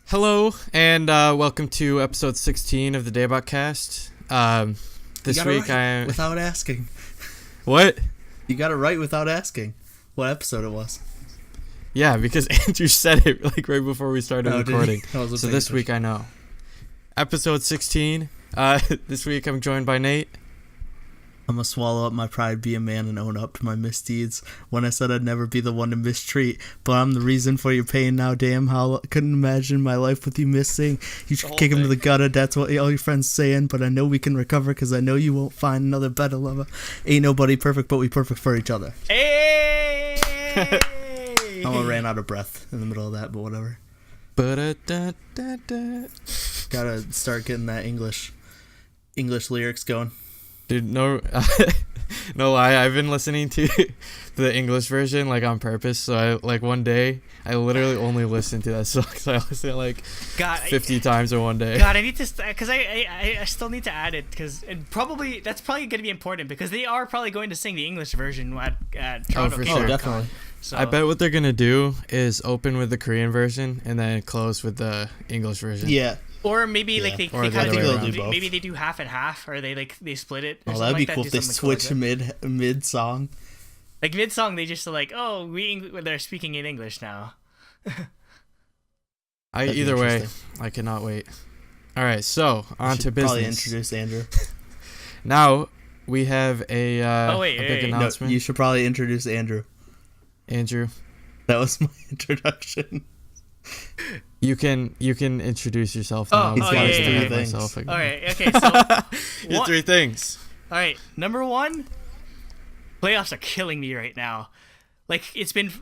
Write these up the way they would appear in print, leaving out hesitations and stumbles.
Hello, and welcome to episode 16 of the DaebakCast. This week without asking. What? You got it right without asking what episode it was. Yeah, because Andrew said it like right before we started recording. So this week I know. Episode 16. This week I'm joined by Nate. I'm gonna swallow up my pride, be a man, and own up to my misdeeds. When I said I'd never be the one to mistreat, but I'm the reason for your pain now. Damn, how couldn't imagine my life with you missing. You should kick him to the gutter. That's what all your friends saying. But I know we can recover, cause I know you won't find another better lover. Ain't nobody perfect, but we perfect for each other. Hey! I ran out of breath in the middle of that, but whatever. Gotta start getting that English lyrics going. Dude, no lie, I've been listening to the English version like on purpose. So one day I literally only listened to that song. So I listened to it 50 times in one day. God, I need to, because I still need to add it, because that's probably going to be important, because they are probably going to sing the English version at Toronto. For sure. Definitely. So, I bet what they're gonna do is open with the Korean version and then close with the English version. Yeah. Or maybe they kind of do maybe they do half and half, or they split it. Oh, that'd be cool if they switch mid song. Like mid song, they just they're speaking in English now. Either way, I cannot wait. All right, so on to business. Probably introduce Andrew. Now we have a big announcement. No, you should probably introduce Andrew. Andrew, that was my introduction. You can introduce yourself now. All right. Okay. So your three things. All right. Number one, playoffs are killing me right now. It's been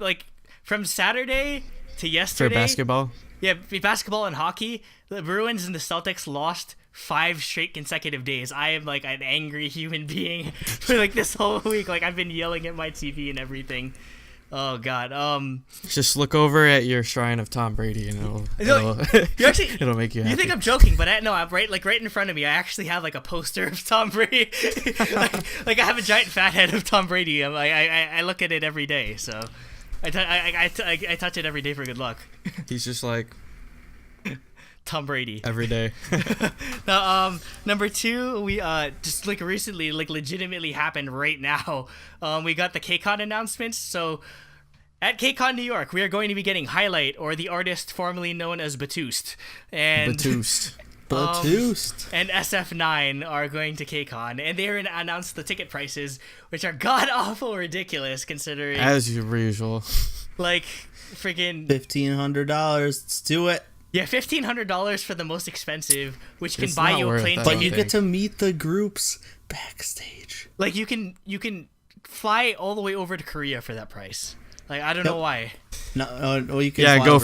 from Saturday to yesterday. For basketball. Yeah, basketball and hockey. The Bruins and the Celtics lost 5 straight consecutive days. I am an angry human being for this whole week. I've been yelling at my TV and everything. Oh God. Just look over at your shrine of Tom Brady, and it'll make you happy. You think I'm joking, but I'm right in front of me. I actually have a poster of Tom Brady. I have a giant fat head of Tom Brady. I look at it every day, so I touch it every day for good luck. He's just like Tom Brady every day. Now, number two, we just recently legitimately happened right now. We got the KCON announcements. So at KCON New York, we are going to be getting Highlight, or the artist formerly known as Batoost, and Batoost and SF9 are going to KCON, and they announced the ticket prices, which are god awful ridiculous considering, as usual, freaking $1,500. Let's do it. Yeah, $1,500 for the most expensive, which can it's buy you a plane ticket. But you get to meet the groups backstage. You can fly all the way over to Korea for that price. I don't know why. No, well, you can. Yeah, fly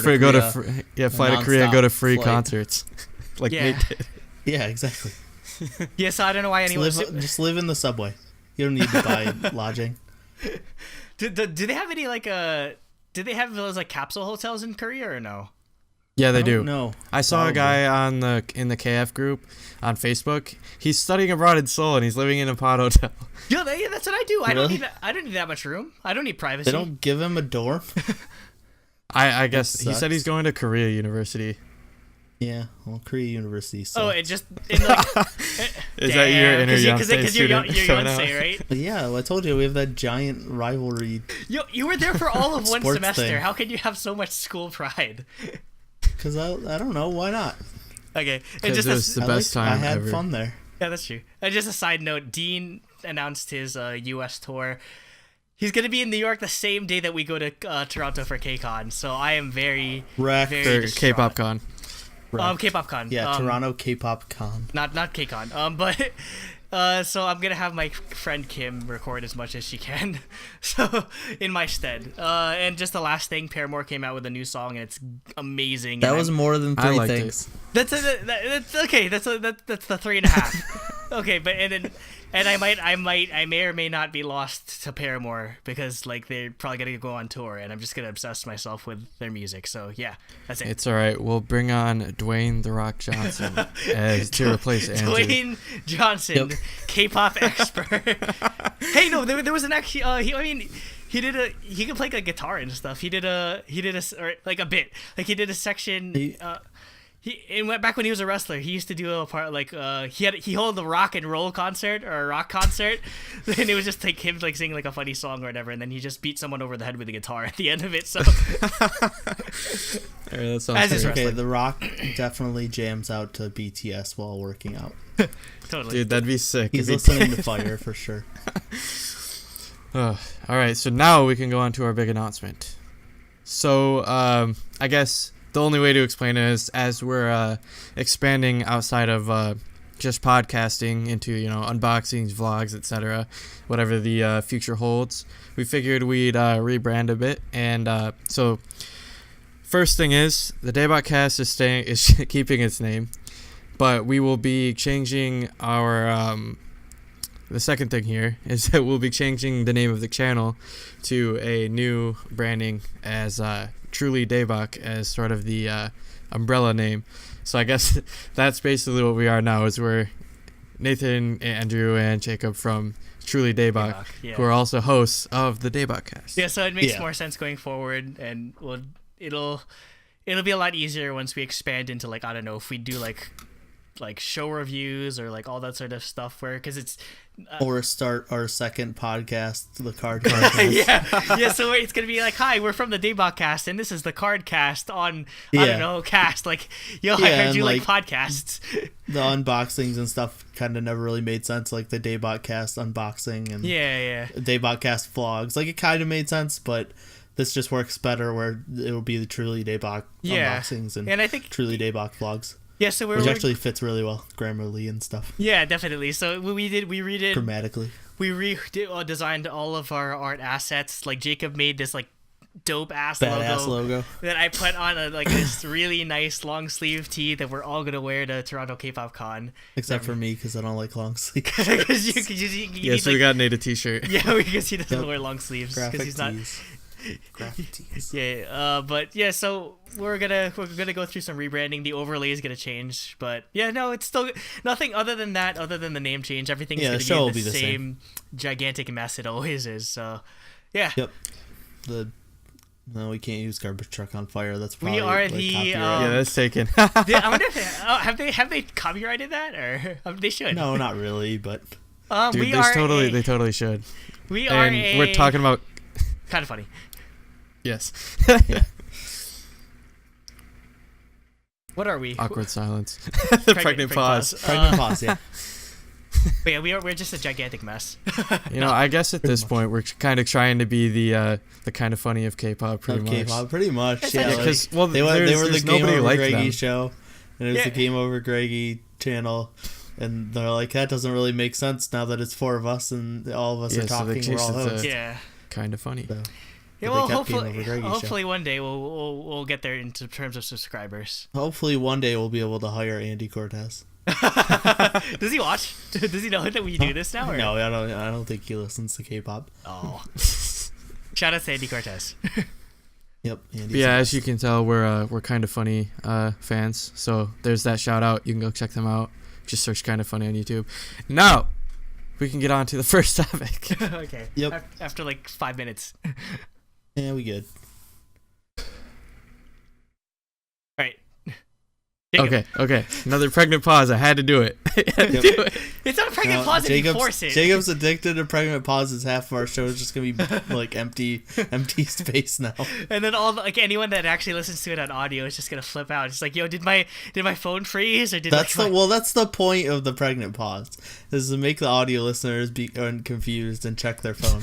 to Korea, go to free concerts, Nate did. Yeah, exactly. Yeah, so I don't know why anyone. Just live in the subway. You don't need to buy lodging. Do they have any do they have those capsule hotels in Korea or no? Yeah, they do. No, I saw a guy in the KF group on Facebook. He's studying abroad in Seoul, and he's living in a pod hotel. Yeah, that's what I do. Really? I don't need that much room. I don't need privacy. They don't give him a dorm. I guess he said he's going to Korea University. Yeah, well, Korea University sucks. Oh, it just is that your inner Yonsei student? You're Yonsei, right? But yeah, well, I told you we have that giant rivalry. You were there for all of one semester. Thing. How can you have so much school pride? Because I don't know, why not? Okay, it was the best time I had ever. fun there. Yeah, that's true. Just a side note, Dean announced his U.S. tour. He's going to be in New York the same day that we go to Toronto for KCON, so I am very K-Pop Con. K-Pop Con. Yeah, Toronto K-Pop Con. Not KCON. But so I'm gonna have my friend Kim record as much as she can, so in my stead. And just the last thing, Paramore came out with a new song, and it's amazing. That was more than 3 things. That's okay. That's the 3.5. Okay, but I may or may not be lost to Paramore because they're probably gonna go on tour, and I'm just gonna obsess myself with their music. So yeah, that's it. It's all right. We'll bring on Dwayne "The Rock" Johnson to replace Andrew. Dwayne Johnson, K-pop expert. Hey, no, there was an actually. he could play like guitar and stuff. He did a or like a bit. Like he did a section he went back when he was a wrestler. He used to do a part like he held a rock and roll concert or a rock concert, and it was just like him like singing like a funny song or whatever, and then he just beat someone over the head with a guitar at the end of it. So that sounds okay. The Rock definitely jams out to BTS while working out. Totally, dude, that'd be sick. He's listening to Fire for sure. All right, so now we can go on to our big announcement. So I guess the only way to explain it is as we're expanding outside of just podcasting into, you know, unboxings, vlogs, etc., whatever the future holds, we figured we'd rebrand a bit. And so first thing is the DaebakCast is keeping its name, but we will be changing our the second thing here is that we'll be changing the name of the channel to a new branding as Truly Daebak as sort of the umbrella name. So I guess that's basically what we are now, is we're Nathan, Andrew, and Jacob from Truly Daebak, who are also hosts of the DaebakCast. Yeah, so it makes more sense going forward, and it'll be a lot easier once we expand into, like, I don't know, if we do like show reviews or like all that sort of stuff, where because it's or start our second podcast, the Card Podcast. yeah. So it's gonna be like, hi, we're from the DaebakCast, and this is the Card Cast on I don't know, cast like, yo, I heard you like podcasts. The unboxings and stuff kind of never really made sense, like the DaebakCast unboxing and DaebakCast vlogs. Like it kind of made sense, but this just works better where it'll be the Truly Daebak unboxings and I think Truly Daebak vlogs. Yeah, so which actually fits really well grammarly and stuff. Yeah, definitely. So we redid grammatically. We designed all of our art assets. Like Jacob made this like dope ass badass logo that I put on like this really nice long sleeve tee that we're all gonna wear to Toronto K-pop Con. Except for me, because I don't like long sleeves. So we got Nate a t-shirt. Yeah, because he doesn't wear long sleeves because he's not. Graphic tees. But yeah, so we're gonna go through some rebranding. The overlay is gonna change, but yeah, no, it's still nothing other than that. Other than the name change, everything's gonna be the same gigantic mess it always is. So yeah. Yep. No, we can't use Garbage Truck on Fire. That's probably we are like, the that's taken. I wonder if have they copyrighted that or they should. No, not really, but dude, they totally should. We're talking about kind of funny. Yes. Yeah. What are we? Awkward silence. The pregnant pause. Pregnant pause. Yeah. But yeah, we're just a gigantic mess. You know, I guess at this point we're kind of trying to be the kind of funny of K-pop, pretty much. K-pop, pretty much. Yeah, because they were the Game Over Greggy them. show, and it was the Game Over Greggy channel, and they're like, that doesn't really make sense now that it's four of us and all of us are talking. We're all hosts. Kind of funny. So, yeah, well, hopefully one day we'll get there in terms of subscribers. Hopefully one day we'll be able to hire Andy Cortez. Does he watch? Does he know that we do this now? Or? No, I don't think he listens to K-pop. Oh, shout out to Andy Cortez. Yep. As you can tell, we're kind of funny fans. So there's that shout out. You can go check them out. Just search Kind of Funny on YouTube. Now we can get on to the first topic. Okay. Yep. After like 5 minutes. Yeah, we good. Right. Okay. Another pregnant pause. I had to do it. It's not a pregnant pause if you force it. Jacob's addicted to pregnant pauses. Half of our show is just gonna be like empty space now. And then anyone that actually listens to it on audio is just gonna flip out. It's like, yo, did my phone freeze or did that's the point of the pregnant pause, is to make the audio listeners be confused and check their phone.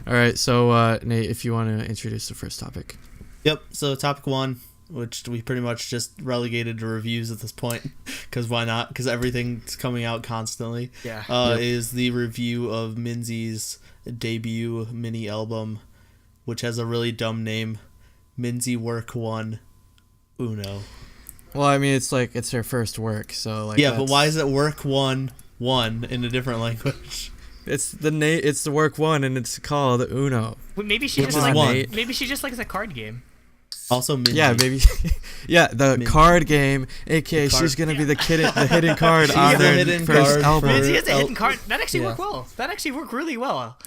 All right, so Nate, if you want to introduce the first topic. Yep. So topic 1, which we pretty much just relegated to reviews at this point, because why not? Because everything's coming out constantly. Yeah. Is the review of Minzy's debut mini album, which has a really dumb name, Minzy Work 1 Uno. Well, I mean, it's her first work, so like. Yeah, but why is it Work 1 in a different language? It's the work 1, and it's called Uno. Well, maybe she just likes a card game. Also, Minzy. Yeah, maybe. The Minzy. Card game, aka she's gonna be the hidden card on their first album. Minzy has a hidden card. That actually worked well. That actually worked really well.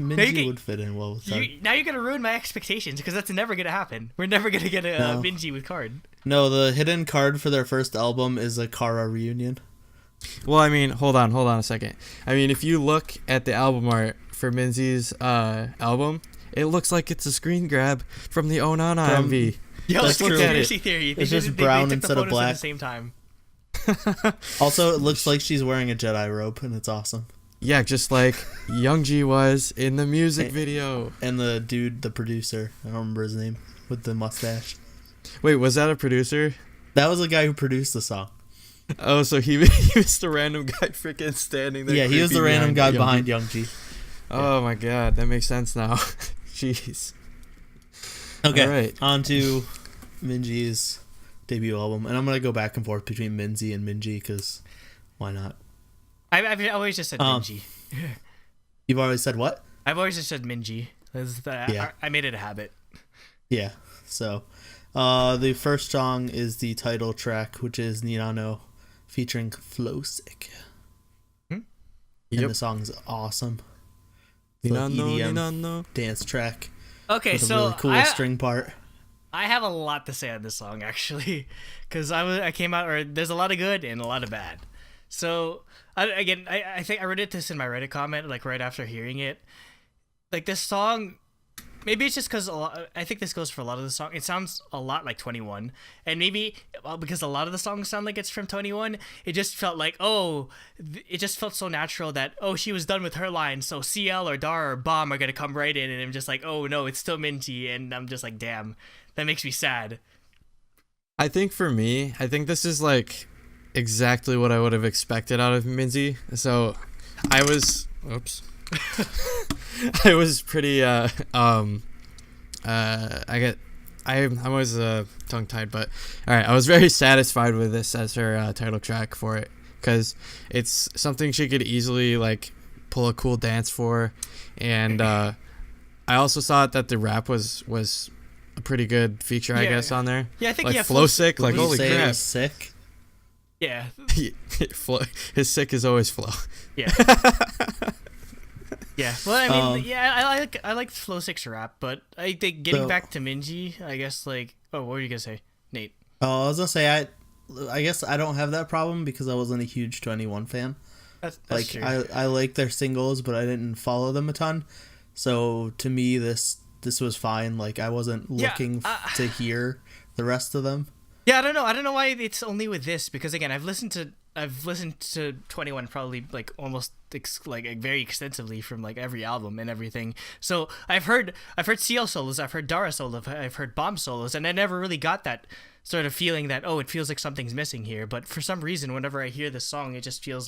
Minzy would fit in well with her. Now you're gonna ruin my expectations because that's never gonna happen. We're never gonna get a Minzy with card. No, the hidden card for their first album is a Kara reunion. Well, I mean, hold on a second. I mean, if you look at the album art for Minzy's album, it looks like it's a screen grab from the Onana MV. Yo, that's look true. at conspiracy theory. It's just brown instead of black at the same time. Also, it looks like she's wearing a Jedi robe, and it's awesome. Yeah, just like Youngji was in the music video. And the dude, the producer, I don't remember his name, with the mustache. Wait, was that a producer? That was the guy who produced the song. Oh, so he was the random guy freaking standing there. Yeah, he was the random guy behind Youngji. Oh my god, that makes sense now. Jeez. Okay, all right. On to Minzy's debut album. And I'm going to go back and forth between Minzy and Minji, because why not? I've always just said Minji. You've always said what? I've always just said Minji. I made it a habit. Yeah, so the first song is the title track, which is Ninano featuring Flowsick. And the song's awesome. It's like EDM dance track. Okay, with so a really cool string part. I have a lot to say on this song actually, because I came out, or there's a lot of good and a lot of bad. So I think I read this in my Reddit comment like right after hearing it. Like this song, maybe it's just because I think this goes for a lot of the song. It sounds a lot like 21, and maybe because a lot of the songs sound like it's from 21, it just felt like it just felt so natural that she was done with her line, so CL or Dara or Bomb are gonna come right in, and I'm just like, oh no, it's still Minzy, and I'm just like, damn, that makes me sad. I think for me, this is like exactly what I would have expected out of Minzy. So I was I was pretty I'm always tongue tied, but all right, I was very satisfied with this as her title track for it, because it's something she could easily like pull a cool dance for, and I also thought that the rap was a pretty good feature, I guess, on there. Yeah, I think like flow sick, like holy crap, sick. Yeah, his sick is always flow. Yeah. Yeah, well, I mean, I like Flow 6 rap, but I think getting back to Minzy, I guess, like, what were you gonna say, Nate? Oh, I was gonna say, I guess I don't have that problem because I wasn't a huge 21 fan. That's like, true. I like their singles, but I didn't follow them a ton. So to me, this was fine. Like, I wasn't looking to hear the rest of them. Yeah, I don't know why it's only with this, because again, I've listened to 21 probably like almost like very extensively from like every album and everything. So I've heard CL solos, I've heard Dara solos, I've heard Bomb solos, and I never really got that sort of feeling that it feels like something's missing here. But for some reason, whenever I hear this song, it just feels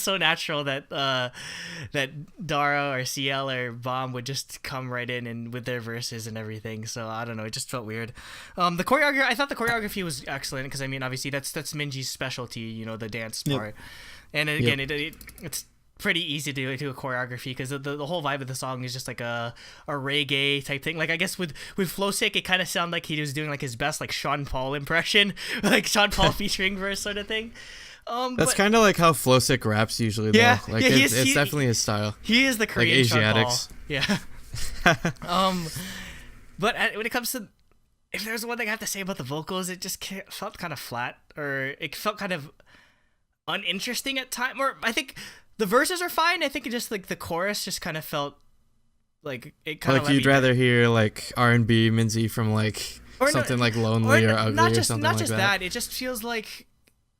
so natural that that Dara or CL or Bomb would just come right in and with their verses and everything. So I don't know, it just felt weird. The choreography, I thought the choreography was excellent, because I mean, obviously that's Minji's specialty, the dance part. And again, it's pretty easy to do a choreography, because the whole vibe of the song is just like a reggae type thing. Like, I guess with Flowsick, it kind of sounded like he was doing like his best like Sean Paul impression, like Sean Paul featuring verse sort of thing. That's kind of like how Flowsick raps usually, though. Yeah, like it's definitely his style. He is the Korean like Sean Asiatics. Paul. Yeah. But when it comes to, if there's one thing I have to say about the vocals, it just felt kind of flat, or it felt kind of uninteresting at times. Or I think the verses are fine. I think it just like the chorus just kind of felt like it kind of like you'd rather hear like R&B Minzy from like something like Lonely or Ugly or something like that. Not just that. It just feels like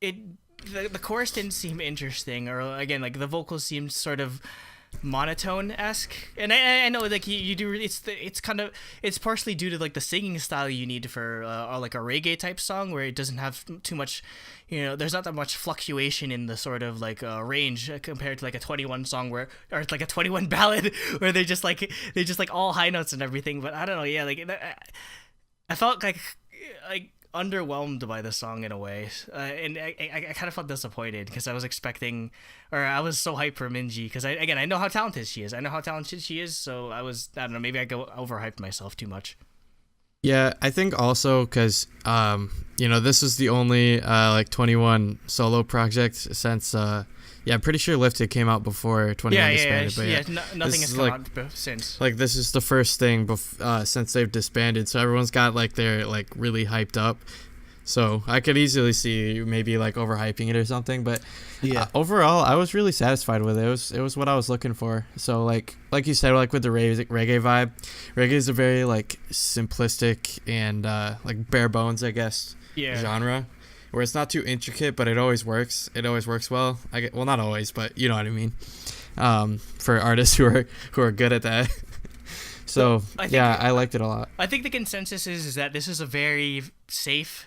it. The chorus didn't seem interesting, or again, like the vocals seemed sort of monotone-esque. And I know like you do, it's partially due to like the singing style you need for like a reggae type song, where it doesn't have too much, there's not that much fluctuation in the sort of like range compared to like a 21 song or like a 21 ballad where they just like all high notes and everything. But I don't know, yeah, like I felt like underwhelmed by the song in a way, and I kind of felt disappointed, because I was expecting, or I was so hyped for Minzy, because I know how talented she is. So I don't know, maybe I overhyped myself too much. Yeah, I think also because this is the only like 21 solo project since Yeah, I'm pretty sure Lifted came out before 21 disbanded. But nothing has come out since. Like, this is the first thing since they've disbanded, so everyone's got like they're like really hyped up. So I could easily see maybe like overhyping it or something, but overall I was really satisfied with it. It was what I was looking for. So like you said, like with the reggae vibe, reggae is a very like simplistic and like bare bones, I guess, genre, where it's not too intricate, but it always works. It always works well. Well, not always, but you know what I mean. For artists who are good at that. So I liked it a lot. I think the consensus is that this is a very safe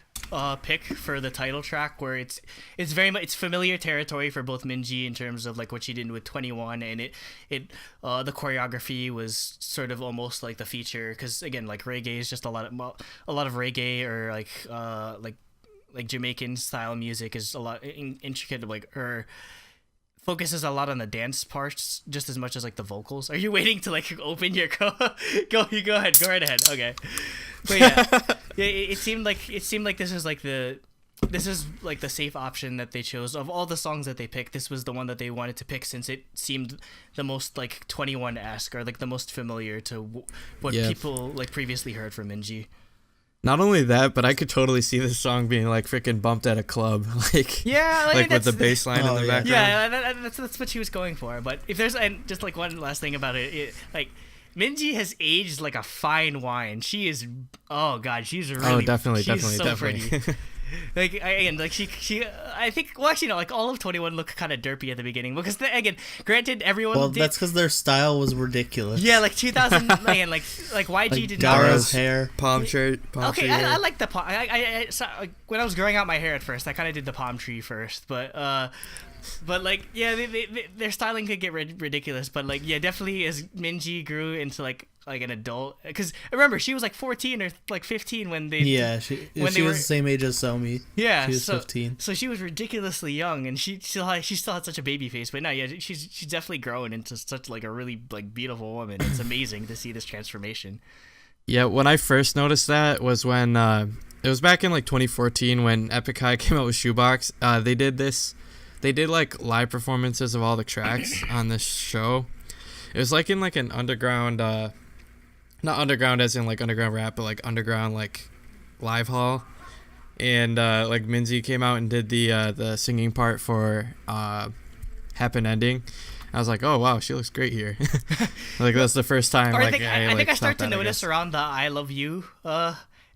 pick for the title track, where it's very much, it's familiar territory for both Minzy in terms of like what she did with 21, and the choreography was sort of almost like the feature, because again, like reggae is just a lot of reggae, or like Jamaican style music is a lot intricate, like her focuses a lot on the dance parts just as much as like the vocals. Are you waiting to like open your go ahead, go right ahead. Okay. But it seemed like this is like the safe option that they chose. Of all the songs that they picked, this was the one that they wanted to pick, since it seemed the most like 21-esque, or like the most familiar to what people like previously heard from Minzy. Not only that, but I could totally see this song being like freaking bumped at a club, like with the bass line in the background. Yeah, that's what she was going for. But if there's, and just like one last thing about it, like Minzy has aged like a fine wine. She is, oh god, she's really, definitely. Pretty. Like I think, well, actually no, like all of 21 looked kind of derpy at the beginning, because again, granted, everyone. Well, that's because their style was ridiculous. Yeah, like 2000, man, like YG did Dara's hair, palm tree. Okay, I like the palm. When I was growing out my hair at first, I kind of did the palm tree first, but like their styling could get ridiculous, but like definitely as Minzy grew into like an adult, because remember she was like 14 or like 15 when they she was the same age as Somi. Yeah, she was 15, so she was ridiculously young, and she still had such a baby face, but no, she's definitely growing into such like a really like beautiful woman. It's amazing to see this transformation. Yeah, when I first noticed that was when it was back in like 2014 when Epic High came out with Shoebox. They did like live performances of all the tracks on this show. It was like in like an underground, not underground as in like underground rap, but like underground like live hall. And like Minzy came out and did the singing part for Happen Ending. I was like, oh wow, she looks great here. Like that's the first time. I think I start to notice around the I Love You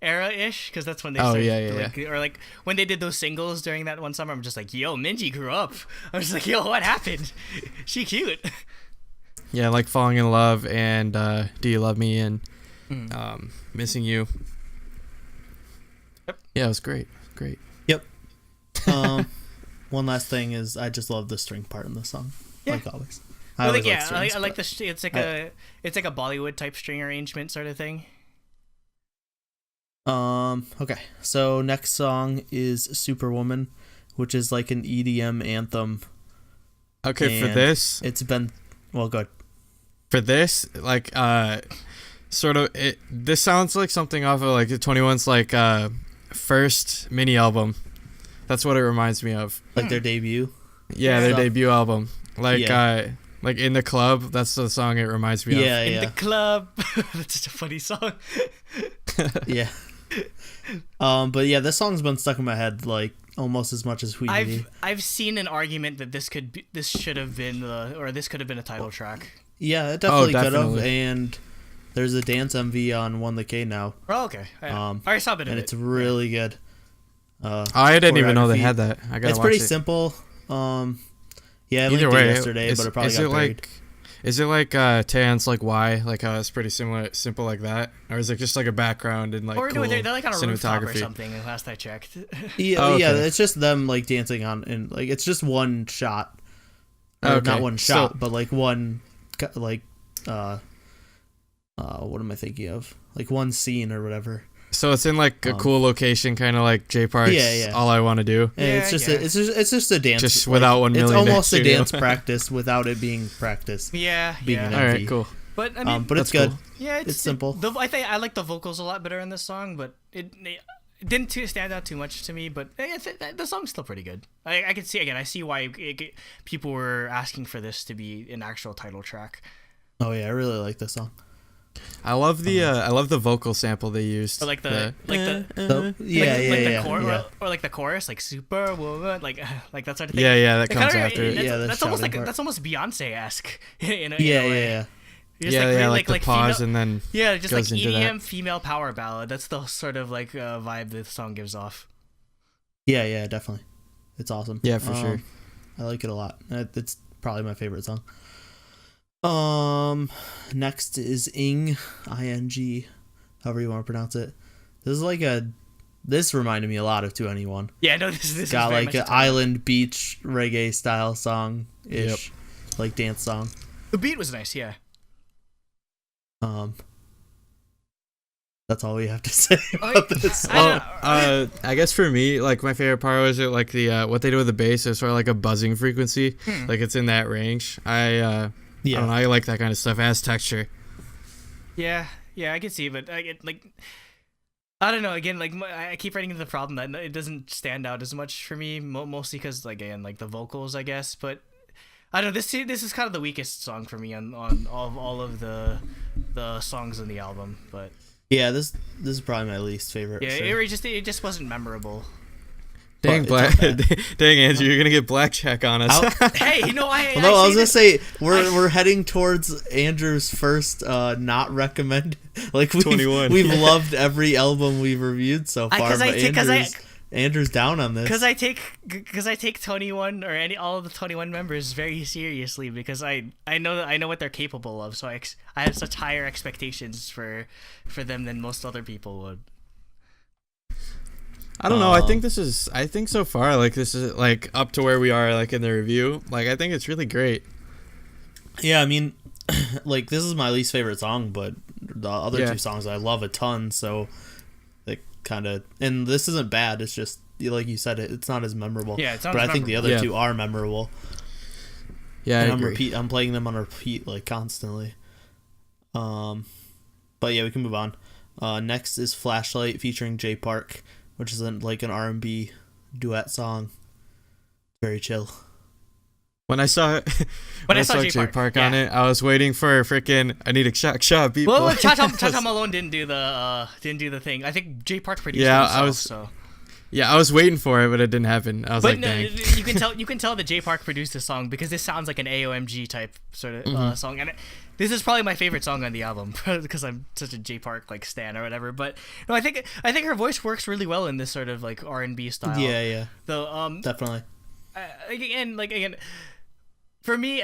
era-ish, because that's when they started or like when they did those singles during that one summer. I'm just like, yo, Minzy grew up. I was just like, yo, what happened? She cute. Yeah, like Falling in Love and Do You Love Me and Missing You. Yep. Yeah, it was great. Yep. One last thing is I just love the string part in the song, like always. I like the it's like a Bollywood type string arrangement sort of thing. Okay, so next song is Superwoman, which is like an EDM anthem. Okay, for this, it's been good. For this, like, sort of, this sounds like something off of like the 21's like first mini album. That's what it reminds me of. Like their debut. Yeah, their debut album. Like, like In the Club. That's the song it reminds me of. In the Club. That's such a funny song. Yeah. But yeah, this song's been stuck in my head like almost as much as Houdini. I've seen an argument that this could have been a title track. Yeah, it definitely could have. And there's a dance MV on 1The now. Oh, okay. I already saw a bit of it. And it's really good. I didn't even know they had that. I gotta watch it. It's pretty simple. Yeah, I linked it yesterday, but it probably got buried. Is it like Tan's like Why? Like how it's pretty simple like that? Or is it just like a background and like cool they're like on a rooftop or something, last I checked. Yeah, it's just them like dancing on, and like it's just one shot. Not one shot, but like one like what am I thinking of? Like one scene or whatever. So it's in like a cool location, kind of like J Park's All I Want to Do. And it's just a dance, just without 1 million. It's almost a dance practice without it being practice. Yeah. An all right, cool. But I mean, but it's good. Yeah, it's simple. I think I like the vocals a lot better in this song, but didn't stand out too much to me, but the song's still pretty good. I can see again. I see why people were asking for this to be an actual title track. Oh yeah, I really like this song. I love the vocal sample they used. Or like the chorus, like Superwoman, like that sort of thing. Yeah, that comes after. That's almost that's almost Beyonce-esque. In a yeah. Like the pause female, and then just goes like into EDM that. female power ballad. That's the sort of like vibe the song gives off. Yeah, definitely. It's awesome. Yeah, for sure. I like it a lot. It's probably my favorite song. Next is Ing, I-N-G, however you want to pronounce it. This reminded me a lot of 2NE1. Yeah, no, this got like an island beach reggae style song ish, like dance song. The beat was nice, yeah. That's all we have to say about this. I guess for me, like my favorite part was like the what they do with the bass is sort of like a buzzing frequency, like it's in that range. I don't know, I like that kind of stuff. It has texture. Yeah, I can see, but I don't know. Again, like I keep running into the problem that it doesn't stand out as much for me, mostly because like the vocals, I guess. But I don't know. This is kind of the weakest song for me on all of the songs on the album. But yeah, this is probably my least favorite. Yeah, it just wasn't memorable. Dang, dang, Andrew, you're gonna get blackjack on us. Hey, you know I was gonna say we're heading towards Andrew's first not recommended. Like we've loved every album we've reviewed so far, but Andrew's down on this. Because I take 21 or all of the 21 members very seriously because I know what they're capable of. So I have such higher expectations for them than most other people would. I don't know. I think so far, like this is like up to where we are, like in the review. Like I think it's really great. Yeah, I mean, like this is my least favorite song, but the other two songs I love a ton. So, like, kind of, and this isn't bad. It's just like you said, it's not as memorable. Yeah, it's not. But I think the other two are memorable. Yeah, and I'm playing them on repeat like constantly. But yeah, we can move on. Next is Flashlight featuring Jay Park, which is like an R&B duet song. Very chill. When I saw Jay Park on it, I was waiting for freaking I need a shot beat. Well, Cha Malone didn't do the thing. I think Jay Park produced himself. I was waiting for it, but it didn't happen. I was dang. You can tell that Jay Park produced this song because this sounds like an AOMG type sort of song, and this is probably my favorite song on the album because I'm such a Jay Park like stan or whatever. But no, I think her voice works really well in this sort of like R&B style. Yeah. Though definitely. Again, for me,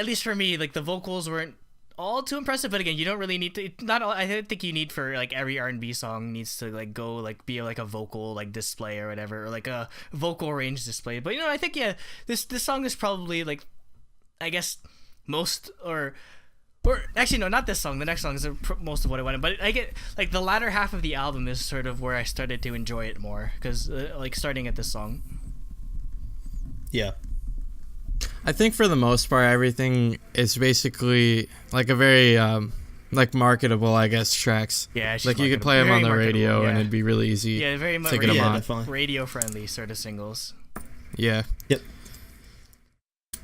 like the vocals weren't all too impressive, but again, you don't really need to. I don't think you need for like every R&B song needs to like go like be like a vocal like display or whatever, or like a vocal range display. But I think this song is probably like, I guess most or actually no, not this song. The next song is most of what I wanted, but I get like the latter half of the album is sort of where I started to enjoy it more because like starting at this song. Yeah. I think for the most part, everything is basically like a very like marketable, I guess, tracks. Yeah, like you could play them on the radio and it'd be really easy. Yeah, very much radio friendly sort of singles. Yeah. Yep.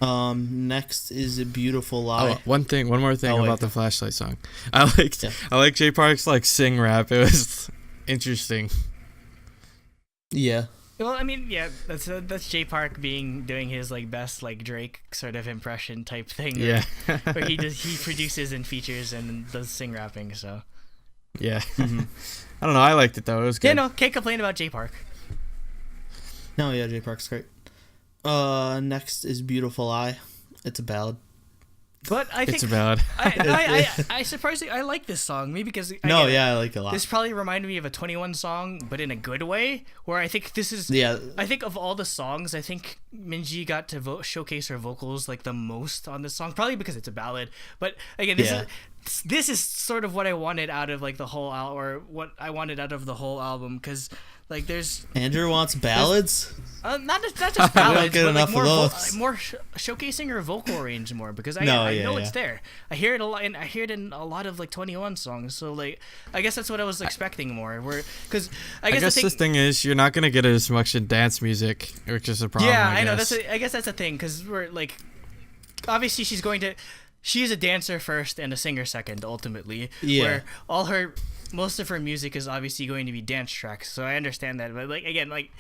Next is A Beautiful Lie. One more thing about the Flashlight song. I like Jay Park's like sing rap. It was interesting. Yeah. Well, I mean, yeah, that's Jay Park doing his like best like Drake sort of impression type thing. Yeah, where he produces and features and does sing rapping. So yeah, I don't know. I liked it though. It was good. Yeah, no, can't complain about Jay Park. No, yeah, Jay Park's great. Next is Beautiful Lie. It's a ballad. But I think it's a ballad. I surprisingly I like this song. Maybe because I like it a lot. This probably reminded me of a 21 song, but in a good way. Where I think this is. Yeah. I think of all the songs, I think Minzy got to showcase her vocals like the most on this song. Probably because it's a ballad. But again, this is sort of what I wanted out of like the whole or what I wanted out of the whole album, because like there's Andrew wants ballads. Not just ballads, but like more showcasing her vocal range more, because I know it's there. I hear it a lot, and I hear it in a lot of like 21 songs. So like, I guess that's what I was expecting more. Because I guess the thing is, you're not gonna get it as much in dance music, which is a problem. Yeah, I know. guess. I guess that's the thing, because we're like, obviously she's a dancer first and a singer second, ultimately. Yeah. Where most of her music is obviously going to be dance tracks. So I understand that, but like again, like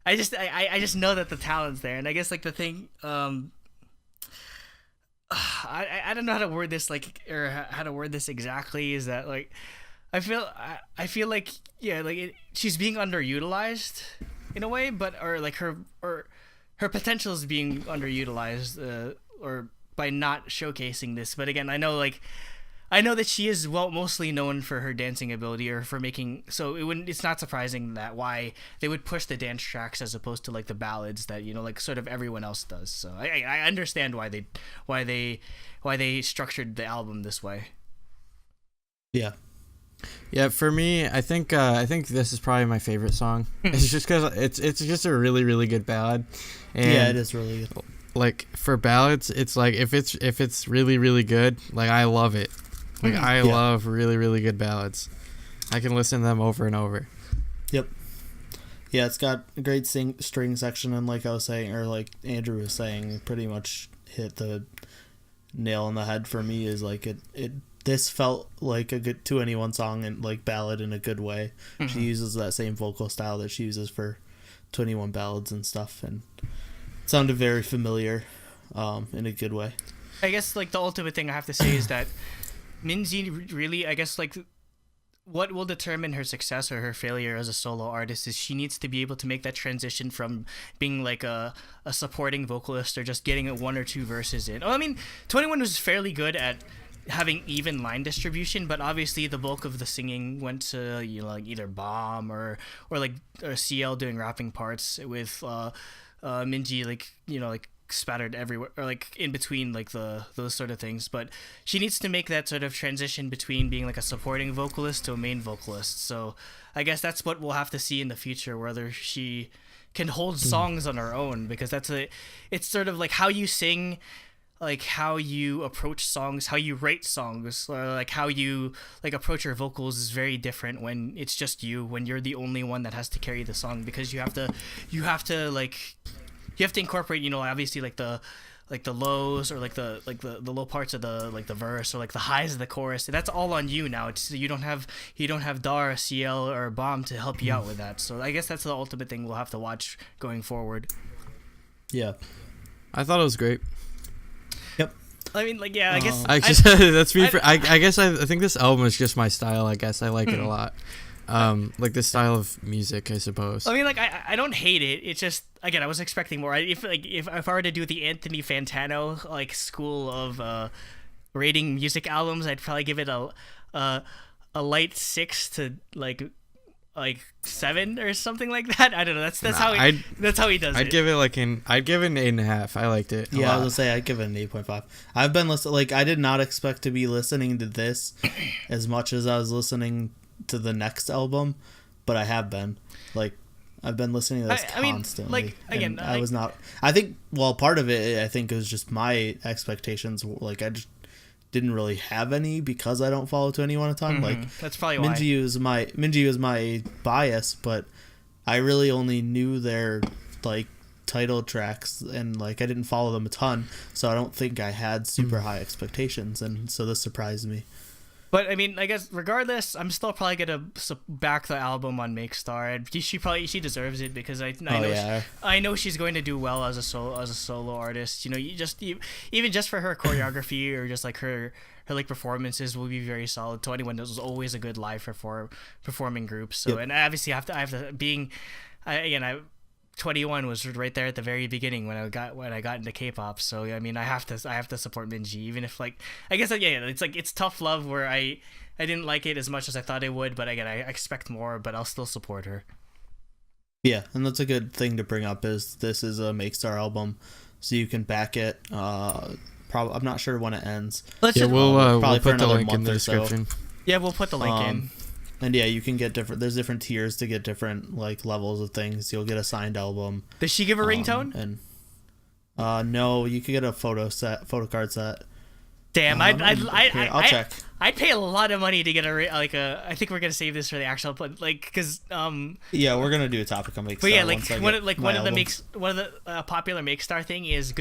I just know that the talent's there, and I guess like the thing, I don't know how to word this exactly, is that like I feel like she's being underutilized in a way, but her potential is being underutilized, or by not showcasing this. But again, I know that she is mostly known for her dancing ability, or for making, so it's not surprising that why they would push the dance tracks as opposed to like the ballads that like sort of everyone else does. So I understand why they structured the album this way. Yeah, for me, I think this is probably my favorite song. It's just because it's just a really, really good ballad. And yeah, it is really good. Like for ballads, it's like if it's really, really good, like I love it. Like I love really, really good ballads. I can listen to them over and over. Yep. Yeah, it's got a great string section, and like I was saying, or like Andrew was saying, pretty much hit the nail on the head for me. Is like this felt like a good 2NE1 song, and like ballad in a good way. Mm-hmm. She uses that same vocal style that she uses for 2NE1 ballads and stuff, and it sounded very familiar, in a good way. I guess like the ultimate thing I have to say is that Minzy really, I guess like what will determine her success or her failure as a solo artist is she needs to be able to make that transition from being like a supporting vocalist or just getting one or two verses in. I mean, 2NE1 was fairly good at having even line distribution, but obviously the bulk of the singing went to like either Bomb or CL doing rapping parts, with Minzy like spattered everywhere, or like in between like those sort of things. But she needs to make that sort of transition between being like a supporting vocalist to a main vocalist. So I guess that's what we'll have to see in the future, whether she can hold songs on her own, because it's sort of like how you sing, like how you approach songs, how you write songs, or like how you like approach your vocals is very different when it's just you, when you're the only one that has to carry the song, because you have to incorporate, obviously like the lows, or like the low parts of the verse, or like the highs of the chorus. That's all on you now. It's you don't have Dar, CL, or Bomb to help you out with that. So I guess that's the ultimate thing we'll have to watch going forward. Yeah, I thought it was great. Yep. I mean, like, yeah, I guess that's me. I guess I think this album is just my style. I guess I like it a lot. Like this style of music, I suppose. I mean, like, I don't hate it. It's just, again, I was expecting more. If I were to do the Anthony Fantano like school of rating music albums, I'd probably give it a light 6 to like 7 or something like that. I don't know. That's how he does it. I'd give it I'd give it an 8.5. I liked it. Yeah, I was gonna say I'd give it an 8.5. I've been listening. Like, I did not expect to be listening to this as much as I was listening to the next album, but I have been. Like, I've been listening to this constantly. Like, again, I was not. I think, well, part of it, I think, is just my expectations. Like, I just didn't really have any because I don't follow 2NE1 a ton. Like, that's probably why. Minzy was my bias, but I really only knew their like title tracks, and like I didn't follow them a ton, so I don't think I had super high expectations, and so this surprised me. But I mean, I guess regardless, I'm still probably gonna back the album on Make Star. And she deserves it, because I know she's going to do well as a solo artist. Even just for her choreography, or just like her like performances will be very solid. 2NE1 was always a good live performing group. So, and obviously I have to 2NE1 was right there at the very beginning when I got into K-pop. So I mean, I have to support Minzy, even if like, I guess it's tough love, where I didn't like it as much as I thought I would, but again, I expect more, but I'll still support her. Yeah, and that's a good thing to bring up, is this is a Make Star album, so you can back it. Probably, I'm not sure when it ends. We'll put the link in the description. Yeah, we'll put the link in. And yeah, you can get there's different tiers to get different like levels of things. You'll get a signed album. Does she give a ringtone? And no, you can get a photo card set. Damn, I'll check. I'd pay a lot of money to get I think we're gonna save this for the actual, because yeah, we're gonna do a topic on Makestar. But yeah, one of the popular Makestar thing is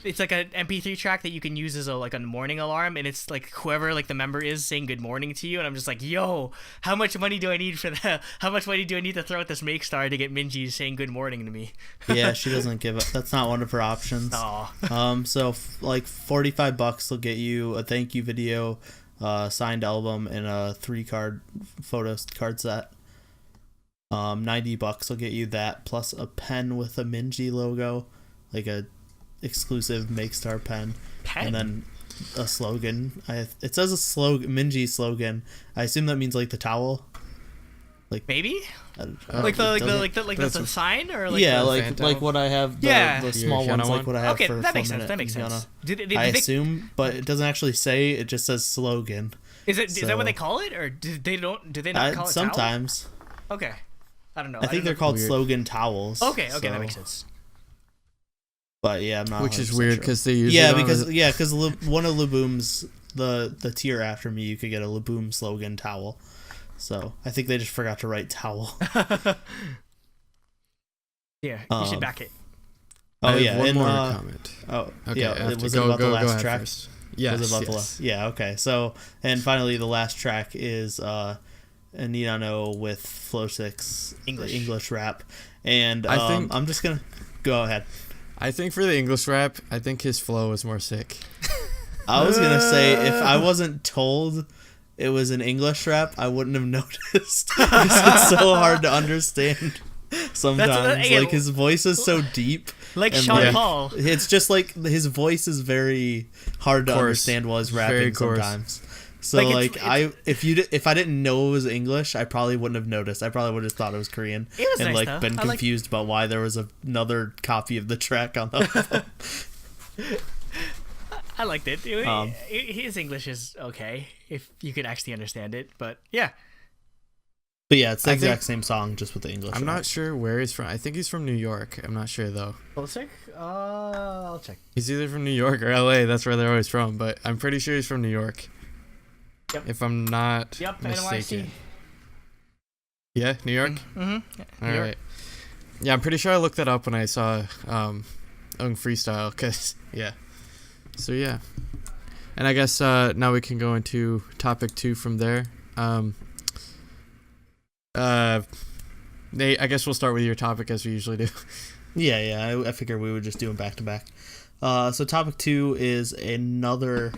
it's like an MP3 track that you can use as a morning alarm, and it's like whoever like the member is saying good morning to you, and I'm just like, yo, how much money do I need for that? How much money do I need to throw at this Makestar to get Minzy saying good morning to me? Yeah, she doesn't give up. That's not one of her options. Oh. So like $45 will get you a thank you video, signed album, and a 3-card photo card set. $90 will get you that plus a pen with a Minzy logo, like a exclusive Makestar pen, and then a slogan. It says a slogan, Minzy slogan. I assume that means like the towel, like maybe the sign, or like yeah, like what I have. The small ones, like what I have. Okay, for that makes sense. I assume, but it doesn't actually say. It just says slogan. Is that what they call it, or do they not call it sometimes? Towel? Okay, I don't know. I think they're called slogan towels. Okay, that makes sense. But yeah, I'm not. Which is weird because they use because one of Laboom's the tier after me, you could get a Laboom slogan towel. So I think they just forgot to write towel. Yeah, you should back it. Oh yeah, one more comment. Oh okay, yeah, was it about the last track? Yes. Yeah, okay. So and finally, the last track is Anita No with Flow 6 English rap, and I think I'm just gonna go ahead. I think for the English rap, I think his flow is more sick. I was gonna say, if I wasn't told it was an English rap, I wouldn't have noticed. It's so hard to understand sometimes. Like his voice is so deep, like Sean Paul. It's just like his voice is very hard to understand while he's rapping sometimes. So if I didn't know it was English, I probably wouldn't have noticed. I probably would have thought it was Korean and nice, though. been confused about why there was another copy of the track on the I liked it. His English is okay if you could actually understand it, but yeah. But yeah, it's the exact same song, just with the English. I'm not sure where he's from. I think he's from New York. I'm not sure though. I'll check. I'll check. He's either from New York or LA. That's where they're always from. But I'm pretty sure he's from New York. Yep. If I'm not mistaken. NYC. Yeah, New York? Mm-hmm. All right. Yeah, I'm pretty sure I looked that up when I saw Ung Freestyle, because, yeah. So, yeah. And I guess now we can go into topic 2 from there. Nate, I guess we'll start with your topic as we usually do. Yeah, I figured we would just do them back to back. So topic 2 is another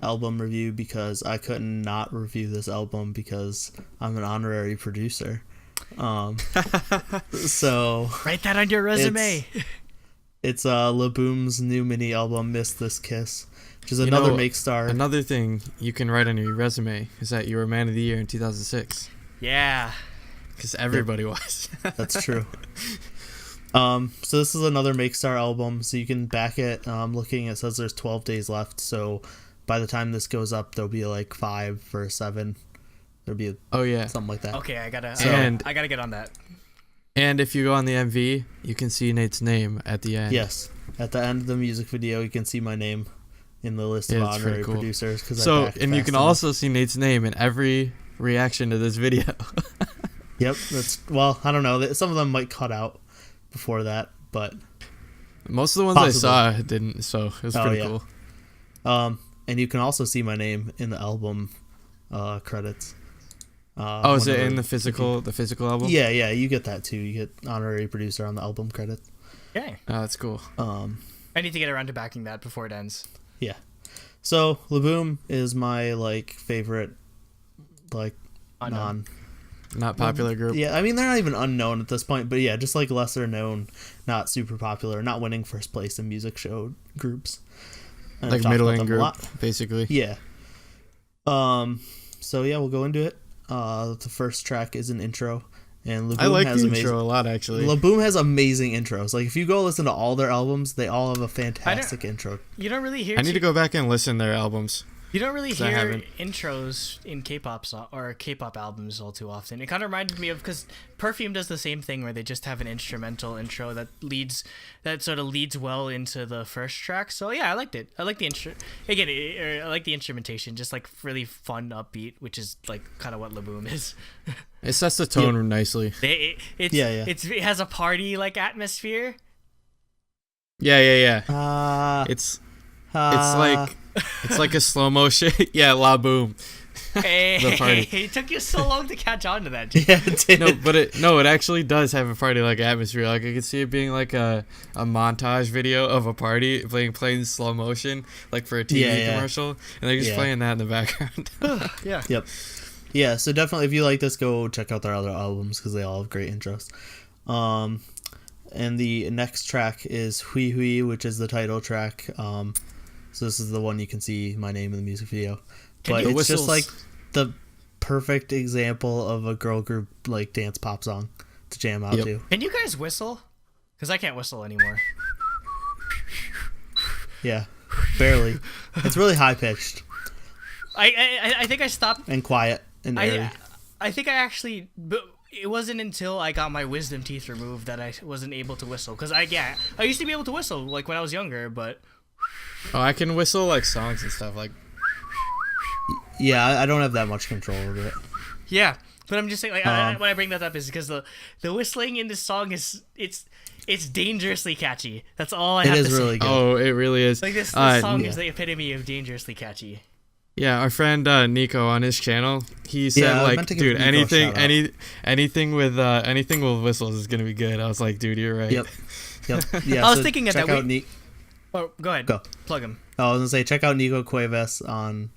album review, because I couldn't not review this album because I'm an honorary producer. So write that on your resume. It's Laboom's new mini album, Miss This Kiss, which is another Makestar. Another thing you can write on your resume is that you were Man of the Year in 2006. Yeah. Because everybody was. That's true. So this is another Makestar album, so you can back it. Looking, it says there's 12 days left, so by the time this goes up, there'll be like 5 or 7. There'll be something like that. Okay, I gotta get on that. And if you go on the MV, you can see Nate's name at the end. Yes, at the end of the music video, you can see my name in the list of honorary producers. You can also see Nate's name in every reaction to this video. Yep, I don't know. Some of them might cut out before that, but most of the ones I saw didn't, so it was pretty cool. And you can also see my name in the album credits. Is it in the physical album? Yeah, you get that too. You get honorary producer on the album credit. Yeah. Oh, that's cool. I need to get around to backing that before it ends. Yeah. So Laboom is my favorite not popular group. Yeah, I mean they're not even unknown at this point, but yeah, just lesser known, not super popular, not winning first place in music show groups. And like middling group, basically. Yeah. So yeah, we'll go into it. The first track is an intro, And I like the intro a lot, actually. Laboom has amazing intros. Like, if you go listen to all their albums, they all have a fantastic intro. You don't really hear. I need to go back and listen to their albums. You don't really hear intros in K-pop or K-pop albums all too often. It kind of reminded me of, because Perfume does the same thing where they just have an instrumental intro that sort of leads well into the first track. So yeah, I liked it. I like the I like the instrumentation, just like really fun, upbeat, which is like kind of what Laboom is. It sets the tone nicely. It has a party like atmosphere. Yeah. It's like a slow motion. Yeah, Laboom. The party. It took you so long to catch on to that. Jake. Yeah, it did. It actually does have a party like atmosphere. Like, I can see it being like a montage video of a party playing slow motion, like for a TV commercial, and they're just playing that in the background. Yeah. Yep. Yeah, so definitely if you like this, go check out their other albums because they all have great intros. And the next track is Hui Hui, which is the title track. So this is the one you can see my name in the music video. But it's just like the perfect example of a girl group like dance pop song to jam out to. Can you guys whistle? Because I can't whistle anymore. Yeah, barely. It's really high pitched. I think I stopped. And quiet and airy. I think I actually. But it wasn't until I got my wisdom teeth removed that I wasn't able to whistle. Because I used to be able to whistle like when I was younger, but. Oh, I can whistle like songs and stuff like. Yeah, I don't have that much control over it. Yeah, but I'm just saying, like, when I bring that up is because the whistling in this song it's dangerously catchy. That's all I have to say. It is really good. Oh, it really is. Like this song is the epitome of dangerously catchy. Yeah, our friend Nico on his channel, he said like, dude, anything with whistles is gonna be good. I was like, dude, you're right. Yep. Yeah, I was thinking of that. Oh, go ahead. Go. Plug him. I was gonna say, check out Nico Cuevas on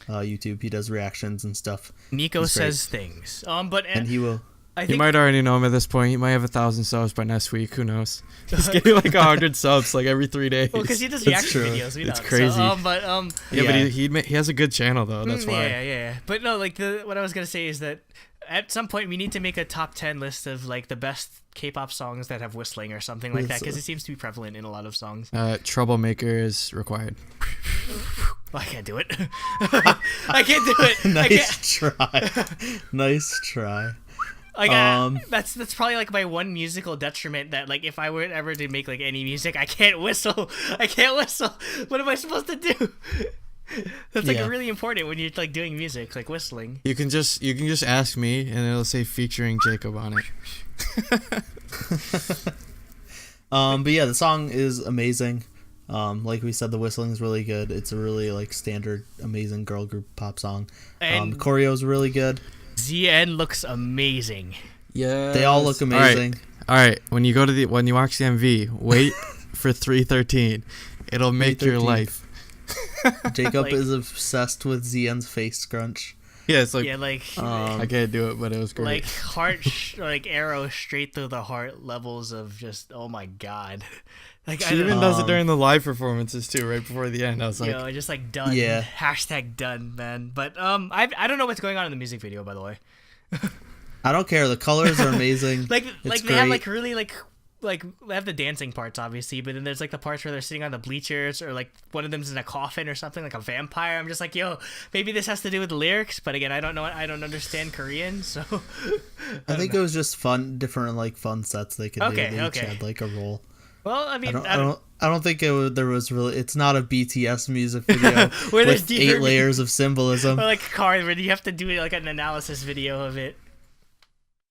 YouTube. He does reactions and stuff. Nico says things. And he will. You might already know him at this point. He might have 1,000 subs by next week. Who knows? He's getting like 100 subs like every 3 days. Well, because he does reaction videos. It's crazy. So, but he has a good channel though. That's why. Yeah. But no, like what I was gonna say is that at some point we need to make a top 10 list of like the best K-pop songs that have whistling or something like that, because it seems to be prevalent in a lot of songs. Troublemaker is required. Well, I can't do it. I can't do it. Nice try. Like that's probably like my one musical detriment, that like if I were ever to make like any music, I can't whistle. What am I supposed to do? That's like really important when you're like doing music, like whistling. You can just ask me, and it'll say featuring Jacob on it. But yeah, the song is amazing. Like we said, the whistling is really good. It's a really like standard, amazing girl group pop song. And the choreo is really good. ZN looks amazing. Yeah, they all look amazing. All right. When you watch the MV, wait for 3:13. It'll make your life. Jacob is obsessed with ZN's face scrunch. Yeah, it's like I can't do it, but it was great. Like like arrow straight through the heart levels of just, oh my god. Like she even does it during the live performances too, right before the end. I was like, just like done. Yeah. Hashtag done, man. But I don't know what's going on in the music video, by the way. I don't care. The colors are amazing. They have like really like they have the dancing parts obviously, but then there's like the parts where they're sitting on the bleachers, or like one of them's in a coffin or something, like a vampire. I'm just like, maybe this has to do with the lyrics, but again, I don't know. I don't understand Korean, so I think it was just different like fun sets they could do. They each had like a role. Well, I mean, I don't think there was really. It's not a BTS music video where with 8 layers of symbolism. Or like Card, where you have to do like an analysis video of it.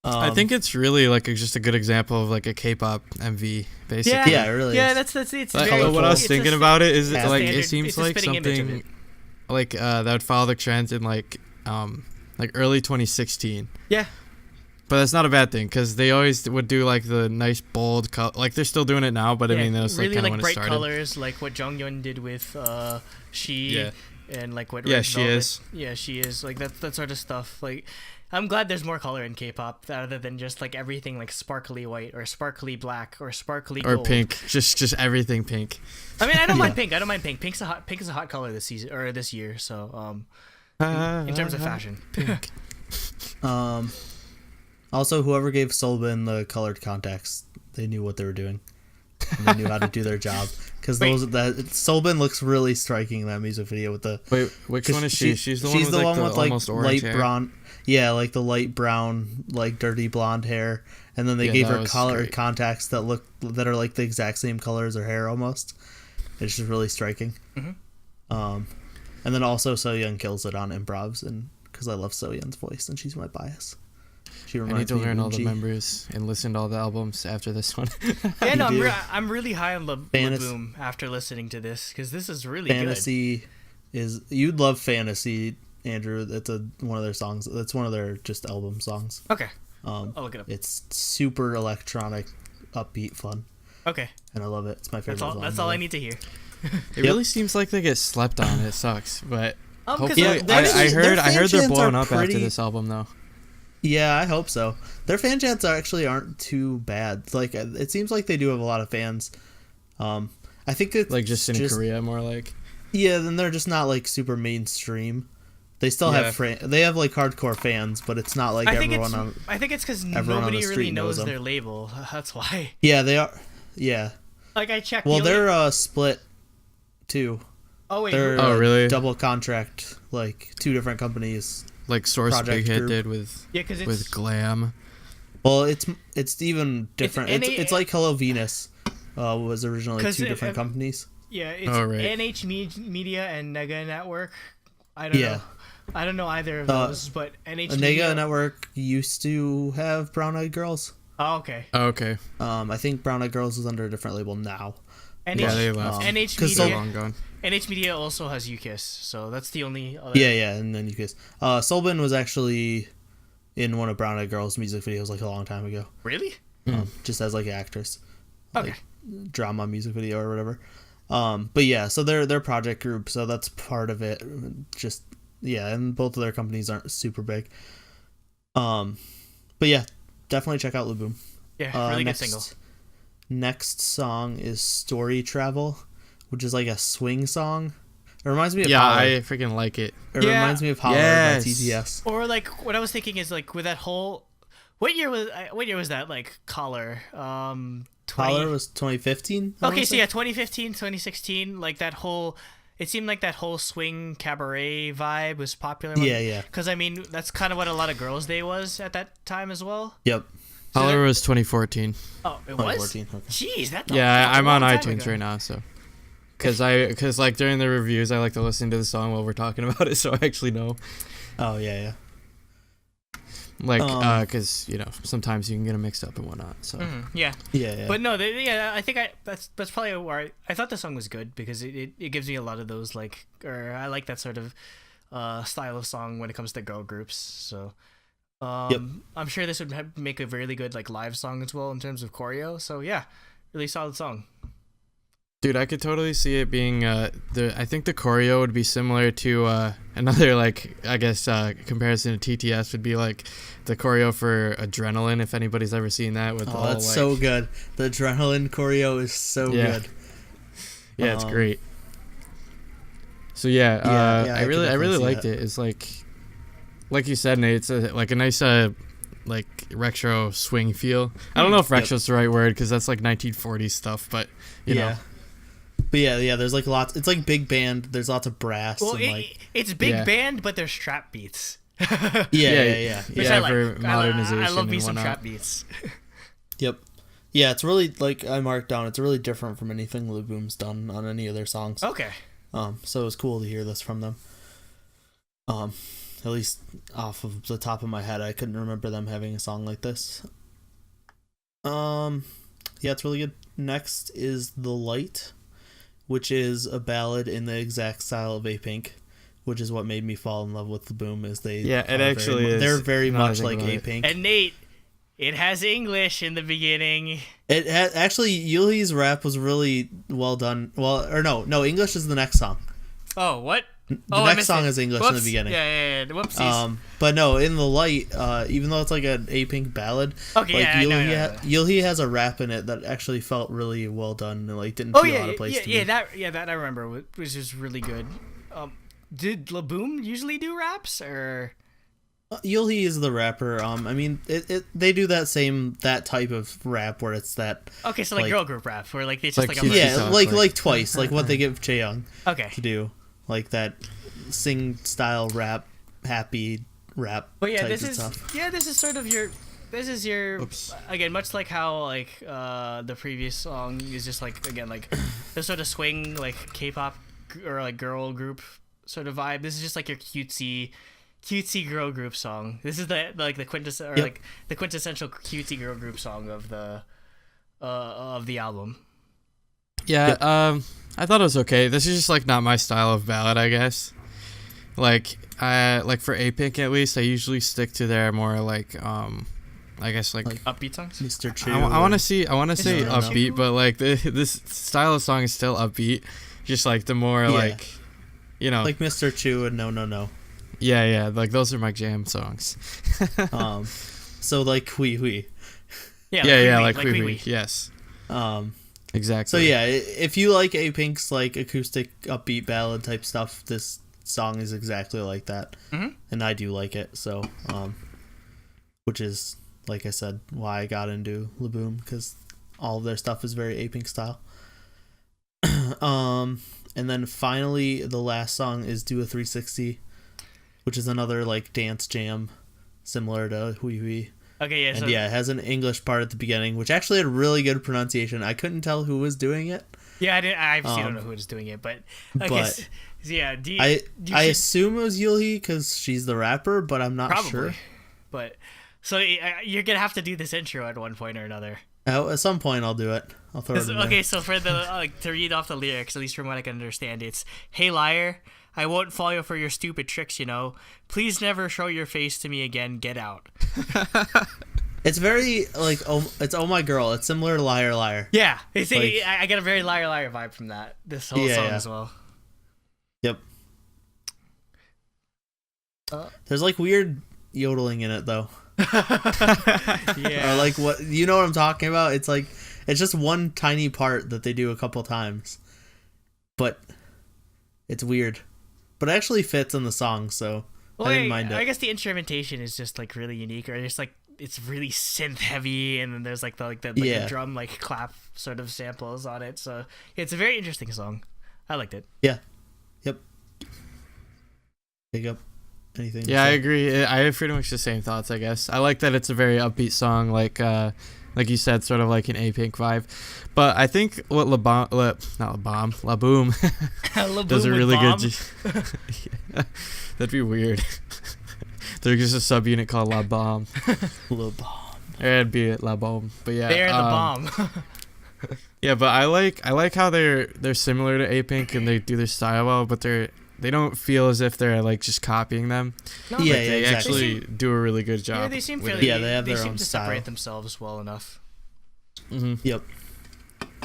I think it's really like just a good example of like a K-pop MV, basically. Yeah, it really. Yeah, is. that's it's. Like, what I was thinking about it is it seems like something like that would follow the trends in like early 2016. Yeah. But that's not a bad thing, because they always would do like the nice bold color. Like they're still doing it now, but I mean that was really like like when bright it started. Colors, like what Jonghyun did with She. Yeah. And like what. Yeah, She Is. Yeah, She Is. Like that sort of stuff. Like, I'm glad there's more color in K-pop other than just like everything like sparkly white or sparkly black or sparkly gold. Or pink. Just everything pink. I mean, I don't mind pink. Pink is a hot color this season or this year. So in terms of fashion. Pink. Also, whoever gave Solbin the colored contacts, they knew what they were doing. And they knew how to do their job. Because Solbin looks really striking in that music video with the... Wait, which one is she? She's the one with almost orange light hair. brown... Yeah, like the light brown, like dirty blonde hair. And then they gave her colored contacts that are like the exact same color as her hair almost. It's just really striking. And then also So-Young kills it on improvs, and because I love So-Young's voice and she's my bias. I need to learn all the members and listen to all the albums after this one. Yeah, no, I'm really high on Boom after listening to this because this is really Fantasy good. You'd love Fantasy, Andrew. That's one of their songs. That's one of their just album songs. Okay. I'll look it up. It's super electronic, upbeat, fun. Okay. And I love it. It's my favorite song. That's all I need to hear. It really seems like they get slept on. It sucks, but hopefully, yeah, I heard they're blowing up after this album though. Yeah, I hope so. Their fan chants aren't too bad. Like it seems like they do have a lot of fans. I think it's like just in Korea more like. Yeah, then they're just not like super mainstream. They still have they have like hardcore fans, but it's not like everyone on. I think it's because nobody really knows their label. That's why. Yeah, they are. Yeah. Like I checked. Well, they're split too. Oh wait. They're really? Double contract, like two different companies. Like Source Big Hit did with Glam. Well, it's even different. It's like Hello Venus was originally two different companies. Yeah, it's NH Media and Nega Network. I don't know either of those, but NH Media. Nega Network used to have Brown Eyed Girls. Oh, okay. I think Brown Eyed Girls is under a different label now. They left. NH Media also has UKISS, so that's the only other... Yeah, and then UKISS. Solbin was actually in one of Brown Eyed Girls' music videos like a long time ago. Really? Just as like an actress. Okay. Like, drama music video or whatever. But yeah, so they're project group, so that's part of it. Just, yeah, and both of their companies aren't super big. But yeah, definitely check out Laboom. Yeah, really good single. Next song is Story Travel, which is like a swing song. It reminds me of Holler. I freaking like it. It reminds me of Holler by TTS. Or like what I was thinking is like with that whole what year was that like Collar? Holler was 2015. Okay, so yeah, 2015, 2016, like that whole it seemed like that whole swing cabaret vibe was popular. Yeah. Because I mean, that's kind of what a lot of Girls' Day was at that time as well. Yep. Holler was 2014. Oh, it was? Okay. Jeez, I'm on iTunes right now, so. Because like during the reviews, I like to listen to the song while we're talking about it, so I actually know. Oh, yeah. Like, because, sometimes you can get them mixed up and whatnot, so. Yeah. Yeah. But no, I think that's probably where I thought the song was good, because it gives me a lot of those, like, or I like that sort of style of song when it comes to girl groups, so. I'm sure this would make a really good like live song as well in terms of choreo. So yeah, really solid song. Dude, I could totally see it being I think the choreo would be similar to another like I guess comparison to TTS would be like the choreo for Adrenaline, if anybody's ever seen that with that's so good. The Adrenaline choreo is so good. Yeah, it's great. So I really liked it. It's like you said, Nate, it's like a nice like retro swing feel. I don't know if retro's the right word because that's like 1940s stuff, but you know. But yeah, there's like lots. It's like big band. There's lots of brass. Well, and it's big band, but there's trap beats. Yeah. Which I like. For modernization. I love me some trap beats. Yep. Yeah, it's really like I marked down. It's really different from anything Laboom's done on any of their songs. Okay. So it was cool to hear this from them. At least off of the top of my head, I couldn't remember them having a song like this. Yeah, it's really good. Next is The Light, which is a ballad in the exact style of A-Pink, which is what made me fall in love with the Boom. Is they? Yeah, it actually is. They're very much like A-Pink. And Nate, it has English in the beginning. It had, actually, Yuli's rap was really well done. Well, or no, English is the next song. Oh, what? The next song is English in the beginning. Yeah. Whoopsies. But no, in The Light, even though it's like an A-Pink ballad, Yuli has a rap in it that actually felt really well done and like didn't feel out of place to me. That I remember, which is really good. Did Laboom usually do raps or? Yulhi is the rapper. I mean, they do that type of rap where it's that. Okay, so like girl group rap, where like they just like like Twice, like what they give Chaeyoung. Okay. To do, like that, sing style rap, happy rap. But yeah, type this of is stuff. this is sort of your. This is your again, much like how like the previous song is just like again like the sort of swing like K-pop or like girl group sort of vibe. This is just like your cutesy girl group song. This is the quintessential cutesy girl group song of the album. Yeah, I thought it was okay. This is just like not my style of ballad, I guess. Like for A-Pink at least, I usually stick to their more like I guess like upbeat songs. Mr. Chu. I want to say upbeat, Chu? but like this style of song is still upbeat. Just like the more like, you know, like Mr. Chu and No. Yeah, like those are my jam songs. So like Hui. Yeah, like Hui. Yes. Exactly. So yeah, if you like A-Pink's like acoustic upbeat ballad type stuff, this song is exactly like that. Mm-hmm. And I do like it. So, which is like I said, why I got into Laboom, because all of their stuff is very A-Pink style. And then finally, the last song is Do a 360, which is another like dance jam, similar to Hui. Okay, yeah. And it has an English part at the beginning, which actually had really good pronunciation. I couldn't tell who was doing it. Yeah, I obviously don't know who was doing it, but yeah. I assume it was Yulhi because she's the rapper, but I'm not sure. But so you're gonna have to do this intro at one point or another. At some point, I'll do it. I'll throw it in there. Okay, so for the to read off the lyrics, at least from what I can understand, it's "Hey liar, I won't fall for your stupid tricks, you know. Please never show your face to me again. Get out." It's very like it's Oh My Girl. It's similar to Liar Liar. Yeah, it's like, I get a very Liar Liar vibe from that. This whole song as well. Yep. There's like weird yodeling in it though. Yeah. Or like what you know what I'm talking about? It's like it's just one tiny part that they do a couple times, but it's weird. But it actually fits in the song, so I didn't mind it. I guess the instrumentation is just like really unique, or just like it's really synth heavy, and then there's like the drum like clap sort of samples on it. So it's a very interesting song. I liked it. Yeah. Yep. Pick up anything? Yeah, I agree. I have pretty much the same thoughts, I guess. I like that it's a very upbeat song, like you said, sort of like an A-Pink vibe. But I think what Laboom does a really good that'd be weird. They're just a subunit called La Bomb. La Bomb. It'd be La Bomb. But yeah. They're the bomb. Yeah, but I like how they're similar to A-Pink and they do their style well, but they don't feel as if they're like just copying them. No, yeah, they exactly. actually do a really good job. Yeah, they seem fairly. Yeah, they have their own to style. separate themselves well enough. Mm-hmm. Yep.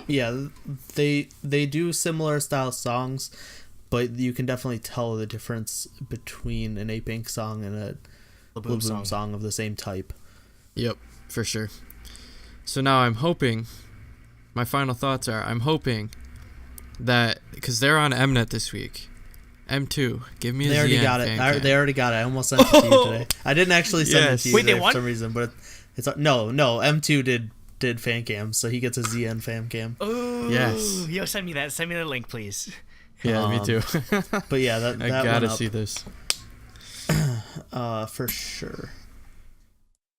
Yeah, they do similar style songs, but you can definitely tell the difference between an A-Pink song and a Laboom song of the same type. Yep, for sure. So now I'm hoping, my final thoughts are, I'm hoping that, because they're on Mnet this week, M2, give me a They already ZN got fan it. cam. They already got it. I almost sent it to you today. I didn't actually send it to you today for some reason, but it's no. M2 did fan cam, so he gets a ZN fan cam. Oh yes. Yo, send me that. Send me the link, please. Yeah, me too. But yeah, that I gotta went up, see this. for sure.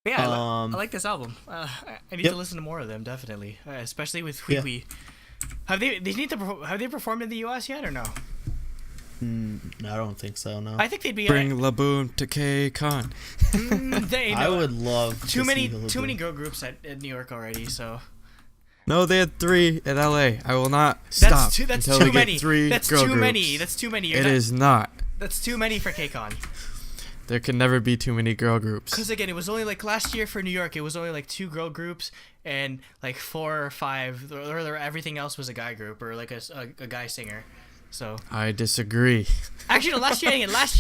Yeah, I like this album. I need to listen to more of them, definitely, especially with Hui Hui. Have they performed in the U.S. yet or no? I don't think so. No. I think they'd be. Bring Laboom to K-Con. I would love too many girl groups at New York already. So. No, they had 3 at LA. I will not stop that's until too they many. get 3 that's girl too groups. many. That's too many. It is not. That's too many for KCON. There can never be too many girl groups. Because again, it was only like last year for New York, it was only like 2 girl groups and like 4 or 5, or everything else was a guy group or like a guy singer. So I disagree. Actually, no, last year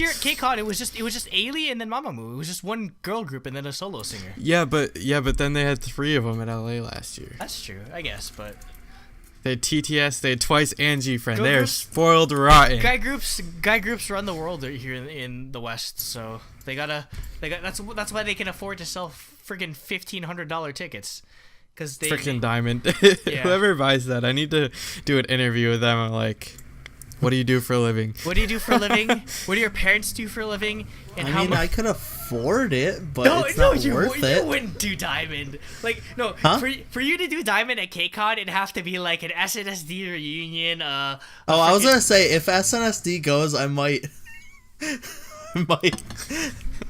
at KCON, it was just Ailey and then Mamamoo. It was just one girl group and then a solo singer. Yeah, but then they had 3 of them at LA last year. That's true, I guess, but They had TTS. They had Twice and GFriend. Go They're groups. spoiled rotten. Guy groups run the world here in the West, so they got that's why they can afford to sell friggin' $1,500 tickets. Cause they Freaking Diamond. Yeah. Whoever buys that, I need to do an interview with them. I'm like, what do you do for a living? What do you do for a living? What do your parents do for a living? And I mean, I could afford it, but it's not worth it. You wouldn't do Diamond. Like, no, Huh? for you to do Diamond at KCON, it'd have to be like an SNSD reunion. I was gonna say, if SNSD goes, I might.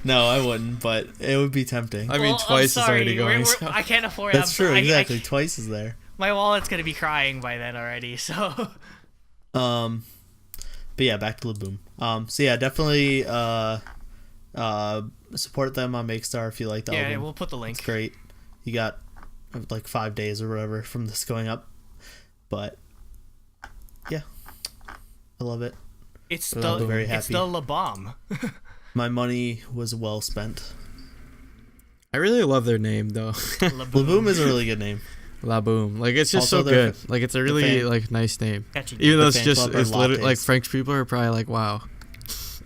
No, I wouldn't, but it would be tempting. I mean, Twice is already going. So. I can't afford. That's true, exactly. Twice is there. My wallet's gonna be crying by then already. So. But yeah, back to Laboom. So yeah, definitely support them on Makestar if you like the album. Yeah, we'll put the link. It's great. You got like 5 days or whatever from this going up, but yeah, I love it. It's I'm very happy. It's the La Bomb. My money was well spent. I really love their name though. Laboom is a really good name. Laboom, like it's just Also, so good. Like it's a really like nice name. Even though it's just it's literally like French people are probably like, wow.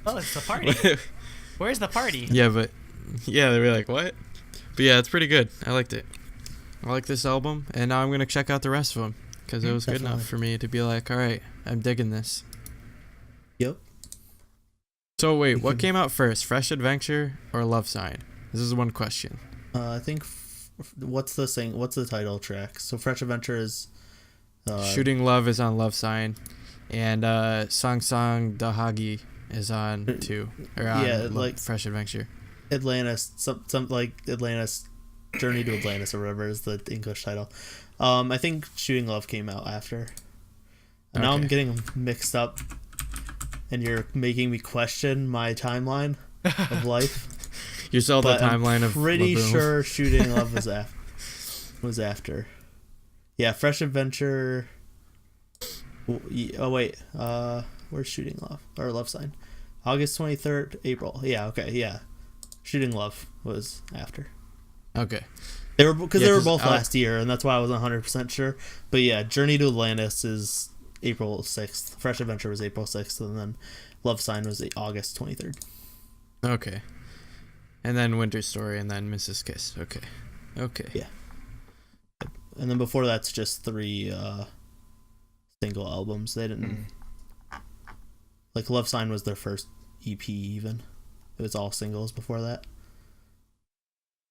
Oh, it's the party. Where's the party? Yeah, but yeah, they were like, what? But yeah, it's pretty good. I liked it. I like this album, and now I'm gonna check out the rest of them because it was good enough for me to be like, all right, I'm digging this. Yep. So wait, what came out first, Fresh Adventure or Love Sign? This is one question. I think. What's the title track? So Fresh Adventure is Shooting Love is on Love Sign, and Song Dahagi is on 2 or on like Fresh Adventure. Atlantis, some like Atlantis, Journey to Atlantis or whatever is the English title. I think Shooting Love came out after. And now I'm getting them mixed up, and you're making me question my timeline of life. You saw the timeline of pretty Laboom. sure Shooting Love was after. Yeah, Fresh Adventure. Oh wait, where's Shooting Love or Love Sign? August 23rd, April. Yeah, okay, yeah. Shooting Love was after. Okay. They were both last year, and that's why I wasn't 100% sure. But yeah, Journey to Atlantis is April 6th. Fresh Adventure was April 6th, and then Love Sign was August 23rd. Okay. And then Winter Story, and then Mrs. Kiss. Okay. Yeah. And then before that's just 3 single albums. They didn't... Like, Love Sign was their first EP, even. It was all singles before that.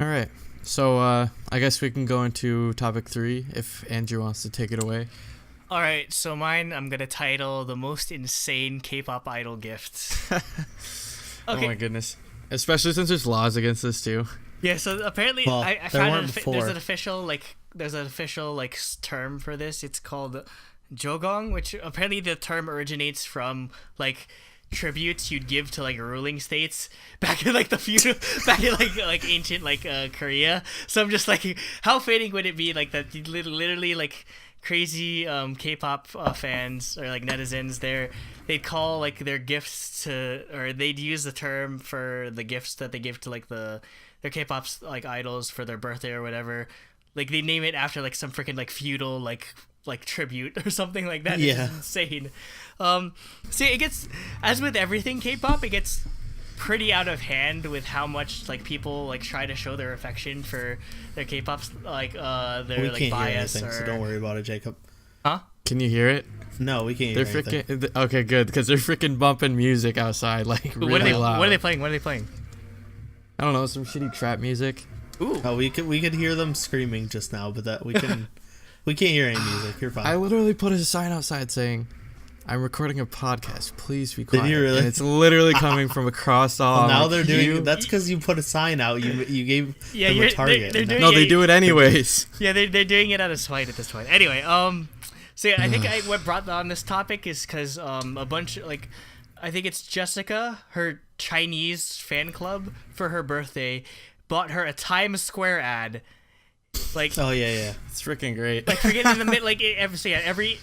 All right. So, I guess we can go into topic 3, if Andrew wants to take it away. All right, so mine I'm going to title The Most Insane K-Pop Idol Gifts. Okay. Oh my goodness. Especially since there's laws against this too. Yeah, so apparently I found there's an official term for this. It's called jogong, which apparently the term originates from like tributes you'd give to like ruling states back in like the feudal back in like ancient Korea. So I'm just like, how fitting would it be like that literally like crazy K-pop fans or like netizens they'd call like their gifts to, or they'd use the term for the gifts that they give to like their K-pop like idols for their birthday or whatever, like they name it after like some freaking like feudal like tribute or something like that. Yeah, it's insane. See, it gets, as with everything K-pop, it gets pretty out of hand with how much like people like try to show their affection for their K-pop like their like bias. Hear anything, so don't worry about it, Jacob. Huh? Can you hear it? No, we can't hear anything. They're freaking okay, good, because they're freaking bumping music outside like really loud. What are they playing? I don't know, some shitty trap music. Ooh. Oh, we could hear them screaming just now, but that we can't hear any music. You're fine. I literally put a sign outside saying, "I'm recording a podcast. Please be quiet." Did you really? And it's literally coming from across all. Well, now they're doing. That's because you put a sign out. You gave them a target. They're doing they do it anyways. Yeah, they're doing it out of spite at this point. Anyway, so yeah, I think what brought on this topic is because a bunch like, I think it's Jessica, her Chinese fan club for her birthday, bought her a Times Square ad. Like, oh yeah, it's freaking great. Like, forget in the mid, like every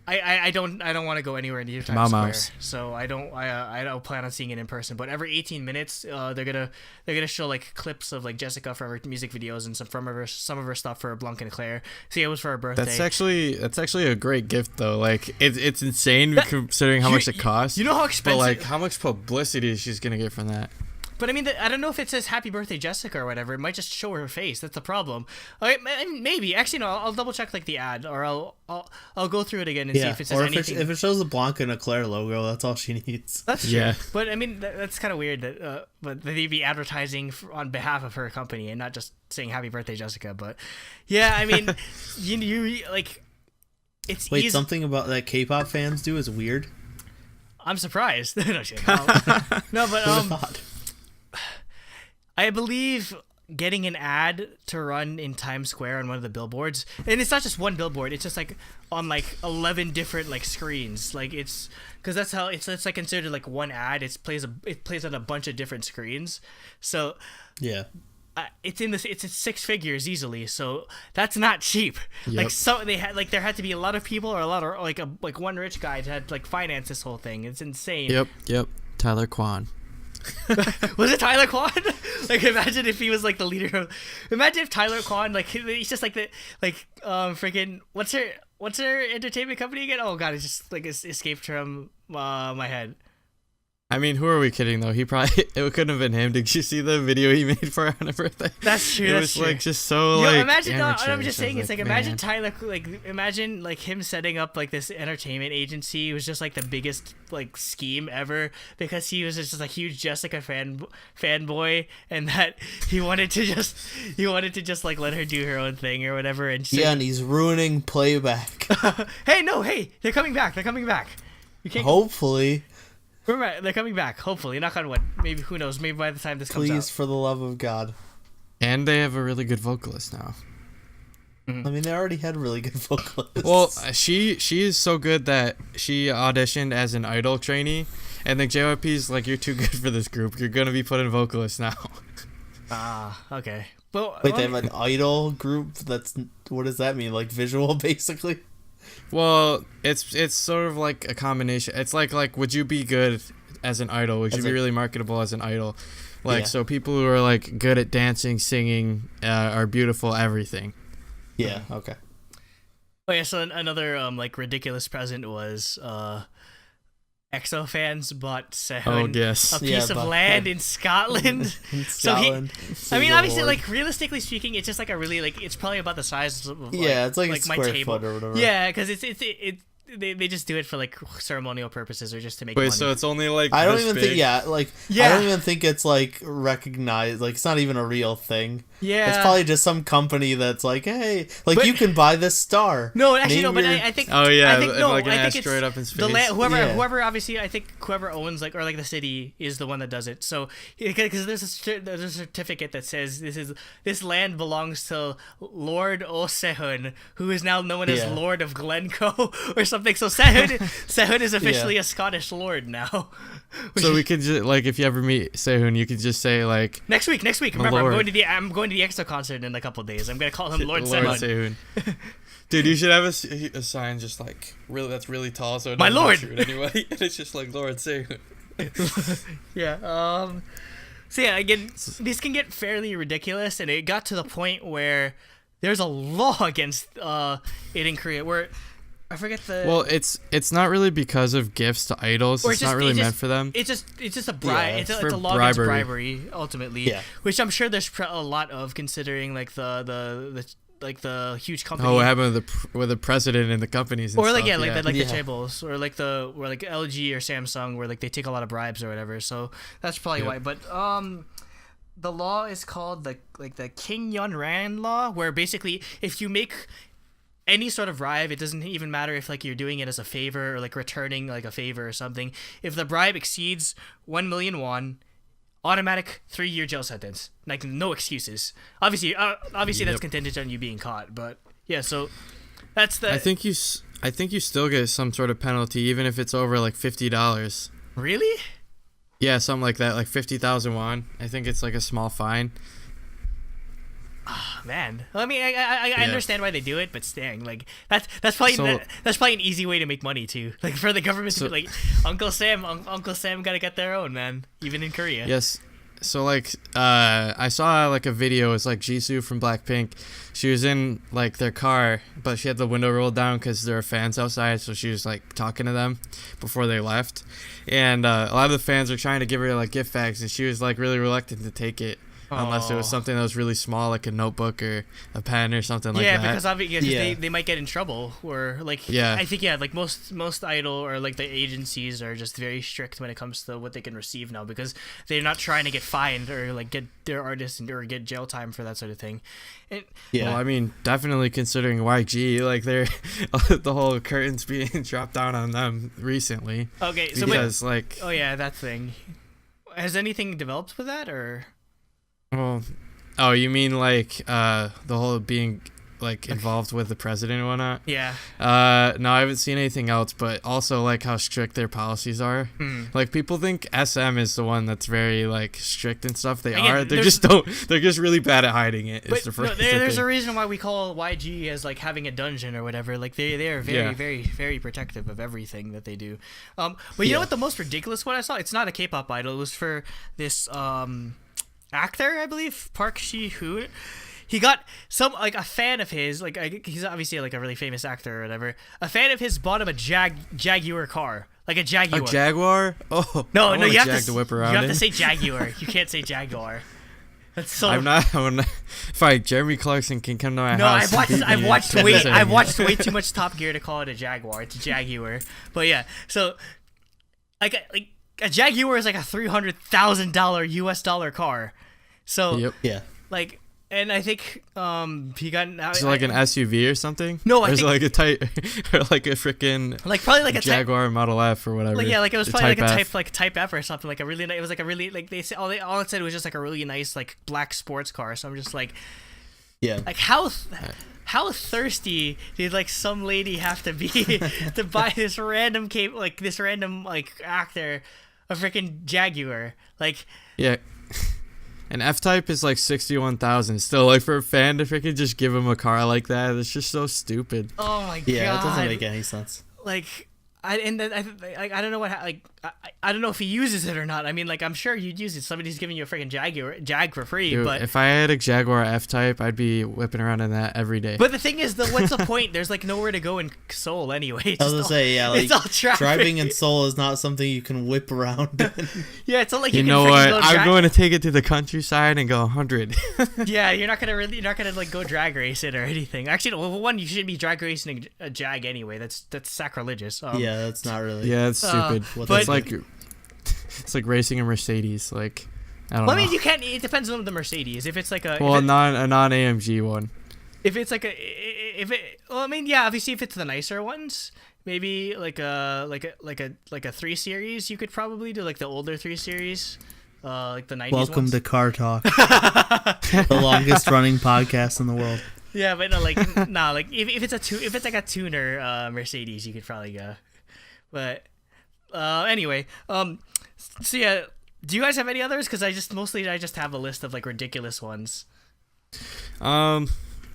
I don't want to go anywhere near Times Square, so I don't plan on seeing it in person. But every 18 minutes, they're gonna show like clips of like Jessica from her music videos and some of her stuff for Blanc and Claire. See, it was for her birthday. That's actually a great gift though. Like it's insane considering how much it costs. You know how expensive. But like how much publicity she's gonna get from that. But I mean, I don't know if it says "Happy Birthday, Jessica" or whatever. It might just show her face. That's the problem. Maybe. Actually, no. I'll double check like the ad, or I'll go through it again and see if it says anything. If it shows the Blanca and a Claire logo, that's all she needs. That's true. Yeah. But I mean, that's kind of weird that they'd be advertising on behalf of her company and not just saying "Happy Birthday, Jessica." But yeah, I mean, you like it's wait something about that K-pop fans do is weird. I'm surprised. No, but I believe getting an ad to run in Times Square on one of the billboards, and it's not just one billboard, it's just like on like 11 different like screens, like it's because that's how it's like considered like one ad. It plays on a bunch of different screens, so yeah, it's in it's 6 figures easily, so that's not cheap. Yep. Like so there had to be a lot of people or a lot of like one rich guy to had like finance this whole thing. It's insane. Yep. Tyler Kwan. Was it Tyler Kwan? Like, imagine if he was like the leader. Imagine if Tyler Kwan, like, he's just like the freaking what's her entertainment company again? Oh god, it just like escaped from my head. I mean, who are we kidding though? It couldn't have been him. Did you see the video he made for her on her birthday? That's true. It was like just so like. Imagine. I'm just saying, it's like man. imagine Tyler, like imagine like him setting up like this entertainment agency. It was just like the biggest like scheme ever because he was just a huge Jessica fanboy, and that he wanted to just like let her do her own thing or whatever. And and he's ruining playback. Hey, they're coming back. You can't. Hopefully. Remember, they're coming back. Hopefully, knock on wood. Maybe, who knows? Maybe by the time this comes out. Please, for the love of God. And they have a really good vocalist now. Mm-hmm. I mean, they already had really good vocalists. Well, she is so good that she auditioned as an idol trainee, and the JYP's like, "You're too good for this group. You're gonna be put in vocalist now." Okay. Well, wait, they have an idol group? What does that mean? Like visual, basically? Well, it's sort of like a combination. It's like would you be good as an idol? Would you be really marketable as an idol? Like, so people who are like good at dancing, singing, are beautiful, everything. Yeah. Okay. Oh yeah. So another like ridiculous present was EXO fans bought Sehun a piece of land in Scotland. So I mean, obviously, like realistically speaking, it's just like a really like it's probably about the size of it's like a square my table foot or whatever. Yeah, because they just do it for like ceremonial purposes or just to make money. So it's only like I don't even think I don't even think it's like recognized, like it's not even a real thing. Yeah, it's probably just some company that's like, hey, like you can buy this star. No, actually no, but I think I think like an asteroid up in space. Whoever obviously I think whoever owns like or like the city is the one that does it. So because there's a certificate that says this land belongs to Lord O Sehun, who is now known as Lord of Glencoe or something. So Sehun is officially a Scottish lord now. So we could just like if you ever meet Sehun, you could just say like next week. Remember, I'm going to the EXO concert in a couple of days. I'm gonna call him Lord Sehun. Dude, you should have a sign just like that's really tall, so it my lord. Shoot anyway. And it's just like Lord Sehun. Yeah. So yeah, again, these can get fairly ridiculous, and it got to the point where there's a law against it in Korea where. I forget the. Well, it's not really because of gifts to idols. It's not really meant for them. It's just a bribe. It's a law against bribery ultimately. Yeah. Which I'm sure there's a lot of considering like the huge company. Oh, what happened with the president and the companies? And or like stuff. the chaebols or like LG or Samsung where like they take a lot of bribes or whatever. So that's probably why. But the law is called the King Yon Ran law, where basically if you make any sort of bribe, it doesn't even matter if like you're doing it as a favor or like returning like a favor or something. If the bribe exceeds 1 million won, automatic 3-year jail sentence. Like no excuses. Obviously that's contingent on you being caught. But yeah, so that's the. I think you still get some sort of penalty even if it's over like $50. Really? Yeah, something like that, like 50,000 won. I think it's like a small fine. Man, I mean, I understand why they do it, but staying like that's probably an easy way to make money too. Like for the government to be like, Uncle Sam gotta get their own, man. Even in Korea. Yes. So like I saw like a video. It's like Jisoo from Blackpink. She was in like their car, but she had the window rolled down because there were fans outside. So she was like talking to them before they left, and a lot of the fans were trying to give her like gift bags, and she was like really reluctant to take it. Unless it was something that was really small, like a notebook or a pen or something like that. Yeah, because obviously they might get in trouble. Or like, I think like most idol or like the agencies are just very strict when it comes to what they can receive now, because they're not trying to get fined or like get their artists or get jail time for that sort of thing. Well, I mean, definitely considering YG, like they're the whole curtains being dropped down on them recently. Okay, so because that thing. Has anything developed with that or? Well, you mean like the whole being like involved with the president and whatnot? Yeah. No, I haven't seen anything else, but also like how strict their policies are. Like people think SM is the one that's very like strict and stuff. They are. They're just really bad at hiding it. There's a reason why we call YG as like having a dungeon or whatever. Like they are very very very protective of everything that they do. But you know what the most ridiculous one I saw? It's not a K-pop idol. It was for this actor, I believe, Park Shi-hoon. He got a fan of his, like he's obviously like a really famous actor or whatever. A fan of his bought him a Jaguar car, like a Jaguar. A Jaguar? Oh, no, you have to whip around. You have to say Jaguar. You can't say Jaguar. That's so. I'm not. If Jeremy Clarkson can come to my house. I've watched way too much Top Gear to call it a Jaguar. It's a Jaguar. But yeah, so like a Jaguar is like a $300,000 US dollar car. So like, and I think he got is it like an SUV or something? No, is it like a type or like a freaking like probably like a Jaguar Model F or whatever. Like like it was probably like a type F or something. Like a really, it was like a really like they say all it said was just like a really nice like black sports car. So I'm just like, like how thirsty did like some lady have to be to buy this random actor a freaking Jaguar? Like an F-Type is like 61,000. Still, like for a fan to freaking just give him a car like that, it's just so stupid. Oh my god! Yeah, it doesn't make any sense. Like, I don't know what I don't know if he uses it or not. I mean, like I'm sure you'd use it. Somebody's giving you a freaking Jag for free. Dude, but if I had a Jaguar F-Type, I'd be whipping around in that every day. But the thing is, what's the point? There's like nowhere to go in Seoul anyway. I was gonna say, like, it's all traffic. Driving in Seoul is not something you can whip around. Yeah, it's not like you know what? I'm going to take it to the countryside and go 100. Yeah, you're not gonna like go drag race it or anything. Actually, well, one, you shouldn't be drag racing a Jag anyway. That's sacrilegious. Yeah, that's not really. Yeah, it's stupid. But it's like racing a Mercedes. Like, I don't know. I mean, you can't. It depends on the Mercedes. If it's like a a non AMG one. If it's like I mean, yeah, obviously if it's the nicer ones, maybe like a 3 Series, you could probably do like the older 3 Series, like the 90s Welcome ones. to Car Talk, the longest running podcast in the world. Yeah, but no, like if it's like a tuner Mercedes, you could probably go. But anyway, so yeah, do you guys have any others? Because I just have a list of like ridiculous ones.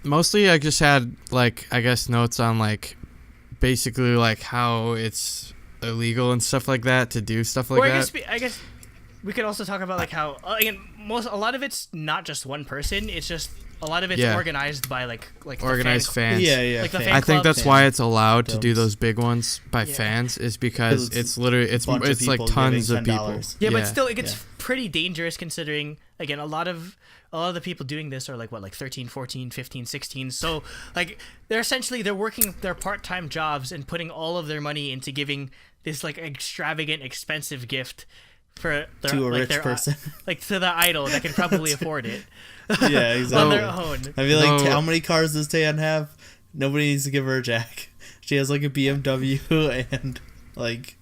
Mostly I just had like, I guess, notes on like basically like how it's illegal and stuff like that to do stuff like that. I guess we could also talk about like how again a lot of it's not just one person. It's just a lot of it's organized by like organized fans. Yeah. Like the fan I think that's why it's allowed Films. to do those big ones by fans, is because it's literally it's like tons of people. Yeah, but still it gets pretty dangerous considering again a lot of the people doing this are like 13, 14, 15, 16. So like they're working their part-time jobs and putting all of their money into giving this like extravagant expensive gift to a rich person, like to the idol that can probably afford it. Yeah, exactly. On their own. I mean, like, how many cars does Taeyeon have? Nobody needs to give her a jack. She has like a BMW and like.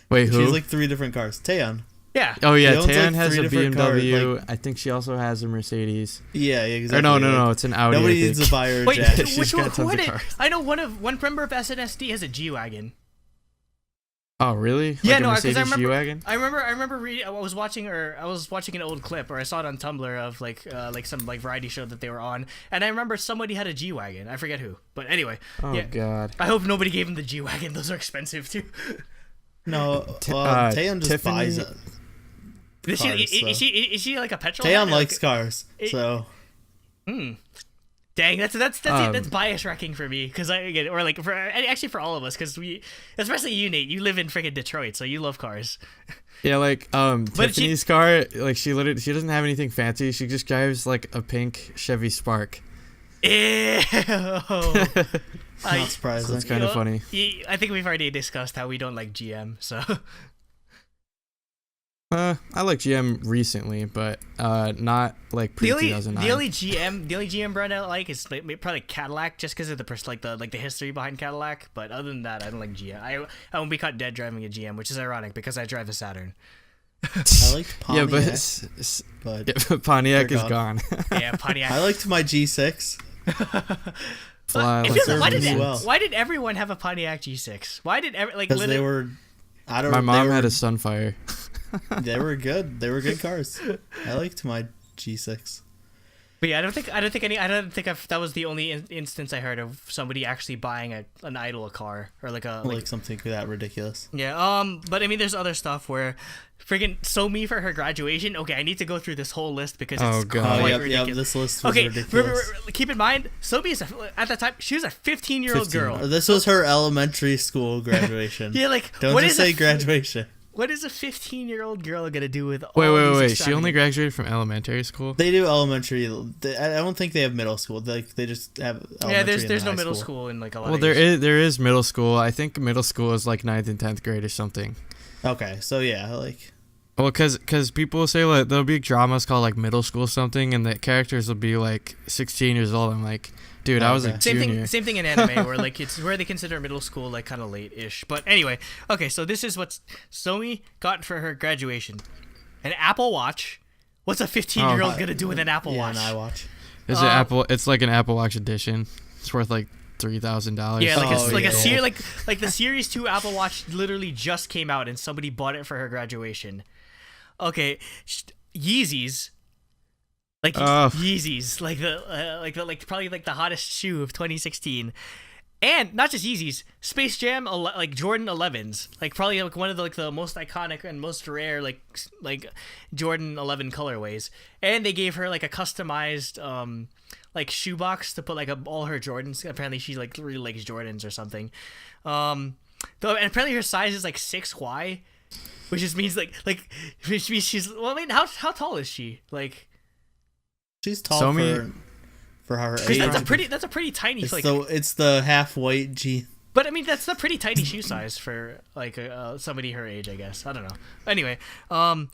Wait, who? She has like 3 different cars. Taeyeon. Yeah. Oh yeah, Taeyeon has a BMW. Cars, like, I think she also has a Mercedes. Yeah, exactly. Or no, it's an Audi. Nobody needs to buy her a jack. Which one? I know one member of SNSD has a G-Wagon. Oh really? Yeah, like no, a because Mercedes G-Wagon? I remember reading. I was watching an old clip, or I saw it on Tumblr of like some like variety show that they were on, and I remember somebody had a G-Wagon. I forget who, but anyway. Oh yeah. God. I hope nobody gave him the G-Wagon. Those are expensive too. No, Taeyeon just buys it. Is she like a petrol? Taeyeon likes cars, so. Dang, that's bias wrecking for me, because I get it, or like for all of us, because we, especially you, Nate, you live in freaking Detroit, so you love cars. Yeah, like Tiffany's car, like she doesn't have anything fancy. She just drives like a pink Chevy Spark. Ew. Not surprising. So it's kind of funny. I think we've already discussed how we don't like GM, so. I like GM recently, but not like pre-2009. The only GM brand I like is probably Cadillac, just because of the history behind Cadillac. But other than that, I don't like GM. I won't be caught dead driving a GM, which is ironic because I drive the Saturn. I liked Pontiac. But Pontiac is gone. Yeah, Pontiac. I liked my G6. Why did everyone have a Pontiac G6? Why did because they were. My mom had a Sunfire. They were good. They were good cars. I liked my G6. But yeah, I don't think that was the only instance I heard of somebody actually buying an idol car, or like something that ridiculous. Yeah. But I mean, there's other stuff where friggin' Somi for her graduation. Okay, I need to go through this whole list because it's quite ridiculous. Yeah, this list was ridiculous. Keep in mind, Somi at that time she was a 15-year-old girl. This was her elementary school graduation. Yeah, like don't just say graduation. What is a 15-year-old girl gonna do with all Wait. She only graduated from elementary school? They do elementary. I don't think they have middle school. They just have elementary. Yeah, there's no middle school in like a lot. Well, there is middle school. I think middle school is like 9th and 10th grade or something. Okay, so yeah, like. Well, because people will say like there'll be dramas called like middle school something, and the characters will be like 16 years old. I'm like, dude, I was a junior. Same thing in anime, where like it's where they consider middle school like kind of late-ish. But anyway, okay, so this is what Somi got for her graduation: an Apple Watch. What's a 15-year-old gonna do with an Apple Watch? An iWatch. It's an Apple. It's like an Apple Watch edition. It's worth like $3,000. Yeah, like the Series 2 Apple Watch literally just came out, and somebody bought it for her graduation. Okay, Yeezys. Yeezys, probably like the hottest shoe of 2016, and not just Yeezys, Space Jam, like Jordan 11s, like probably like one of the most iconic and most rare like Jordan 11 colorways, and they gave her like a customized like shoebox to put like all her Jordans. Apparently she like really likes Jordans or something, and apparently her size is like 6Y, which just means which means she's, well, I mean, how tall is she? Like. She's tall for her age. That's a pretty tiny. It's the half white jean. But I mean, that's a pretty tiny shoe size for like somebody her age, I guess. I don't know. Anyway, so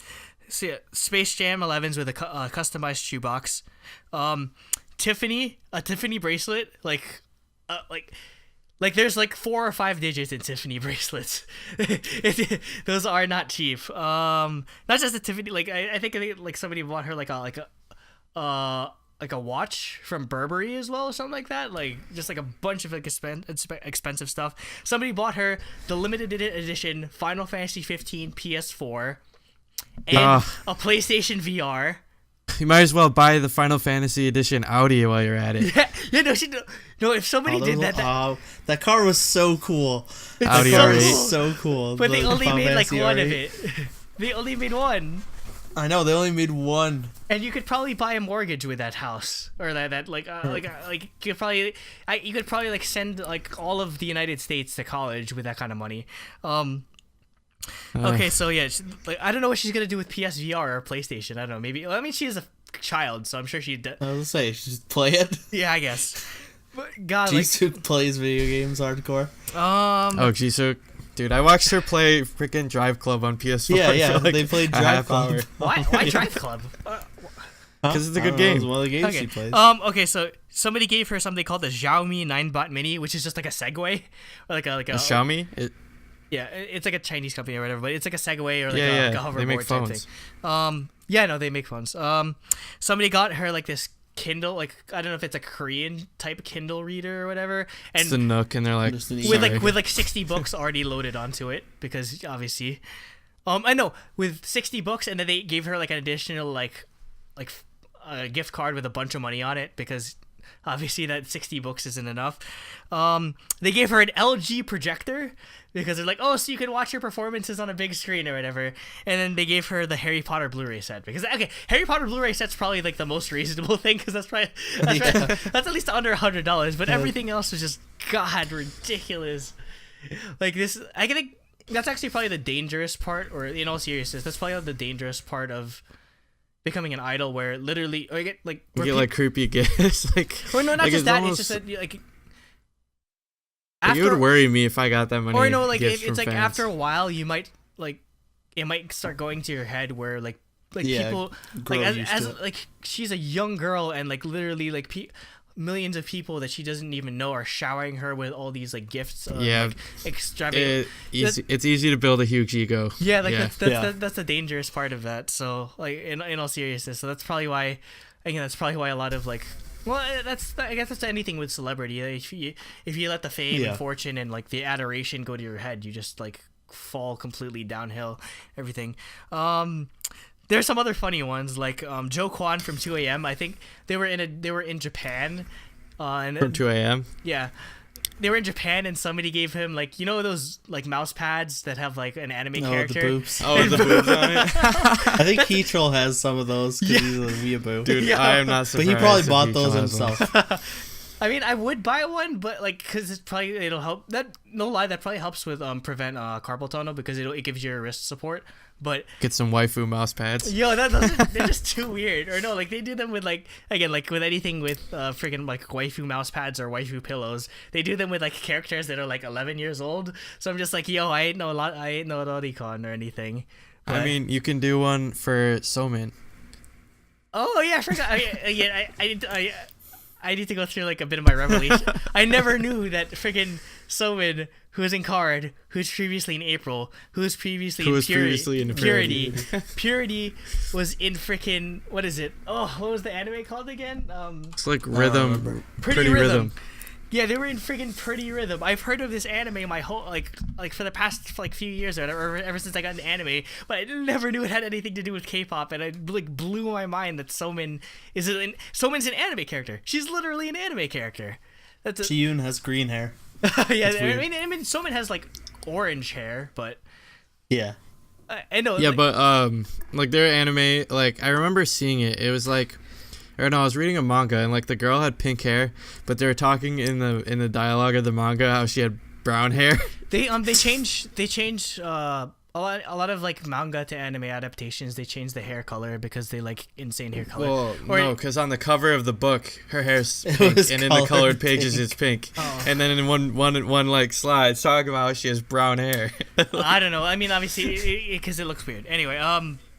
yeah, Space Jam 11s with a customized shoebox. Tiffany bracelet, like there's like 4 or 5 digits in Tiffany bracelets. Those are not cheap. Not just a Tiffany. Like I think like somebody bought her like a watch from Burberry as well, or something like that. Like just like a bunch of like expensive stuff. Somebody bought her the limited edition Final Fantasy 15 PS4 and a PlayStation VR. You might as well buy the Final Fantasy edition Audi while you're at it. No. If somebody did that, that car was so cool. Audi R8, so cool. But they only made like one of it. They only made one. I know, they only made one. And you could probably buy a mortgage with that house, or you could probably like send like all of the United States to college with that kind of money. Okay, so yeah, I don't know what she's gonna do with PSVR or PlayStation. I don't know. Maybe. Well, I mean, she is a child, so I'm sure she'd. I was gonna say, just play it. Yeah, I guess. But God, Jisoo plays video games hardcore. Jisoo. Dude, I watched her play freaking Drive Club on PS4. Yeah, like they played Drive Club. Why Drive Club? Because it's a good game. It's one of the games she plays. Okay, so somebody gave her something called the Xiaomi 9Bot Mini, which is just like a Segway, or like a Xiaomi. Yeah, it's like a Chinese company or whatever, but it's like a Segway or like a hoverboard they make type phones. thing. They make phones. Somebody got her like this Kindle, like I don't know if it's a Korean type Kindle reader or whatever, and it's the Nook, and they're like with like 60 books already loaded onto it because obviously, I know with 60 books, and then they gave her like an additional like a gift card with a bunch of money on it because obviously that 60 books isn't enough. They gave her an LG projector because they're like, oh, so you can watch your performances on a big screen or whatever. And then they gave her the Harry Potter Blu-ray set because Harry Potter Blu-ray set's probably like the most reasonable thing because that's at least under $100. But everything else was just ridiculous. Like this, I think that's actually probably the dangerous part, or in all seriousness, that's probably the dangerous part of becoming an idol, where literally or you get like creepy gifts, like, or no, not like just that. almost, it's just that like. It would worry me if I got that money. Or no, like it's like fans. after a while, you might like it might start going to your head where like people like as like she's a young girl and like literally like millions of people that she doesn't even know are showering her with all these like gifts. Like, extravagant. It's easy to build a huge ego. Yeah, like that's the dangerous part of that. So like in all seriousness, so that's probably why. Again, that's probably why a lot of like. Well, I guess that's anything with celebrity. If you let the fame and fortune and like the adoration go to your head, you just like fall completely downhill. Everything. There's some other funny ones like Joe Kwan from 2AM. I think they were in Japan. And from 2AM. Yeah. They were in Japan and somebody gave him like those like mouse pads that have like an anime character. The boobs. The boobs on it. I think Keytroll has some of those because he's a weeaboo. Dude, I am not surprised. But he probably bought those himself. I mean, I would buy one, but like, cause it'll help. That no lie, that probably helps with prevent carpal tunnel because it gives your wrist support. But get some waifu mouse pads. Yo, they're just too weird. Or no, like they do them with like again like with anything with freaking like waifu mouse pads or waifu pillows. They do them with like characters that are like 11 years old. So I'm just like, yo, I ain't no Loricon or anything. But, I mean, you can do one for Somin. Oh yeah, I forgot. I need to go through like a bit of my revelation. I never knew that freaking Somin, who was in Card, who's previously in April, who's previously in Purity. Purity was in freaking what is it? Oh, what was the anime called again? It's like Rhythm. Pretty Rhythm. Yeah, they were in freaking Pretty Rhythm. I've heard of this anime my whole like for the past like few years or ever since I got into anime, but I never knew it had anything to do with K-pop, and it like blew my mind that Somin's an anime character. She's literally an anime character. Chiyun has green hair. Yeah, I mean, Somin has like orange hair, but yeah, I know. Yeah, but like their anime, like I remember seeing it. It was like. Or no, I was reading a manga and like the girl had pink hair, but they were talking in the dialogue of the manga how she had brown hair. They change a lot of like manga to anime adaptations. They change the hair color because they like insane hair color. Well, no, because on the cover of the book her hair's pink, and in the colored pages it's pink. Oh. And then in one like slide it's talking about how she has brown hair. I don't know. I mean, obviously because it looks weird. Anyway,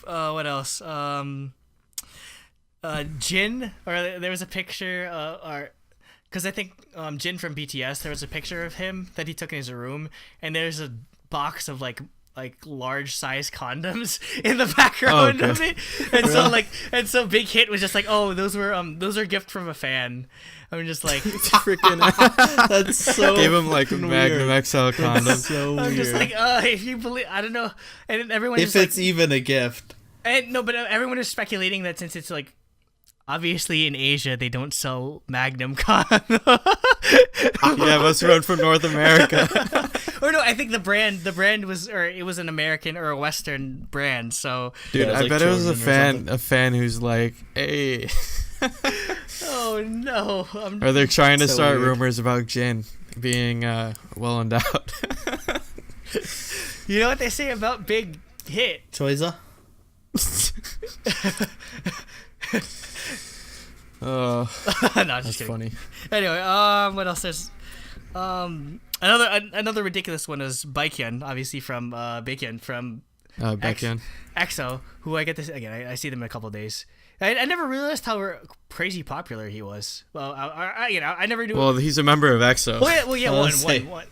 what else? Jin, or there was a picture, or because I think Jin from BTS, there was a picture of him that he took in his room, and there's a box of like large size condoms in the background of it, and so Big Hit was just like, oh, those are gift from a fan. I'm just like, freaking, that's so gave him like Magnum XL condoms. So I'm weird. just like, if you believe, I don't know, and then everyone if it's like, even a gift. And no, but everyone is speculating that since it's like. Obviously, in Asia, they don't sell Magnum condoms. Yeah, must run from North America. Or no, I think the brand was, or it was an American or a Western brand. So, dude, I bet it was a fan who's like, hey. Oh no! Or they're trying to start rumors about Jin being well endowed. You know what they say about Big Hit? Choiza. No, that's funny. Anyway, what else? There's another ridiculous one is Baekhyun, obviously from Baekhyun from Baekhyun. EXO, who I get this again. I see them in a couple of days. I never realized how crazy popular he was. Well, I never knew. Well, he's a member of EXO.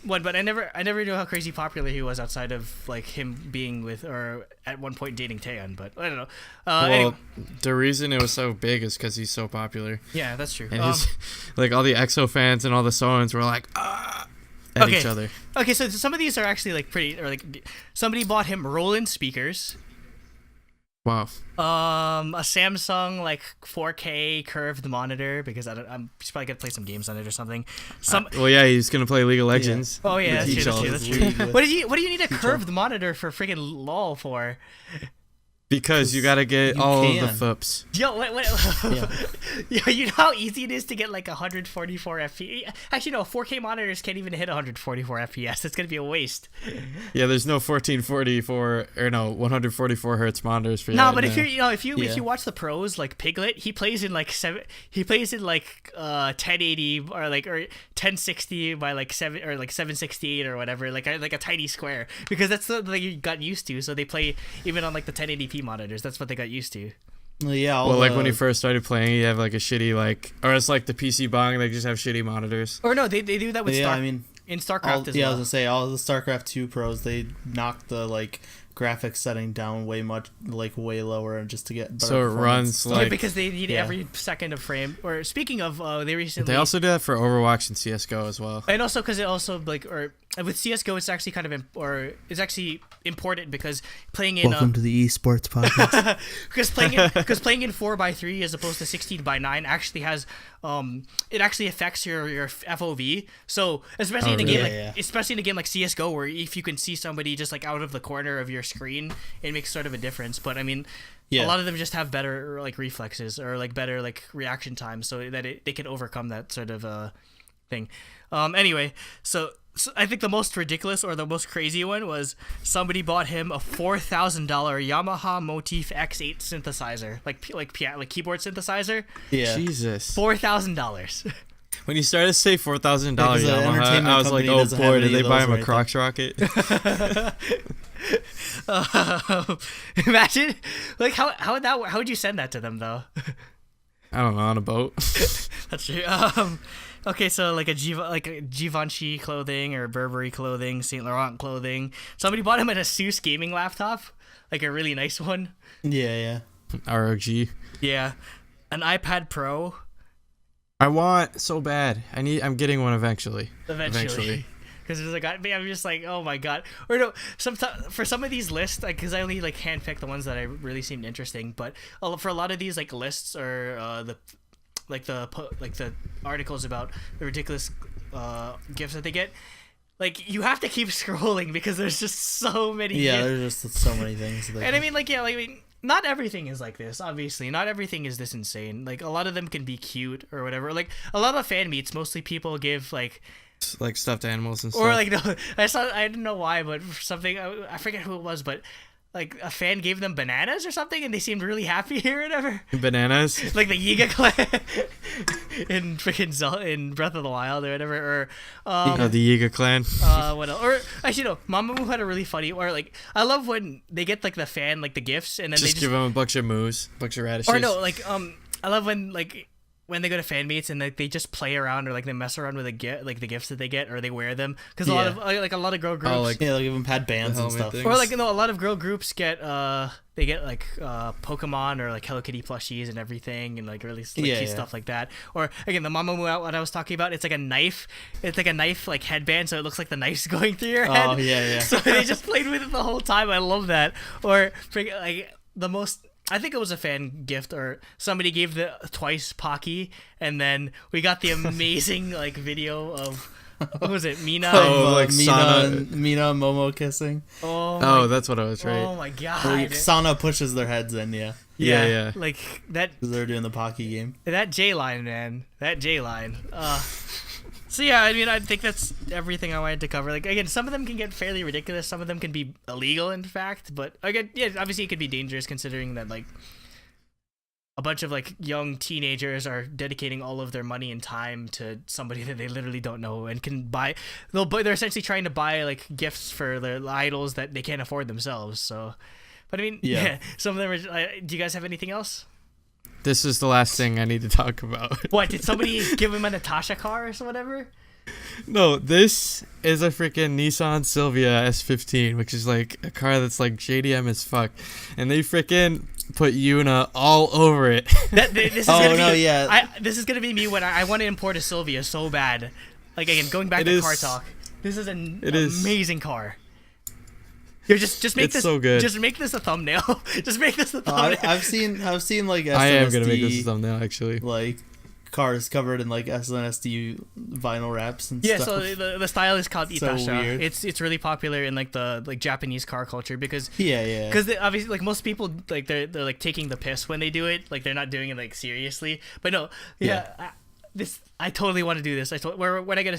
One, but I never knew how crazy popular he was outside of like him being with or at one point dating Taeyeon. But I don't know. Anyway. The reason it was so big is because he's so popular. Yeah, that's true. And he's like all the EXO fans and all the Soans were like at each other. Okay, so some of these are actually like pretty, or like somebody bought him Roland speakers. Wow. A Samsung like 4K curved monitor because he's probably gonna play some games on it or something. Well, yeah, he's gonna play League of Legends. Yeah. Oh yeah, that's true. What do you need a curved monitor for freaking LOL for? Because you gotta get all of the FUPs. Yo, yeah. You know how easy it is to get like 144 FPS? Actually, no, 4K monitors can't even hit 144 FPS. It's gonna be a waste. Yeah, there's no 144 hertz monitors for you. No, but if you watch the pros like Piglet, he plays in like 1080 or 1060 by like 768 or whatever, like a tiny square, because that's the thing you got used to. So they play even on like the 1080p monitors. That's what they got used to. Yeah. Well, like when you first started playing, you have like a shitty or it's like the PC bong. They just have shitty monitors. Or no, they do that with in StarCraft as well. Yeah, I was gonna say all the StarCraft 2 pros, they knocked the like graphics setting down way lower and just to get better. So it runs like because they need every second of frame. Or speaking of, they also do that for Overwatch and CS:GO as well. And also because it also with CS:GO, it's actually kind of it's actually important because playing in welcome to the esports podcast. because playing in 4x3 as opposed to 16x9 actually has it actually affects your FOV. So especially in a game like CS:GO, where if you can see somebody just like out of the corner of your screen, it makes sort of a difference. But I mean, a lot of them just have better like reflexes or like better like reaction time, so that they can overcome that sort of thing. Anyway, so I think the most ridiculous or the most crazy one was somebody bought him a $4,000 Yamaha Motif X8 synthesizer, like keyboard synthesizer. Yeah. Jesus. $4,000. When you started to say $4,000 Yamaha, I was like, oh boy, did they buy him a Crocs rocket? Imagine, like how would you send that to them though? I don't know, on a boat. That's true. Okay, so like a Givenchy clothing or Burberry clothing, Saint Laurent clothing. Somebody bought him an Asus gaming laptop, like a really nice one. Yeah. ROG. Yeah, an iPad Pro. I want so bad. I'm getting one eventually. Eventually. Because there's I'm just like, oh my god. Or no, for some of these lists, because I only like handpick the ones that I really seemed interesting. But for a lot of these like lists or the articles about the ridiculous gifts that they get, like you have to keep scrolling because there's just so many. Yeah, gifts. there's just so many things. And I mean, not everything is like this. Obviously, not everything is this insane. Like a lot of them can be cute or whatever. Like a lot of fan meets, mostly people give like stuffed animals and stuff. Or like no, I didn't know why, but for something I forget who it was, but like a fan gave them bananas or something, and they seemed really happy or whatever. Bananas, like the Yiga clan in freaking in Breath of the Wild or whatever. Or the Yiga clan. What else? Or actually no, Mamamoo had a really funny. Or like I love when they get like the fan like the gifts, and then they just give them a bunch of radishes. Or no, like I love when they go to fan meets and like they just play around or like they mess around with the gifts that they get, or they wear them, because a lot of girl groups they'll give them pads and stuff things. Or like a lot of girl groups get they get like Pokemon or like Hello Kitty plushies and everything, and like really cute stuff like that. Or again, the Mamamoo out what I was talking about, it's like a knife like headband, so it looks like the knife's going through your head. So they just played with it the whole time. I love that. Or like the most, I think it was a fan gift, or somebody gave the twice Pocky, and then we got the amazing like video of what was it, Mina? Mina and Momo kissing. That's what I was right. Oh my god! Sana pushes their heads in, yeah. Like that. Because they're doing the Pocky game. That J line, man. That J line. So yeah, I mean, I think that's everything I wanted to cover. Like again, some of them can get fairly ridiculous. Some of them can be illegal, in fact. But again, yeah, obviously it could be dangerous considering that like a bunch of like young teenagers are dedicating all of their money and time to somebody that they literally don't know and can buy. They're essentially trying to buy like gifts for their idols that they can't afford themselves. So, but I mean, yeah some of them are. Do you guys have anything else? this is the last thing I need to talk about. What, did somebody give him a Natasha car or whatever? No, this is a freaking Nissan Silvia S15, which is like a car that's like JDM as fuck, and they freaking put Yuna all over it. This is gonna be me when I want to import a Silvia so bad. Like, again, going back to car talk, this is an amazing car. Here, just make this so good. Just make this a thumbnail. Just make this a thumbnail. I've seen like SNSD, I am gonna make this a thumbnail actually. Like cars covered in like SNSD vinyl wraps and stuff. Yeah, so the style is called So Itasha. weird. It's really popular in like the Japanese car culture because Yeah. because obviously like most people like they're like taking the piss when they do it, like they're not doing it like seriously. But no, I totally want to do this. When I get a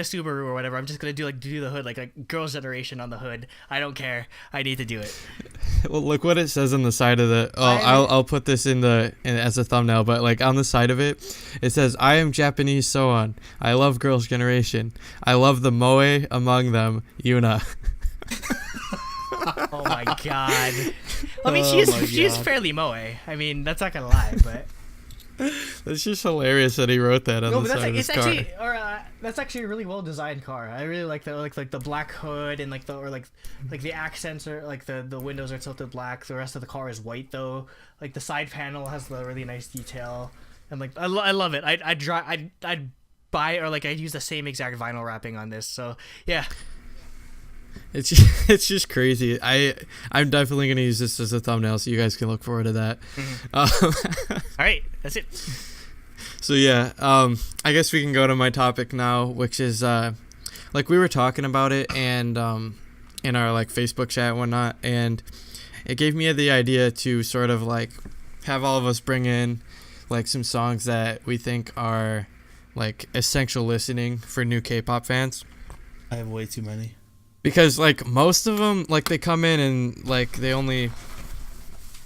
Subaru or whatever, I'm just gonna do the hood like a girl's generation on the hood. I don't care. I need to do it. Well, look what it says on the side of the. I'll put this as a thumbnail, but like on the side of it, it says, "I am Japanese, so on. I love girls' generation. I love the moe among them, Yuna." Oh my god. I mean, she's fairly moe. I mean, that's not gonna lie, but. It's just hilarious that he wrote that on the side of his car. That's actually a really well designed car. I really like the like the black hood and like the accents are like the windows are tilted black. The rest of the car is white though. Like the side panel has the really nice detail, and like I love it. I'd buy or like I'd use the same exact vinyl wrapping on this. So yeah. It's just crazy. I'm definitely gonna use this as a thumbnail, so you guys can look forward to that. Mm-hmm. All right, that's it. So yeah, I guess we can go to my topic now, which is like we were talking about it and in our like Facebook chat and whatnot, and it gave me the idea to sort of like have all of us bring in like some songs that we think are like essential listening for new K-pop fans. I have way too many. Because, like, most of them, like, they come in and, like, they only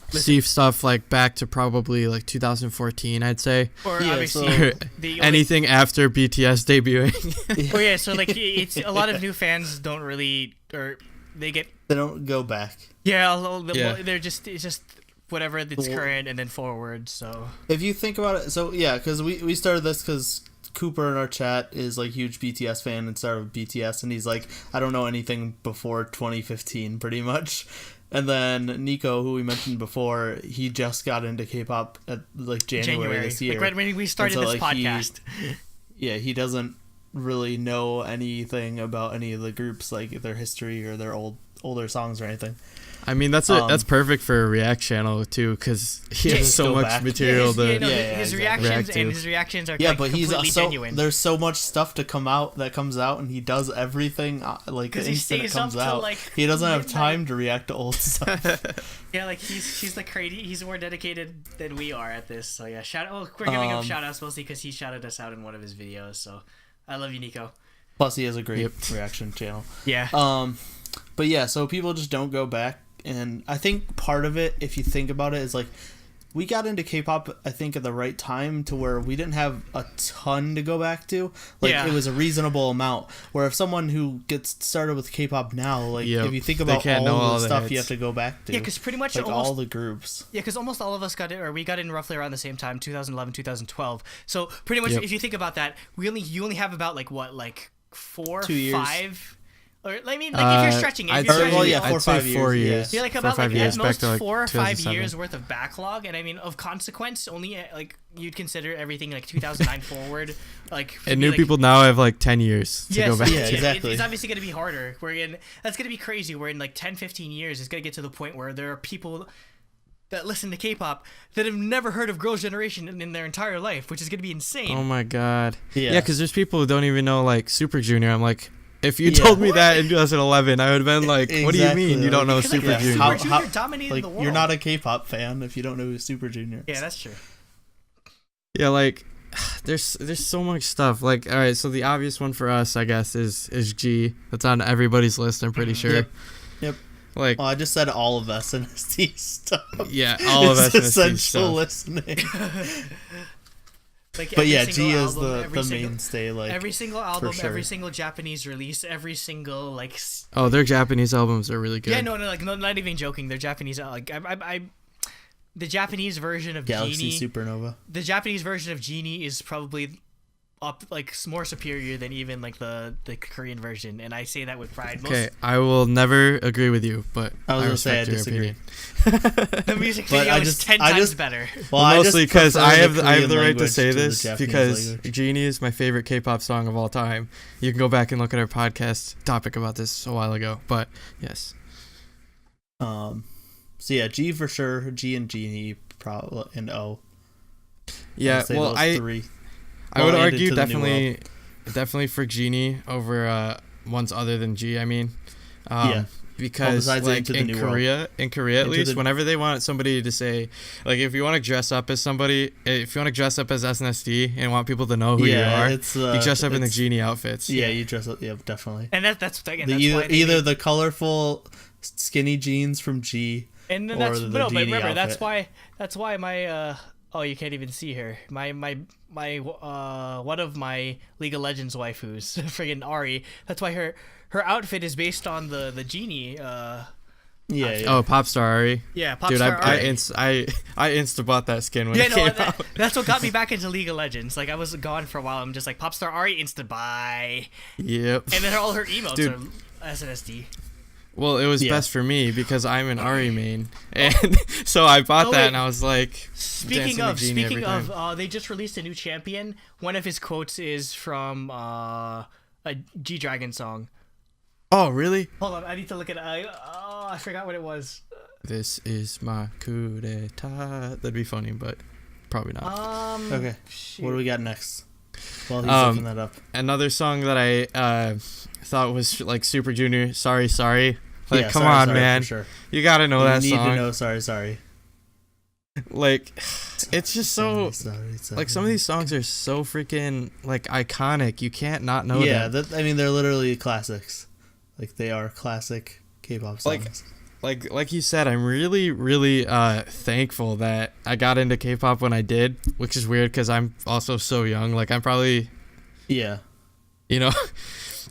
see stuff, like, back to probably, like, 2014, I'd say. Or, obviously, anything after BTS debuting. Oh, yeah, so, like, it's a lot of new fans don't really, or they don't go back. Yeah, they're just, it's just whatever that's current and then forward, so. If you think about it, so, yeah, because we started this because Cooper in our chat is like huge BTS fan and started with BTS, and he's like, I don't know anything before 2015 pretty much. And then Nico, who we mentioned before, he just got into K-pop at like January this year, like right when we started this podcast. He doesn't really know anything about any of the groups, like their history or their older songs or anything. I mean, that's perfect for a React channel too, because he has so much material. His reactions are but he's genuine. There's so much stuff that comes out, and he does everything like the instant it comes out. He doesn't have time to react to old stuff. Yeah, like he's like crazy. He's more dedicated than we are at this. So yeah, we're giving him shout outs mostly because he shouted us out in one of his videos. So I love you, Nico. Plus, he has a great reaction channel. Yeah. But yeah, so people just don't go back. And I think part of it, if you think about it, is like we got into K-pop, I think, at the right time to where we didn't have a ton to go back to. Like, it was a reasonable amount. Where if someone who gets started with K-pop now, like, if you think about all the stuff you have to go back to. Yeah, because pretty much like all the groups. Yeah, because almost all of us we got in roughly around the same time, 2011, 2012. So pretty much, if you think about that, you only have about, like, what, like 4, 2 years. 5... Or, I mean, like, if you're stretching it. I'd say 4 or 5 4 years. years. You're like about like at most 4 or 5 years worth of backlog, and I mean, of consequence, only like you'd consider everything like 2009 forward, like. And new people now have like 10 years to go back. Yeah, exactly. It's obviously going to be harder. That's going to be crazy. Where in like 10, 15 years, it's going to get to the point where there are people that listen to K-pop that have never heard of Girls' Generation in their entire life, which is going to be insane. Oh my god. Yeah, because there's people who don't even know like Super Junior. I'm like, if you told me that in 2011, I would have been like, what do you mean you don't know Super Junior? Super Junior dominated the world. You're not a K-pop fan if you don't know who Super Junior is. Yeah, that's true. Yeah, like, there's so much stuff. Like, all right, so the obvious one for us, I guess, is G. That's on everybody's list, I'm pretty sure. Yep. Like, I just said all of SNSD stuff. Yeah, all of SNSD essential stuff. Listening. Like, but yeah, G is the mainstay. Like every single album, every single Japanese release, every single like. Oh, their Japanese albums are really good. Yeah, no, like not even joking. Their Japanese like the Japanese version of Galaxy Genie. Supernova. The Japanese version of Genie is probably up more superior than even the Korean version, and I say that with pride. Okay, I will never agree with you, but I was gonna say I disagree. The music video is 10 times better. Well, mostly because I have the right to say this because language. Genie is my favorite K-pop song of all time. You can go back and look at our podcast topic about this a while ago, but yes. So yeah, G for sure. G and Genie, probably, and O. Yeah, well, three. I would argue definitely for Genie over ones other than G. I mean, because like in Korea at least, whenever they want somebody to say, like, if you want to dress up as somebody, if you want to dress up as SNSD and want people to know who you are, you dress up in the Genie outfits. Yeah, you dress up. Yeah, definitely. And that's either the colorful skinny jeans from G, and then but remember outfit. that's why my oh, you can't even see her. My one of my League of Legends waifus, friggin' Ari. That's why her outfit is based on the Genie. Oh, Popstar Ari. Yeah, Popstar Ari. I insta bought that skin when it came out. That's what got me back into League of Legends. Like, I was gone for a while. I'm just like, Popstar Ari, insta buy. Yep. And then all her emotes are SNSD. Well, it was best for me because I'm an Ari main, and so I bought that, and I was like, speaking of, they just released a new champion. One of his quotes is from a G-Dragon song. Oh, really? Hold on, I need to look at it. I forgot what it was. This is my coup d'etat. That'd be funny, but probably not. Okay, shoot. What do we got next? While he's looking that up. Another song that I thought was like Super Junior, Sorry. Like, come sorry, on, man. Sure. You gotta know that song. You need to know Sorry. Like, it's just so... Sorry. Like, some of these songs are so freaking, like, iconic. You can't not know them. Yeah, I mean, they're literally classics. Like, they are classic K-pop songs. Like you said, I'm really, really thankful that I got into K-pop when I did, which is weird because I'm also so young. Like, I'm probably... Yeah. You know...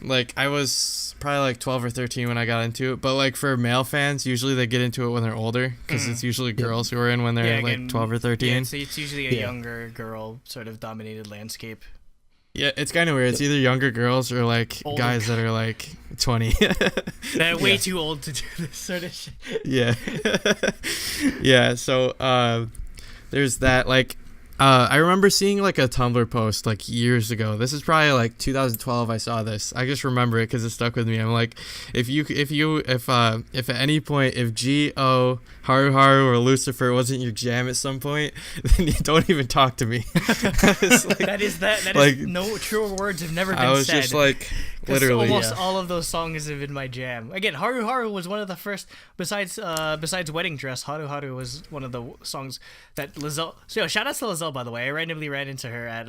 Like, I was probably like 12 or 13 when I got into it, but like for male fans, usually they get into it when they're older because it's usually girls who are in when they're like 12 or 13. Yeah, so it's usually a younger girl sort of dominated landscape. Yeah, it's kind of weird. It's either younger girls or like older guys that are like 20. They're way too old to do this sort of shit. Yeah. Yeah, so there's that. Like, I remember seeing like a Tumblr post like years ago. This is probably like 2012. I saw this. I just remember it because it stuck with me. I'm like, if at any point if G.O, Haru Haru, or Lucifer wasn't your jam at some point, then you don't even talk to me. Like, that is no truer words have never been said. I was just like, literally. Almost all of those songs have been my jam. Again, Haru Haru was one of the first. Besides Wedding Dress, Haru Haru was one of the songs that Lizelle. So shout out to Lizelle, by the way. I randomly ran into her at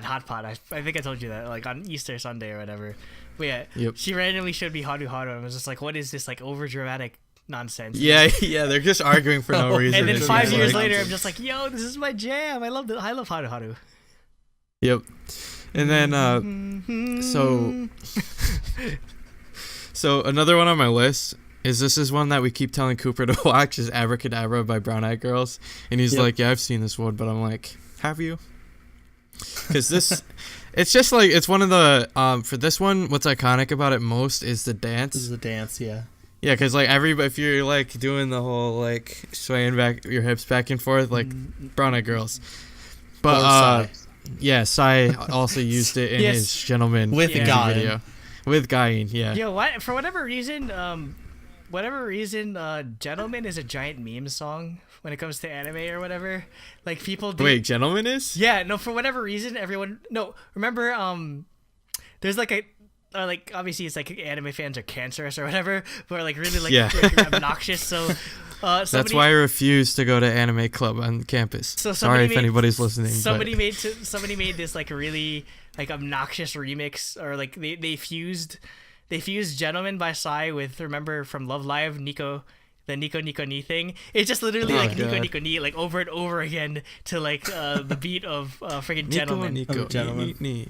Hot Pot. I think I told you that, like on Easter Sunday or whatever. But yeah, She randomly showed me Haru Haru and was just like, "What is this like over dramatic nonsense?" Yeah, they're just arguing for no reason. And then 5 years later, I'm just like, "Yo, this is my jam. I love Haru Haru." Yep. And then so another one on my list is this is one that we keep telling Cooper to watch is Abracadabra by Brown Eyed Girls, and he's like, yeah, I've seen this one, but I'm like, have you? Because it's just like, it's one of the for this one, what's iconic about it most is the dance. This is the dance, yeah. Yeah, because like if you're like doing the whole like swaying back your hips back and forth, like Brown Eyed Girls, but yeah, Psy also used it in his Gentleman with video. With Gain, yeah. Yeah, what for whatever reason, Gentleman is a giant meme song when it comes to anime or whatever. Like people do. Wait, Gentleman is? Yeah, no, for whatever reason, everyone. No, remember, there's like a. Like obviously it's like anime fans are cancerous or whatever, but like really like obnoxious. So that's why I refuse to go to anime club on campus. So sorry if anybody's listening. Somebody made this like really like obnoxious remix, or like they fused Gentleman by Psy with, remember from Love Live, the Nico Nico Ni thing. It's just literally Nico Nico Ni like over and over again to like the beat of freaking Gentleman. Nico Ni.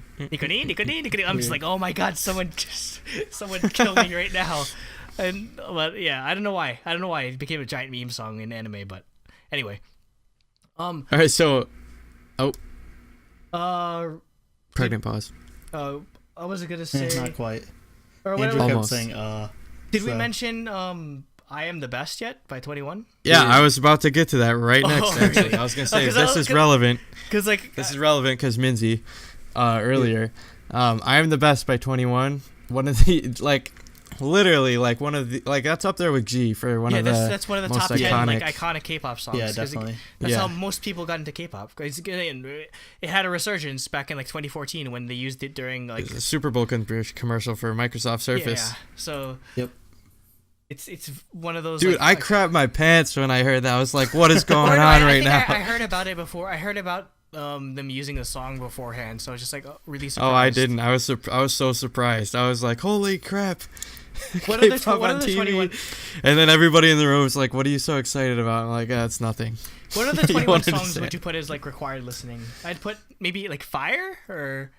I'm just like, oh my god, someone kill me right now. But yeah, I don't know why it became a giant meme song in anime, but Anyway. All right, so pregnant pause. I was gonna say not quite. Or Andrew whatever. kept saying Did we mention I Am the Best yet by 21? Yeah, I was about to get to that right next. Actually, I was gonna say this is relevant. Because like this is relevant because Minzy, earlier, I Am the Best by 21. One of the literally one of the that's up there with G for one of the that's one of the most top 10 iconic. iconic K-pop songs. Yeah, definitely. That's how most people got into K-pop. It had a resurgence back in 2014 when they used it during a Super Bowl commercial for Microsoft Surface. Yeah, so yep. It's one of those. Dude, I crapped my pants when I heard that. I was like, "What is going on right now?" I heard about it before. I heard about them using the song beforehand, so I was just really surprised. Oh, I didn't. I was so surprised. I was like, "Holy crap!" What are the 21? And then everybody in the room was like, "What are you so excited about?" I'm like, "It's nothing." What are the 21 songs would you put as required listening? I'd put maybe Fire or.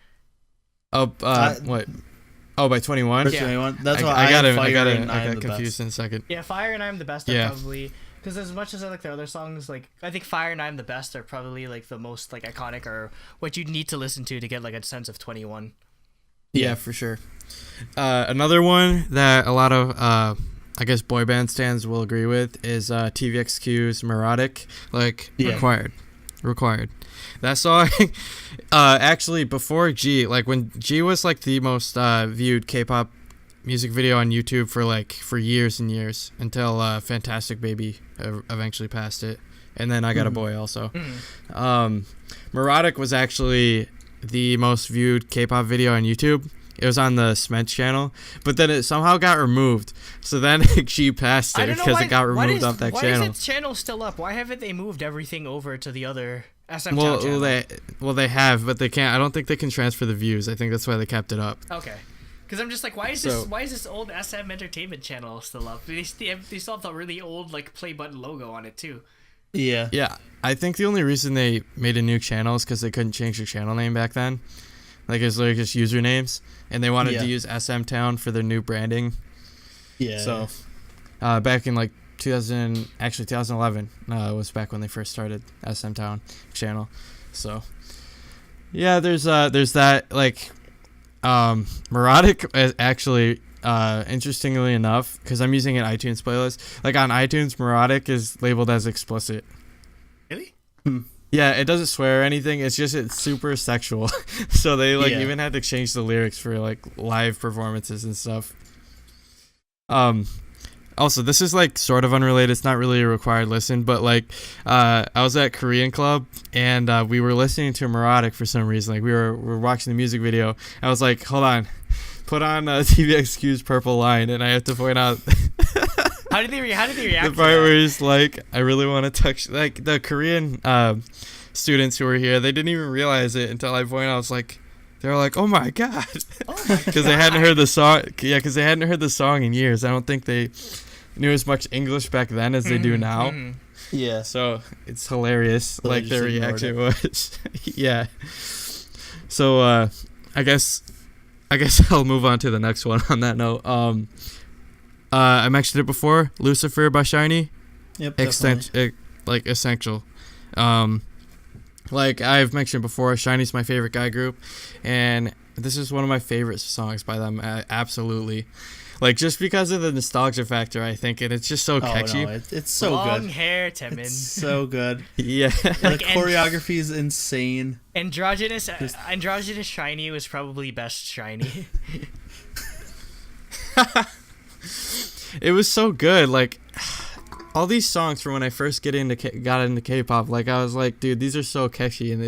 What? Oh, by 21? Yeah. 21. That's why I got confused in a second. Yeah, Fire and I'm the Best are probably... Because as much as I like their other songs, I think Fire and I'm the Best are probably the most iconic or what you need to listen to get a sense of 21. Yeah, for sure. Another one that a lot of I guess boy band stands will agree with is TVXQ's Neurotic. Required. That song, actually before G, when G was the most viewed K-pop music video on YouTube for years and years until Fantastic Baby eventually passed it, and then I Got a Boy also. Neurotic was actually the most viewed K-pop video on YouTube. It was on the Smet channel, but then it somehow got removed. So then G passed it because it got removed off that channel. Why is its channel still up? Why haven't they moved everything over to the other SM channel? They have, but they can't. I don't think they can transfer the views. I think that's why they kept it up. Okay. Because I'm just why is this old SM Entertainment channel still up? They still have the really old play button logo on it too. Yeah. Yeah. I think the only reason they made a new channel is because they couldn't change their channel name back then. It's just usernames, and they wanted to use SM Town for their new branding. Yeah. So, back in 2011 was back when they first started SM Town channel. So, yeah, there's that Neurotic is actually interestingly enough, because I'm using an iTunes playlist. On iTunes, Neurotic is labeled as explicit. Really? Yeah, it doesn't swear or anything. It's super sexual. So they even had to change the lyrics for live performances and stuff. Also, this is sort of unrelated. It's not really a required listen, but I was at Korean Club and we were listening to Neurotic for some reason. We were watching the music video. I was like, hold on, put on TVXQ's Purple Line, and I have to point out. How did they react? The part where he's I really want to touch the Korean students who were here. They didn't even realize it until I pointed out. They were like, "Oh my god," because they hadn't heard the song. Yeah, because they hadn't heard the song in years. I don't think they knew as much English back then as they do now. Yeah. So it's hilarious. Their reaction was, yeah. So I guess I'll move on to the next one. On that note, I mentioned it before. Lucifer by Shiny. Yep. Essential. I've mentioned before, Shiny's my favorite guy group, and this is one of my favorite songs by them. Absolutely. Just because of the nostalgia factor, I think, and it's just so catchy. No, it's so Long good. Long hair, Temin. It's so good. Yeah. The choreography is insane. Androgynous Shiny was probably best Shiny. It was so good. All these songs from when I first got into K-pop, I was like, dude, these are so catchy, and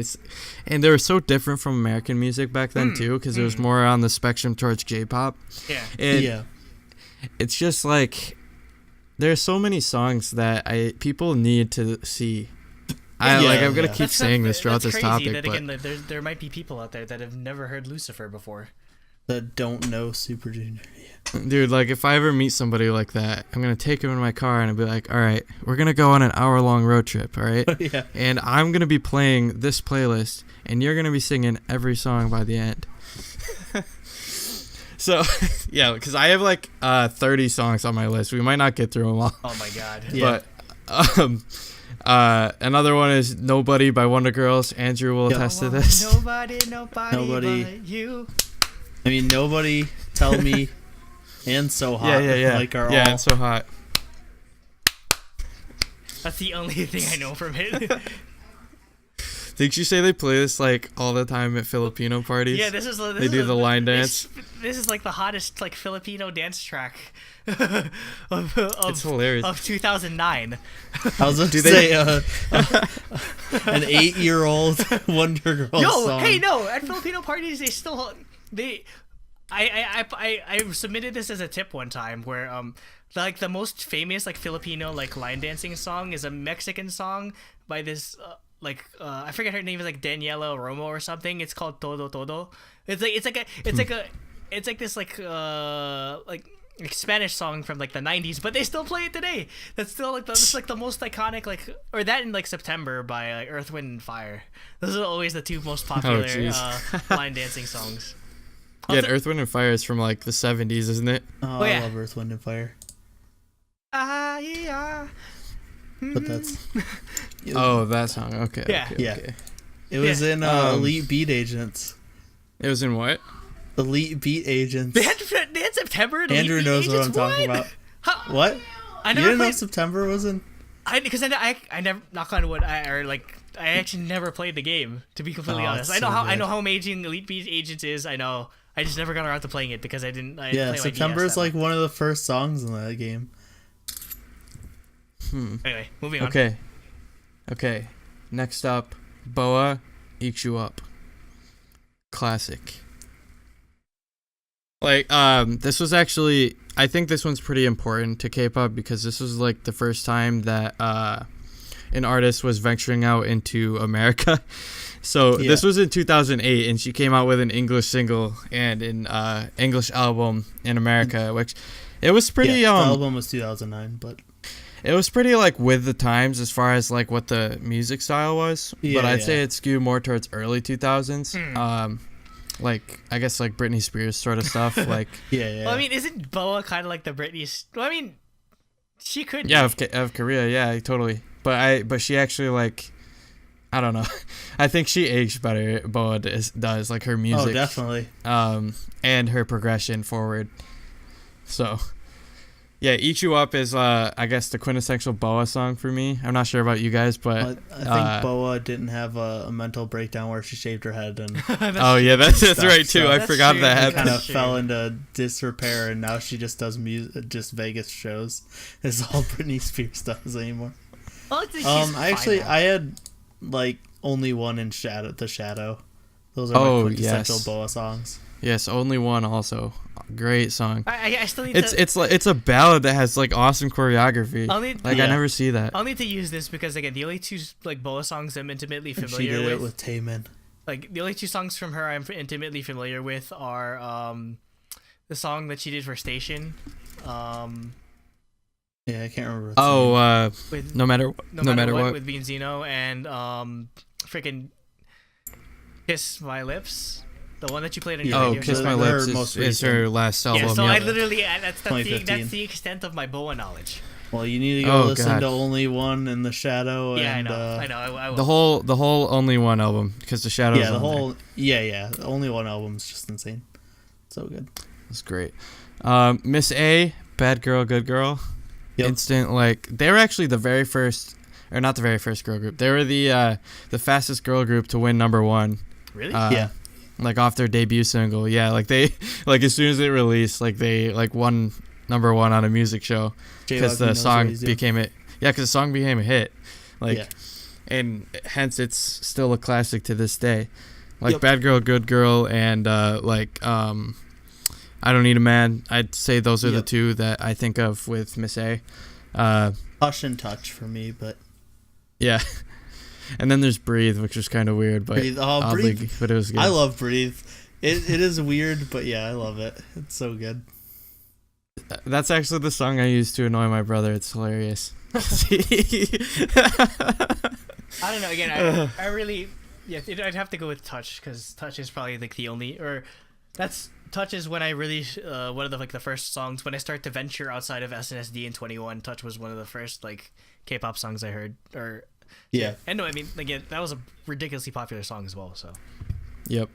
they were so different from American music back then too, because it was more on the spectrum towards J-pop. Yeah. And it's just there's so many songs that people need to see. I'm gonna keep saying this throughout this topic, that, again, there might be people out there that have never heard Lucifer before. That don't know Super Junior. Dude, if I ever meet somebody like that, I'm gonna take him in my car and I'll be like, all right, we're gonna go on an hour-long road trip, all right? Yeah. And I'm gonna be playing this playlist, and you're gonna be singing every song by the end. So, yeah, because I have 30 songs on my list. We might not get through them all. Oh my god. Yeah. But Another one is Nobody by Wonder Girls. Andrew will attest to this. Nobody but you. I mean, Nobody, Tell Me, and So Hot. Yeah. Like are yeah, all... and So Hot. That's the only thing I know from it. Did you say they play this like all the time at Filipino parties? Yeah, this they do the line dance. This is like the hottest like Filipino dance track it's hilarious. of 2009. I was going to say an 8-year-old Wonder Girl song. Hey, no! At Filipino parties, I submitted this as a tip one time where like the most famous like Filipino like line dancing song is a Mexican song by this I forget her name is like Daniela Romo or something. It's called Todo Todo. It's like this like Spanish song from like the 90s, but they still play it today. That's still like it's like the most iconic or that in like September by like Earth, Wind and Fire. Those are always the two most popular line dancing songs. Yeah, Earth, Wind and Fire is from like the 70s, isn't it? Oh, yeah. I love Earth, Wind and Fire. Yeah. But that's... Oh, that song. Okay. Yeah. Okay. It was in Elite Beat Agents. It was in what? Elite Beat Agents. They had September. Andrew knows what I'm talking about. What? You didn't know September was in? Because I never, knock on wood, I actually never played the game, to be completely honest. I know how amazing Elite Beat Agents is. I know. I just never got around to playing it because I didn't play September is like one of the first songs in that game. Anyway, moving on. Okay. Next up, Boa, Eat You Up. Classic. Like, this was actually, I think this one's pretty important to K-pop because this was like the first time that an artist was venturing out into America. So this was in 2008, and she came out with an English single and an English album in America, which it was pretty. The album was 2009, but it was pretty like with the times as far as like what the music style was. But I'd say it skewed more towards early 2000s. Like I guess like Britney Spears sort of stuff. Like Well, I mean, isn't Boa kind of like the Britney? Well, I mean, she could. Yeah, of Korea. Yeah, totally. But she actually like. I don't know. I think she aged better. Boa does like her music. Oh, definitely. And her progression forward. So, yeah, "Eat You Up" is I guess the quintessential Boa song for me. I'm not sure about you guys, but I think Boa didn't have a mental breakdown where she shaved her head and. That's right too. I forgot that happened. Kind of fell into disrepair, and now she just does just Vegas shows. It's all Britney Spears does anymore. Well, I had. Like Only One in The Shadow. Those are my quintessential Boa songs. Yes, Only One also. Great song. I still need it's a ballad that has like awesome choreography. I never see that. I'll need to use this because again the only two like Boa songs I'm intimately familiar with. She did it with Taemin. Like the only two songs from her I'm intimately familiar with are the song that she did for Station. Yeah, I can't remember. No matter what with Benzino and freaking Kiss My Lips, the one that you played on your radio. Kiss My Lips is her last album. Yeah, so I literally that's the extent of my Boa knowledge. Well, you need to go listen to Only One in The Shadow. Yeah, and, I know. I will. The whole Only One album because The Shadow. Yeah, the Only One album is just insane. So good. That's great. Miss A, Bad Girl, Good Girl. Yep. Instant, like they were actually the very first, or not the very first girl group. They were the fastest girl group to win #1. Really? Yeah. Like off their debut single. Yeah, like they like as soon as it released, like they like won #1 on a music show because the song became it. Yeah, because the song became a hit. Like, and hence it's still a classic to this day. Like Bad Girl, Good Girl, and I Don't Need a Man. I'd say those are the two that I think of with Miss A. Hush and Touch for me, but... Yeah. And then there's Breathe, which was kind of weird, but Breathe. But it was good. I love Breathe. It is weird, but yeah, I love it. It's so good. That's actually the song I used to annoy my brother. It's hilarious. I don't know. Again, I really... Yeah, I'd have to go with Touch, because Touch is probably like the only... Touch is when I really one of the like the first songs when I start to venture outside of SNSD and 21. Touch was one of the first like K-pop songs I heard, or Yeah. And no, I mean, again, that was a ridiculously popular song as well. So. Yep.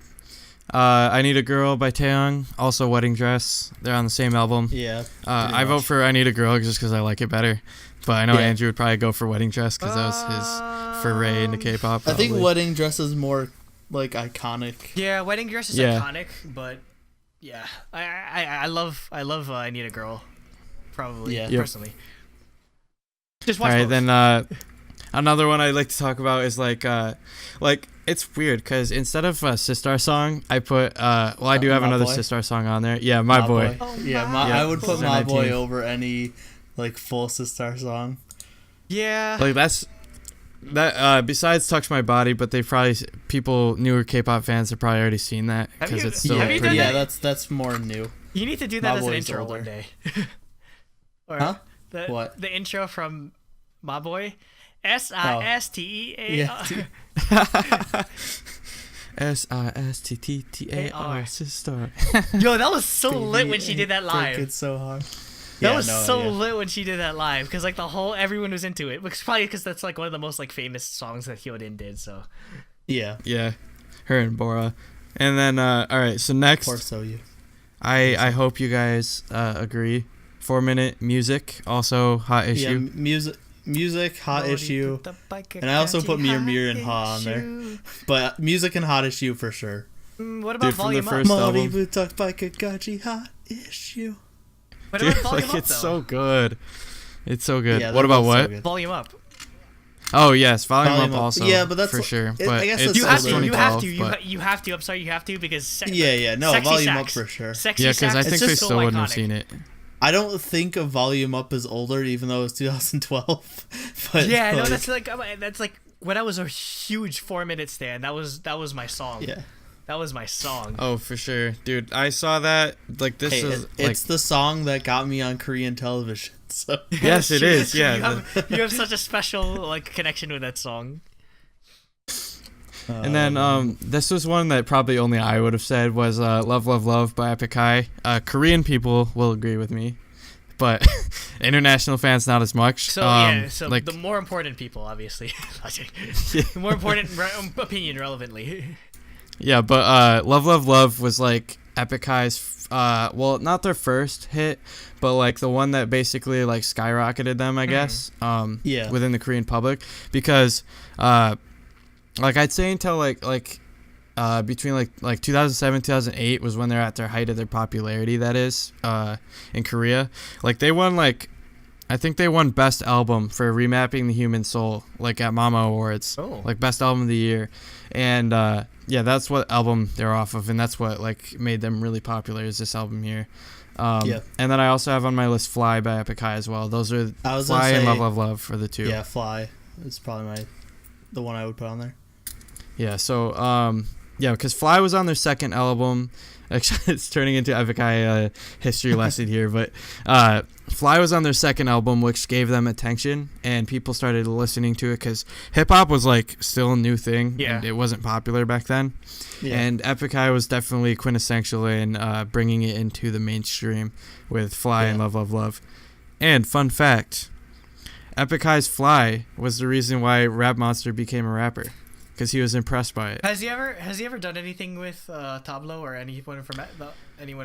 I Need a Girl by Taeyong, also Wedding Dress. They're on the same album. Yeah. I vote for I Need a Girl just because I like it better. But I know Yeah. Andrew would probably go for Wedding Dress because that was his foray into K-pop. I think probably. Wedding Dress is more like iconic. Yeah, Wedding Dress is iconic, but yeah, I love I Need a Girl, probably personally. Just watch. All right, both. then another one I'd like to talk about is like it's weird because instead of a Sistar song, I put I do have another Boy. Sistar song on there. Yeah, My Boy. Oh, Yeah, I would put My Boy over any like full Sistar song. Yeah. Like that besides Touch My Body, but they probably newer K-pop fans have probably already seen that because it's still have you pretty. done Yeah, that's more new. You need to do that My as an Boy's intro older. one day. Or Huh? What? The intro from My Boy. SISTEAR. SISTTTAR Sistar. Yo, that was so lit when she did that live. It's so hard. That was so lit when she did that live because like everyone was into it. Probably because that's like one of the most like famous songs that Hyodin did. So Yeah. Yeah, her and Bora. And then all right, so next, Poor Soyu. I hope you guys agree. 4-minute music, also hot issue. Yeah, music, hot issue, and I also put Mir Mir and Ha on there. But music and hot issue for sure. What about Dude, from the volume up? first album. Maribu by Kakashi, hot issue. What Dude, about volume like up, it's though? so good. It's so good. Yeah, what that about was what? so good. Volume up. Oh yes, volume Volume up up. also. Yeah, but that's for sure. I But guess it's that's You have older. to. You have 2012, to. but- You have to. I'm sorry. You have to because. No, Sexy volume Sax. up for sure. Sexy Yeah, because I Sax think is they just still so wouldn't have iconic. seen it. I don't think of volume up as older, even though it's 2012. But Yeah, no, that's like when I was a huge 4-minute stan. That was my song. yeah. That was my song. Oh, for sure, dude. I saw that. Like this Hey, is it's the song that got me on Korean television. So yes, it is. You Yeah. you have such a special like connection with that song. And then this was one that probably only I would have said was Love Love Love by Epic High. Korean people will agree with me, but international fans not as much. So so like the more important people, obviously, the more important opinion, relevantly. yeah, but Love Love Love was like Epic High's well, not their first hit, but like the one that basically like skyrocketed them, I guess. Yeah. Within the Korean public because like I'd say until like between like 2007 2008 was when they're at their height of their popularity, that is in Korea. Like they won I think they won best album for Remapping the Human Soul like at Mama Awards. Oh. Like best album of the year. And yeah, that's what album they're off of, and that's what like made them really popular is this album here. Yeah. And then I also have on my list Fly by Epic High as well. Those are I was Fly gonna and say- Love Love Love for the two. Yeah, Fly is probably the one I would put on there. Yeah, so yeah, because Fly was on their second album. Actually, it's turning into Epic High history lesson here, but Fly was on their second album, which gave them attention, and people started listening to it because hip hop was like still a new thing, and it wasn't popular back then. Yeah. And Epic High was definitely quintessential in bringing it into the mainstream with Fly and Love Love Love. And fun fact, Epic High's Fly was the reason why Rap Monster became a rapper. Because he was impressed by it. Has he ever done anything with Tableau or anyone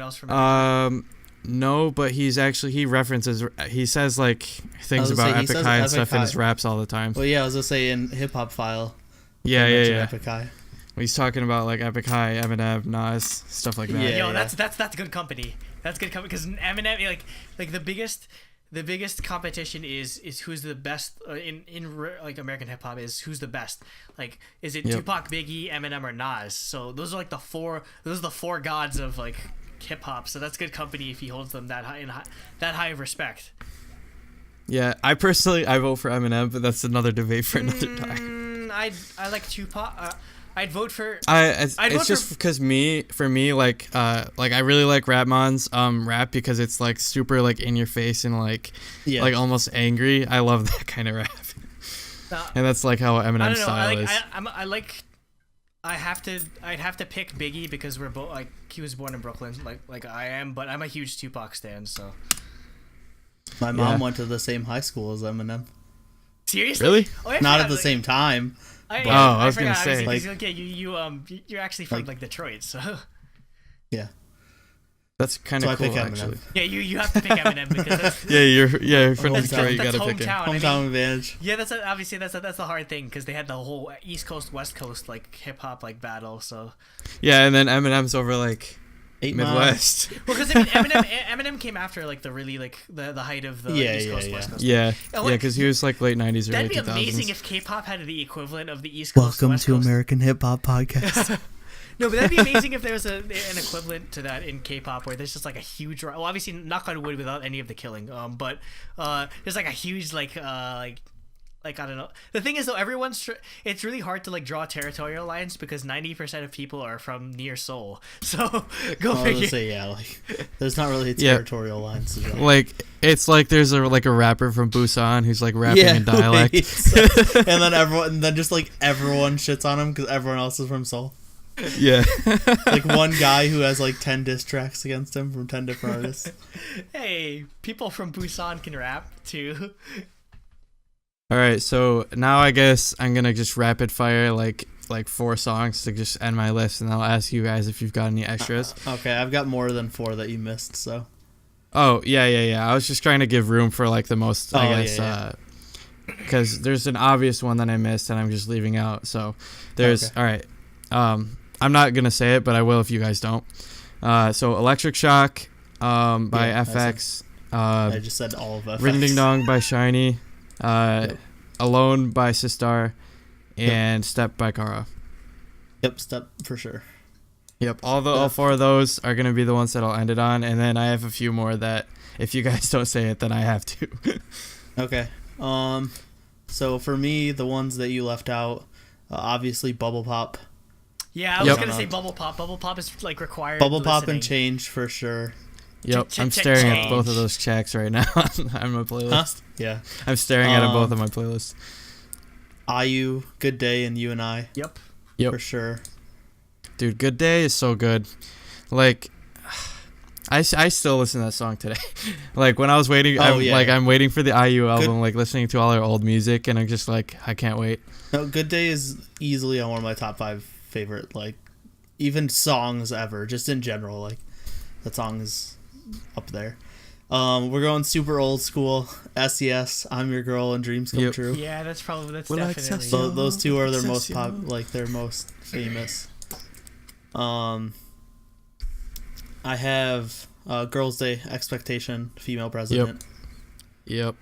else from? No, but he says like things about Epic High and stuff in his raps all the time. Well, yeah, I was gonna say in Hip Hop File. Yeah. Epic High. He's talking about like Epic High, Eminem, Nas, stuff like that. Yeah. Yo, that's good company. That's good company because Eminem like the biggest competition is who's the best in like American hip hop is who's the best. Like, is it Tupac, Biggie, Eminem, or Nas? So those are like the four gods of like hip hop. So that's good company if he holds them that high of respect. Yeah, I vote for Eminem, but that's another debate for another time. I like Tupac. I'd vote for. It's just because for me, like I really like Rapmon's rap because it's like super like in your face and like almost angry. I love that kind of rap, and that's like how Eminem's style is. I'd have to pick Biggie because we're both like he was born in Brooklyn like I am, but I'm a huge Tupac stan. So my mom went to the same high school as Eminem. Seriously? Really? Oh, I Not forgot, at the same time. I was gonna forgot, say. obviously, 'cause, you're actually from like- Detroit, so Yeah. That's kind So of I cool, pick Eminem. actually. yeah, you have to pick Eminem because that's, You're from That's- Detroit. You that's gotta pick him. hometown. I mean, Hometown advantage. yeah, obviously that's the hard thing because they had the whole East Coast West Coast like hip hop like battle. So Yeah, and then Eminem's over like 8 miles. Midwest. well, because I mean, Eminem came after like the really like the height of the East Coast West Coast. Yeah, Oh, yeah, wait, because he was like late '90s, early that'd be 2000s. amazing if K-pop had the equivalent of the East Coast. Welcome West to Coast. American Hip Hop Podcast. No, but that'd be amazing if there was an equivalent to that in K-pop where there's just like a huge. Well, obviously, knock on wood without any of the killing. But there's like a huge like I don't know. The thing is though, it's really hard to like draw territorial lines because 90% of people are from near Seoul. So go I was figure. gonna say like there's not really territorial lines to draw. Like it's like there's a rapper from Busan who's like rapping in dialect, and then everyone shits on him because everyone else is from Seoul. Yeah. Like one guy who has like 10 diss tracks against him from 10 different artists. Hey, people from Busan can rap too. All right, so now I guess I'm gonna just rapid fire like 4 songs to just end my list, and I'll ask you guys if you've got any extras. Okay, I've got more than 4 that you missed, so. Oh yeah. I was just trying to give room for like the most, I guess, yeah. because there's an obvious one that I missed, and I'm just leaving out. So there's all right. I'm not gonna say it, but I will if you guys don't. So Electric Shock by FX. I just said all of FX. Ring Ding Dong by Shiny. Alone by Sistar. And Step by Kara. Yep, Step for sure. Yep, all 4 of those are gonna be the ones that I'll end it on, and then I have a few more that if you guys don't say it, then I have to. Okay. So for me, the ones that you left out, obviously Bubble Pop. Yeah, I was gonna say Bubble Pop. Bubble Pop is like required. Bubble Pop listening. and Change for sure. Yep, I'm staring at both of those checks right now on my playlist. Huh? Yeah. I'm staring at them both on my playlist. IU, Good Day, and You and I. Yep. For sure. Dude, Good Day is so good. Like, I still listen to that song today. Like when I was waiting, I'm waiting for the IU album, like listening to all their old music, and I'm just like, I can't wait. No, Good Day is easily on one of my top 5 favorite, like, even songs ever, just in general. Like, that song is up there. We're going super old school. SES, I'm Your Girl, and Dreams Come True. Yeah, that's definitely. So those 2 are their most their most famous. I have Girls' Day, Expectation, Female President. Yep.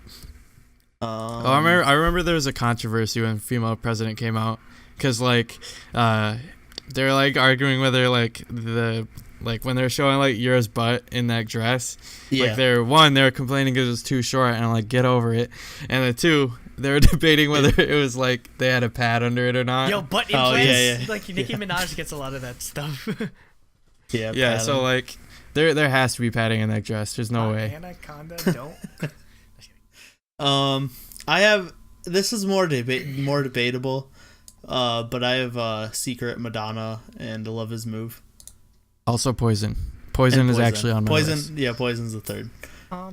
I remember there was a controversy when Female President came out, because like they're like arguing whether like when they're showing like Yura's butt in that dress, like they were complaining because it was too short, and I'm like, get over it. And then 2, they were debating whether it was like they had a pad under it or not. Yo, butt implants. Like Nicki Minaj gets a lot of that stuff. Yeah. Yeah. So like there has to be padding in that dress. There's no way. Anaconda, don't. I have, this is more debatable, but I have Secret, Madonna, and Love Is Move. Also Poison. Poison is actually on my list. Yeah, Poison's the 3rd.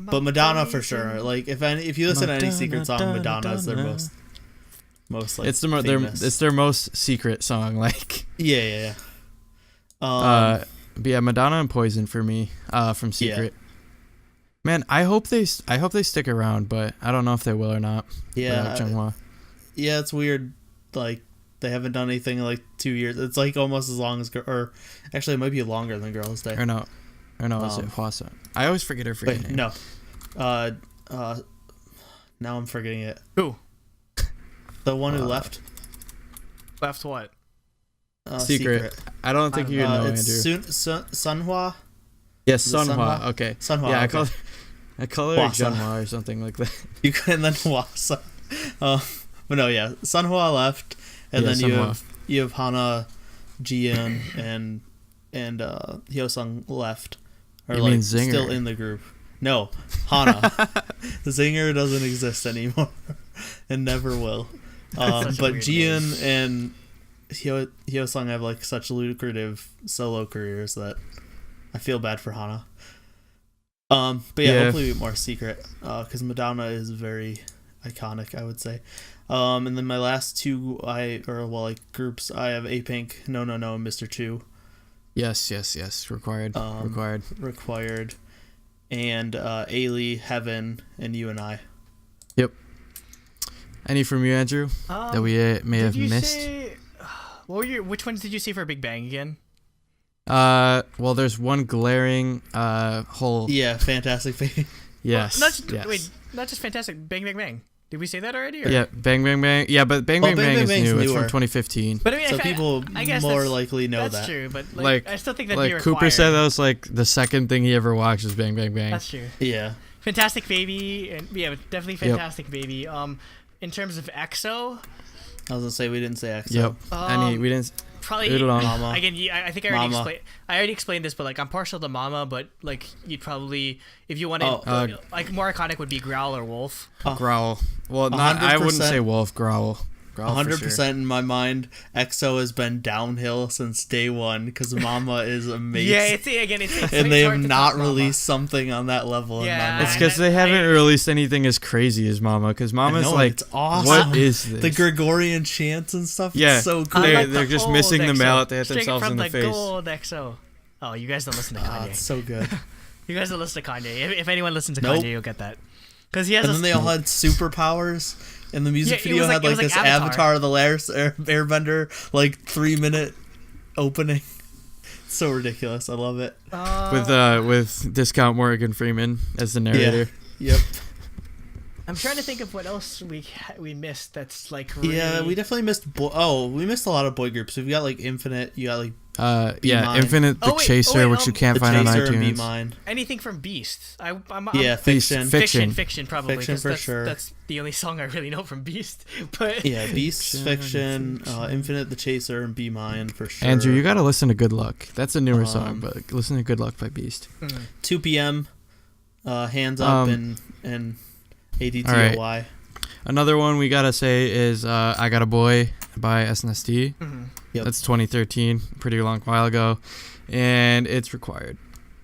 But Madonna for sure. Like if you listen to any Secret song, Madonna is their most like it's famous. it's their most secret song. Like yeah. But yeah, Madonna and Poison for me. From Secret. Yeah. Man, I hope they stick around, but I don't know if they will or not. Yeah. Yeah, it's weird. Like they haven't done anything in like 2 years. It's like almost as long as, or actually it might be longer than Girls' Day. Or no, is it Hwasa? I always forget her freaking name. No. Now I'm forgetting it. Who? The one who left. Left what? Secret. I don't think you know, it's Andrew. Sunhwa? Yes, Sunhwa. Okay. Sunhwa. Yeah, okay. I call her Junhwa or something like that. You can then Hwasa. But no, yeah, Sunhwa left, and then you have Hana, Jiyeon, and Hyosung left, or you like mean Zinger? Still in the group. No, Hana. Zinger doesn't exist anymore, and never will. But Jiyeon and Hyosung have like such lucrative solo careers that I feel bad for Hana. But yeah, hopefully more Secret, because Madonna is very iconic, I would say. And then my last two groups, I have A-Pink, No, and Mr. Two. Yes. Required. And Ailey, Heaven, and You and I. Yep. Any from you, Andrew, that we may have missed? Which ones did you say for Big Bang again? Well, there's one glaring hole. Yeah, Fantastic Baby. Yes. Wait, not just Fantastic. Bang Bang Bang. Did we say that already? Or? Yeah, Bang Bang Bang. Yeah, but Bang Bang Bang is new. It's from 2015. But I mean, so people more likely know that. That's true, but like I still think that'd be required. Cooper said that was like the second thing he ever watched was Bang Bang Bang. That's true. Yeah. Fantastic Baby, and definitely Fantastic Baby. In terms of EXO, I was gonna say we didn't say EXO. Yep. We didn't. Probably Mama. Again. I think I already explained this, but like I'm partial to Mama, but like you'd probably, if you wanted, like more iconic would be Growl or Wolf. Growl. Well, I wouldn't say Wolf. Growl. 100% in my mind. EXO has been downhill since day one because Mama is amazing. Yeah, it's and they have not released something on that level. Yeah, in my mind. It's because they haven't released anything as crazy as Mama. Because Mama's like, it's awesome. What is this? The Gregorian chants and stuff. Yeah, it's so cool. They're just missing the mallet. They hit Straight themselves from in the face. Gold EXO. Oh, you guys don't listen to Kanye. It's so good. You guys don't listen to Kanye. If anyone listens to Kanye, you'll get that. Because he has. And then they all had superpowers. And the music video had like this Avatar of the Airbender, like 3-minute opening. It's so ridiculous. I love it. With Discount Morgan Freeman as the narrator. Yeah. Yep. I'm trying to think of what else we missed. That's like really... Yeah, we definitely missed. We missed a lot of boy groups. We've got like Infinite. You got like. Infinite the Chaser, which you can't find on iTunes. Be Mine. Anything from Beast. I'm Fiction probably. Fiction for sure. That's the only song I really know from Beast. But yeah, Beast, Fiction, Infinite the Chaser, and Be Mine for sure. Andrew, you gotta listen to Good Luck. That's a newer song, but listen to Good Luck by Beast. 2 p.m. Hands Up and ADTOY. Right. Another one we gotta say is I Got a Boy by SNSD. Yep. That's 2013, pretty long while ago, and it's required.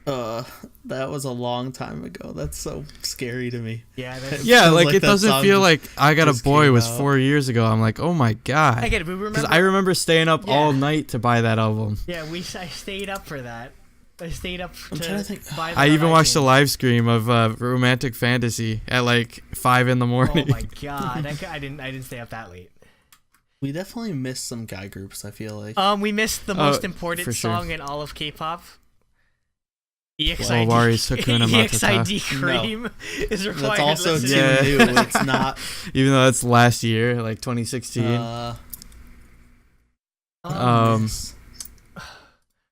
That was a long time ago. That's so scary to me. Yeah, like it doesn't feel like I Got a Boy was 4 years ago. I'm like, oh my god. I get it, but remember, I remember staying up all night to buy that album. Yeah, I stayed up for that. I stayed up I'm trying to think. I even watched a live stream of Romantic Fantasy at like 5 a.m. Oh my god, I didn't stay up that late. We definitely missed some guy groups, I feel like. We missed the most important song in all of K-pop. EXID. EXID Cream is required. That's also too new. It's not. Even though it's last year, like 2016.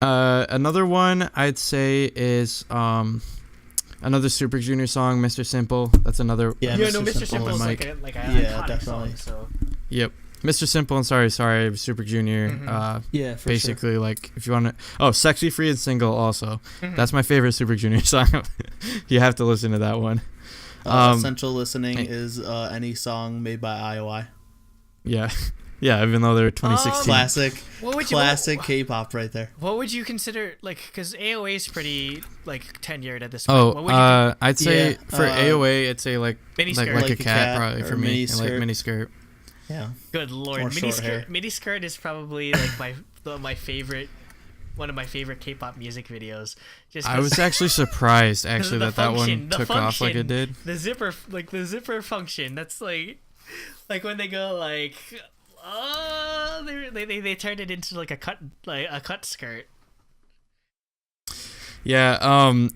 Another one I'd say is another Super Junior song, Mr. Simple. That's another. Yeah, Mr. Simple is like an iconic song. So. Yep. Mr. Simple and Sorry Super Junior. For basically, like if you want to. Sexy Free and Single also. That's my favorite Super Junior song. You have to listen to that one. Essential listening is any song made by IOI. Yeah. Yeah, even though they're 2016. Classic K-pop right there. What would you consider, like, because AOA is pretty, like, tenured at this point. I'd say for AOA, I'd say, like a cat probably for me. And, like, miniskirt. Yeah. Good lord. Miniskirt is probably, like, my favorite, one of my favorite K-pop music videos. I was actually surprised, that one took off like it did. The zipper function, that's, like when they go, like... they turned it into like a cut skirt. Yeah, for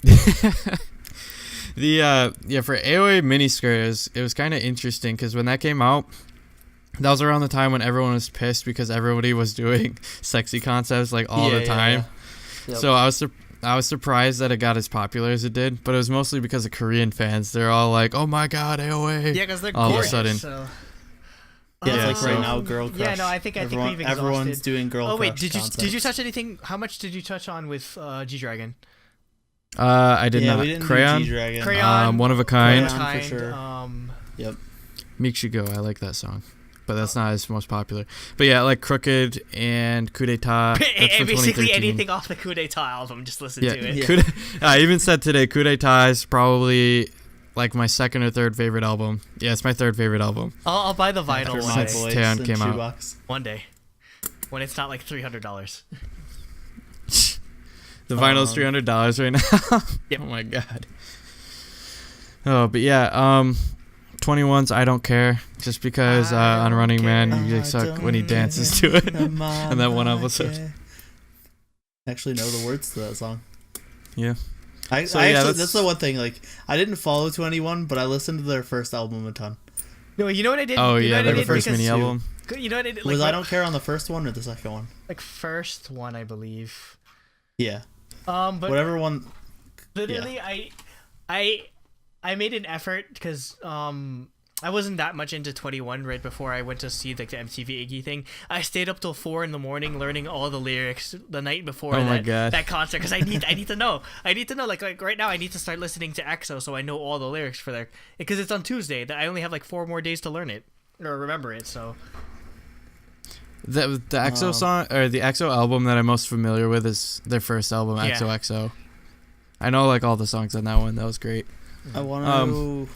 AOA miniskirt it was kind of interesting because when that came out, that was around the time when everyone was pissed because everybody was doing sexy concepts like all the time. Yeah. Yep. So I was surprised that it got as popular as it did, but it was mostly because of Korean fans. They're all like, "Oh my god, AOA!" Yeah, because they're all gorgeous, of a sudden. So. Yeah, it's like right now, Girl Crush. Yeah, no, I think we've exhausted. Everyone's doing Girl Crush. Oh wait, did you touch anything? How much did you touch on with G-Dragon? I did not. We didn't Crayon. Do G-Dragon. Crayon. One of a Kind. For sure. Yep. Michigo, I like that song, but that's not his most popular. But yeah, like Crooked and Coup d'etat. Basically anything off the Coup d'etat album, just listen to it. Yeah. I even said today, Coup d'etat is probably like my second or third favorite album. Yeah, it's my third favorite album. I'll buy the vinyl After one My day. Voice Taeyeon and came out. Shoebox. One day, when it's not like $300. The vinyl's $300 right now. Yep. Oh my god. Oh, but yeah, 21's I Don't Care, just because on Running Man you suck when he dances to it. And that one episode. I actually know the words to that song. Yeah. I So, yeah, actually, that's the one thing, like, I didn't follow 21, but I listened to their first album a ton. No, you know what I did? Oh you know yeah, what I their did? first Because- mini album. You know what I did? Was I Don't Care on the first one or the second one? Like first one, I believe. Yeah. But Whatever one. literally, I made an effort because I wasn't that much into 21 right before I went to see like the MTV Iggy thing. I stayed up till 4 a.m. learning all the lyrics the night before that concert because I need to know. I need to know like right now I need to start listening to EXO so I know all the lyrics for their because it's on Tuesday. That I only have like 4 more days to learn it or remember it. So The EXO song or the EXO album that I'm most familiar with is their first album, Yeah. XOXO. I know like all the songs on that one. That was great. I want to.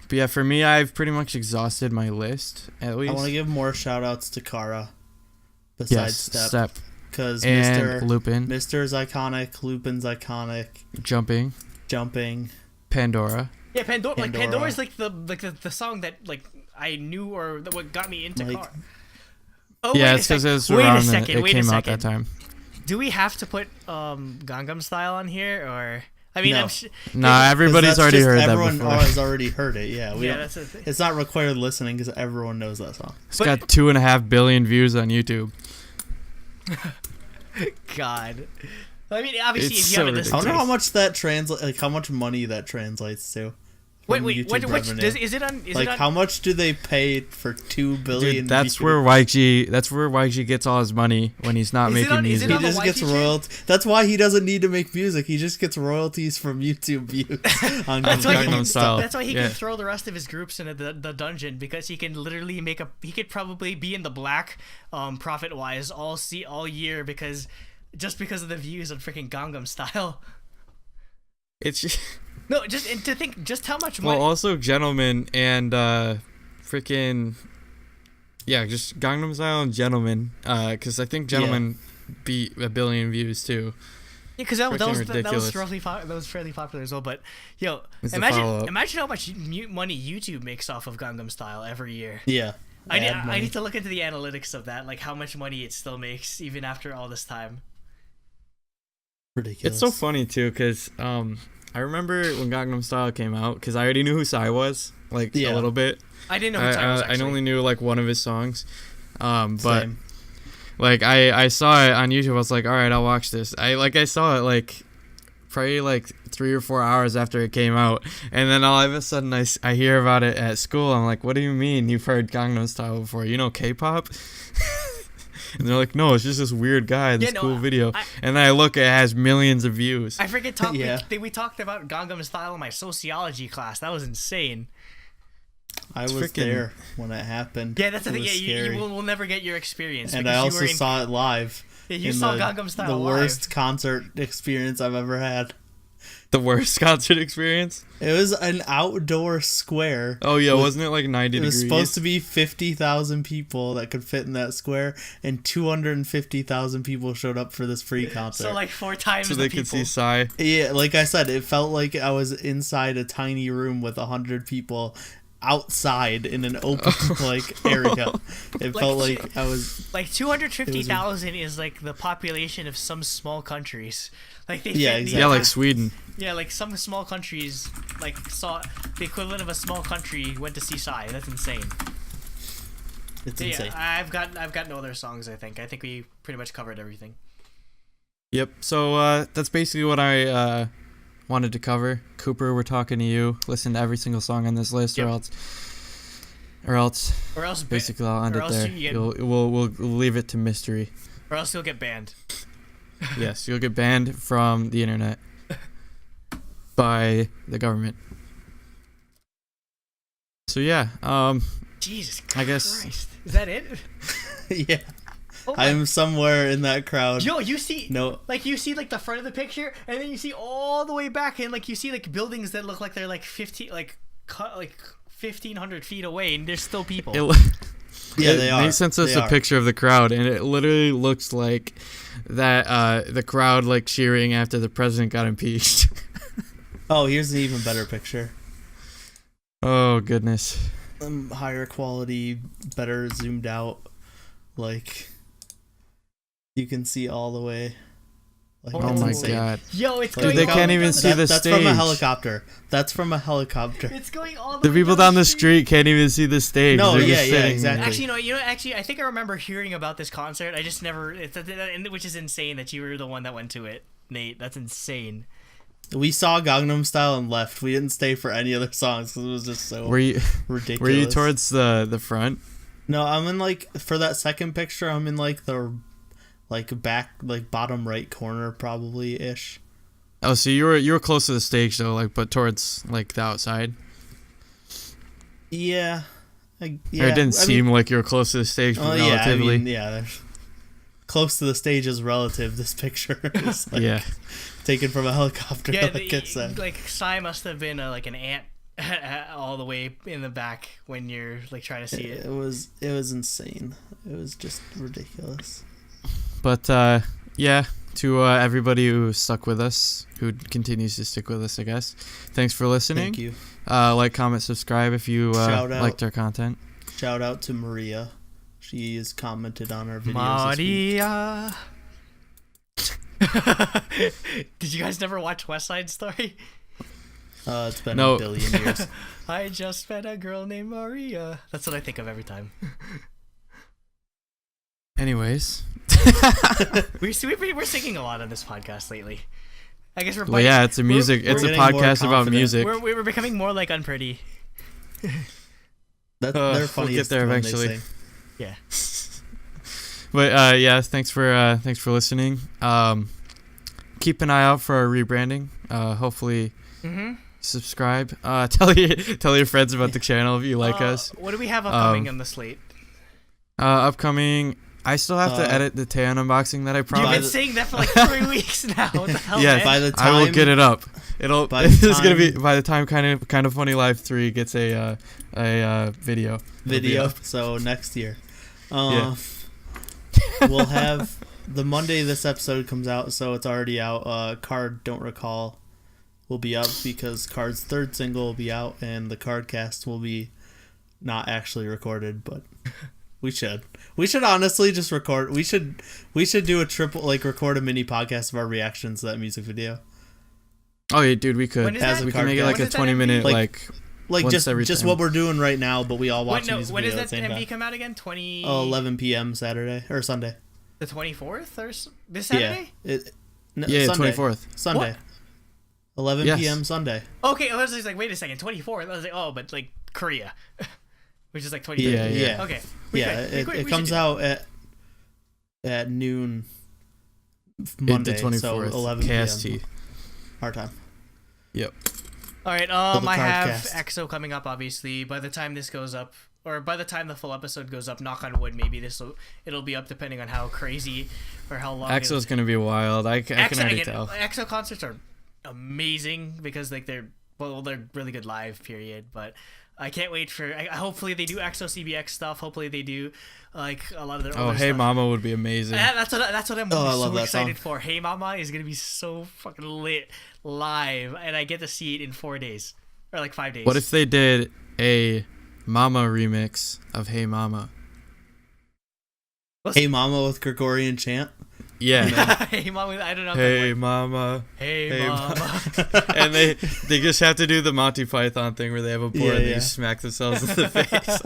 But yeah, for me, I've pretty much exhausted my list at least. I want to give more shout outs to Kara. Besides Step. Because and Lupin, Mr.'s iconic, Lupin's iconic, Jumping, Pandora. yeah, Pandora. Like Pandora. Pandora's like the song that like I knew or that what got me into Like- car. Oh, Yeah, wait it's a because sec. it was Wait a around second. it Wait a came out second. that time. Do we have to put Gangnam Style on here or? I mean, No. I'm Nah, 'Cause everybody's that's already just heard that everyone before. has already heard it. Yeah, we yeah, don't, that's the thing. it's not required listening because everyone knows that song. It's got 2.5 billion views on YouTube. God. I mean, obviously, It's if you so haven't I listened wonder to how much that like how much money that translates to. Wait, from which YouTube revenue. is it on? Is Like it on? how much do they pay for 2 billion? Dude, that's views? where YG gets all his money when he's not Is it making on- is it music. He on the just gets YG royalties. That's why he doesn't need to make music. He just gets royalties from YouTube views. On That's why, Gangnam Style. that's why he Yeah. can throw the rest of his groups into the dungeon because he can literally he could probably be in the black profit wise all year because of the views on freaking Gangnam Style. It's just, No, just and to think just how much money. well, also Gentleman and freaking just Gangnam Style and Gentleman. Because I think Gentleman beat 1 billion views too. Yeah, because that Freaking was ridiculous. that was fairly popular as well. But yo, It's the follow-up. imagine how much money YouTube makes off of Gangnam Style every year. Yeah. I Ad money. need to look into the analytics of that, like how much money it still makes even after all this time. Ridiculous. It's so funny too, because I remember when Gangnam Style came out, because I already knew who Psy was, like Yeah. a little bit. I didn't know who Ty was I actually. only knew like one of his songs, but Same. like I saw it on YouTube. I was like, all right, I'll watch this. I saw it like probably like 3 or 4 hours after it came out, and then all of a sudden I hear about it at school. I'm like, what do you mean you've heard Gangnam Style before? You know K-pop? And they're like, no, it's just this weird guy, this cool video. And then I look, it has millions of views. I freaking Yeah. we talked about Gangnam Style in my sociology class. That was insane. I was freaking- there when it happened. Yeah, that's the It thing. was Yeah, you scary. will never get your experience. And because I you also were in, saw it live. Yeah, you in saw the, Gangnam Style the live. worst concert experience I've ever had. The worst concert experience? It was an outdoor square. Oh yeah, wasn't it like 90 It was degrees? supposed to be 50,000 people that could fit in that square, and 250,000 people showed up for this free concert. So like 4 times so the they people. could see Psy. Yeah, like I said, it felt like I was inside a tiny room with 100 people outside in an open like area. It felt like I was Like 250,000 is like the population of some small countries. Like they Yeah, fit the exactly. Yeah, like entire- Sweden. Yeah, like some small countries like saw the equivalent of a small country went to see Psy. That's insane. it's Yeah, insane. I've got no other songs. I think we pretty much covered everything. Yep. So that's basically what I wanted to cover. Cooper, we're talking to you. Listen to every single song on this list, Yep. or else Or else basically I'll end or it else there. you get- We'll leave it to mystery. or else you'll get banned. Yes, you'll get banned from the internet by the government. So yeah, Jesus Christ. I guess- Is that it? Yeah. I am somewhere in that crowd. Yo, you see, no, like you see like the front of the picture, and then you see all the way back, and like you see like buildings that look like they're like 1,500 feet away, and there's still people. They are. They sent us a picture of the crowd, and it literally looks like that the crowd like cheering after the president got impeached. Oh, here's an even better picture. Oh goodness. Higher quality, better zoomed out, like you can see all the way. Like, oh my god. Yo, it's like, they can't even see the that's stage. That's from a helicopter. That's from a helicopter. It's going all the way people down the street can't even see the stage. No, They're exactly. Actually, I think I remember hearing about this concert. I just never, which is insane that you were the one that went to it, Nate. That's insane. We saw Gangnam Style and left. We didn't stay for any other songs because it was just so ridiculous. Were you towards the front? No, I'm in like, for that second picture, I'm in like the back, like bottom right corner probably ish. Oh, so you were close to the stage though, like, but towards like the outside. Yeah. Or it didn't seem like you were close to the stage, but relatively. Close to the stage is relative. This picture is like taken from a helicopter. Yeah, like Psy must have been like an ant all the way in the back when you're like trying to see it. It was insane. It was just ridiculous. But to everybody who stuck with us, who continues to stick with us, I guess. Thanks for listening. Thank you. Like, comment, subscribe if you liked our content. Shout out to Maria. She has commented on our videos. Maria. Did you guys never watch West Side Story? It's been a billion years. I just met a girl named Maria. That's what I think of every time. Anyways. We're singing a lot on this podcast lately. I guess we're. Well, yeah, it's a music. It's a podcast about music. We're becoming more like Unpretty. They're funny. We'll get there eventually. Yeah. But thanks for listening. Keep an eye out for our rebranding. Hopefully, subscribe. Tell your friends about the channel if you like us. What do we have upcoming on the slate? Upcoming. I still have to edit the Tan unboxing that I promised. You've been saying that for like 3 weeks now. What the hell? Yeah, man? by the time I will get it up. This is gonna be by the time kind of funny live 3 gets a video. So next year, we'll have the Monday this episode comes out, so it's already out. Card Don't Recall will be up because Card's third single will be out, and the Card cast will be not actually recorded, but. We should honestly just record. We should do a triple, like, record a mini podcast of our reactions to that music video. Oh yeah, dude, we could. We can make it like a 20-minute like just what we're doing right now, but we all watch the music video. When does that MV come out again? 11 p.m. Saturday or Sunday. The 24th or this Saturday? Sunday. 24th. Sunday. What? 11 p.m. Sunday. Okay, I was just like, wait a second, 24th. I was like, oh, but like Korea. Which is like 20. Yeah. Okay. It comes out at noon Monday, the 24th, so 11 KST. p.m. our time. Yep. All right. I have cast. EXO coming up. Obviously, by the time this goes up, or by the time the full episode goes up, knock on wood, maybe it'll be up depending on how crazy or how long. EXO's gonna be wild. I can already tell. EXO concerts are amazing because like they're really good live. Period. But I can't wait for. Hopefully they do EXO CBX stuff. Hopefully they do like a lot of their. Oh, other Hey stuff. Mama would be amazing. That's what I'm so excited song. for. Hey Mama is gonna be so fucking lit live, and I get to see it in 4 days or like 5 days. What if they did a Mama remix of Hey Mama? Hey Mama with Gregorian chant. Yeah. Hey Mama, I don't know. Hey Mama. Hey Mama. And they just have to do the Monty Python thing where they have a board and they smack themselves in the face.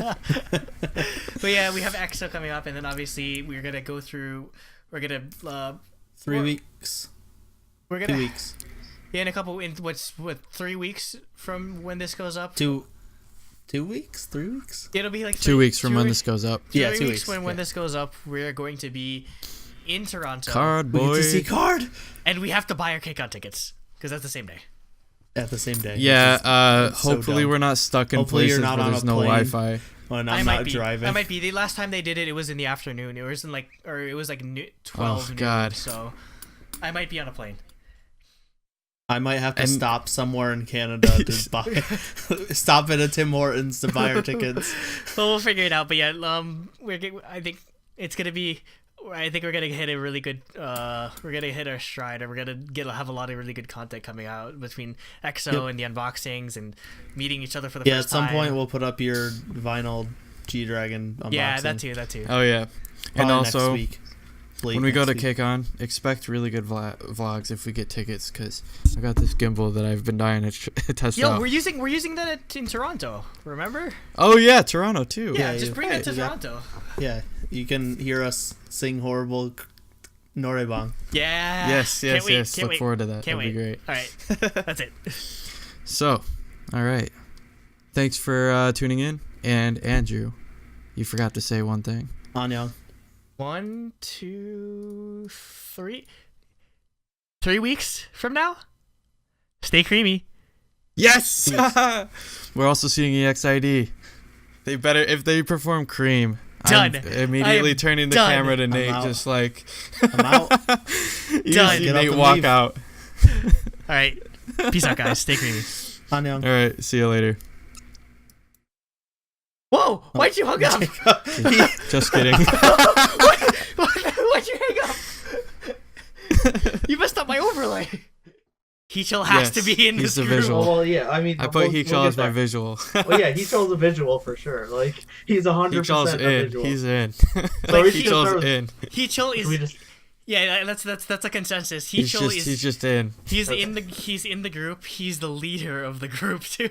But yeah, we have EXO coming up, and then obviously we're gonna go through. We're gonna 3 weeks. We're gonna 2 weeks. Yeah, in 3 weeks from when this goes up. 2 weeks, 3 weeks. It'll be like 2 weeks from when this goes up. Yeah, 2 2 weeks when this goes up. We're going to be in Toronto. Card We boy. get to see Card And we have to buy our KCON tickets because that's the same day. at the same day. Yeah. It's so Hopefully dumb. we're not stuck in Hopefully you're places not where on there's a no plane. Wi-Fi. when I'm not driving. I might be. The last time they did it, it was in the afternoon. It was like 12 noon. God. So I might be on a plane. I might have to stop somewhere in Canada to stop at a Tim Hortons to buy our tickets. Well, we'll figure it out. But yeah, I think it's gonna be. I think we're gonna hit a really good. We're gonna hit our stride, and we're gonna have a lot of really good content coming out between EXO and the unboxings and meeting each other for the first time. Yeah, at some point we'll put up your vinyl G-Dragon unboxing. Yeah, that too. Oh yeah, and also next week. When we go to KCON, expect really good vlogs if we get tickets, because I got this gimbal that I've been dying to test out. Yo, we're using that in Toronto. Remember? Oh yeah, Toronto too. Yeah, just bring that to Toronto. Yeah, you can hear us sing horrible Norebang. Yeah. Yes. Look forward to that. That'll be great. All right, that's it. So, all right. Thanks for tuning in. And Andrew, you forgot to say one thing. Annyeong. 1, 2, 3. 3 weeks from now, stay creamy. Yes. We're also seeing EXID. They better, if they perform Cream. Done. I'm immediately turning the camera to Nate, just like I'm out. Done. See Nate walk out. All right. Peace out, guys. Stay creamy. Annyeong. All right. See you later. Whoa! Why'd you hung up? Just kidding. Why'd you hang up? You messed up my overlay. Heechul has to be in this the group. visual. Well, yeah, I mean, I put Heechul as my visual. Well, yeah, Heechul's a visual for sure. Like, he's 100% Heechul's a in. visual. He's in. Like, Heechul's in. Heechul is. We just, Yeah, that's a consensus. He's just in. He's in the group. He's the leader of the group too.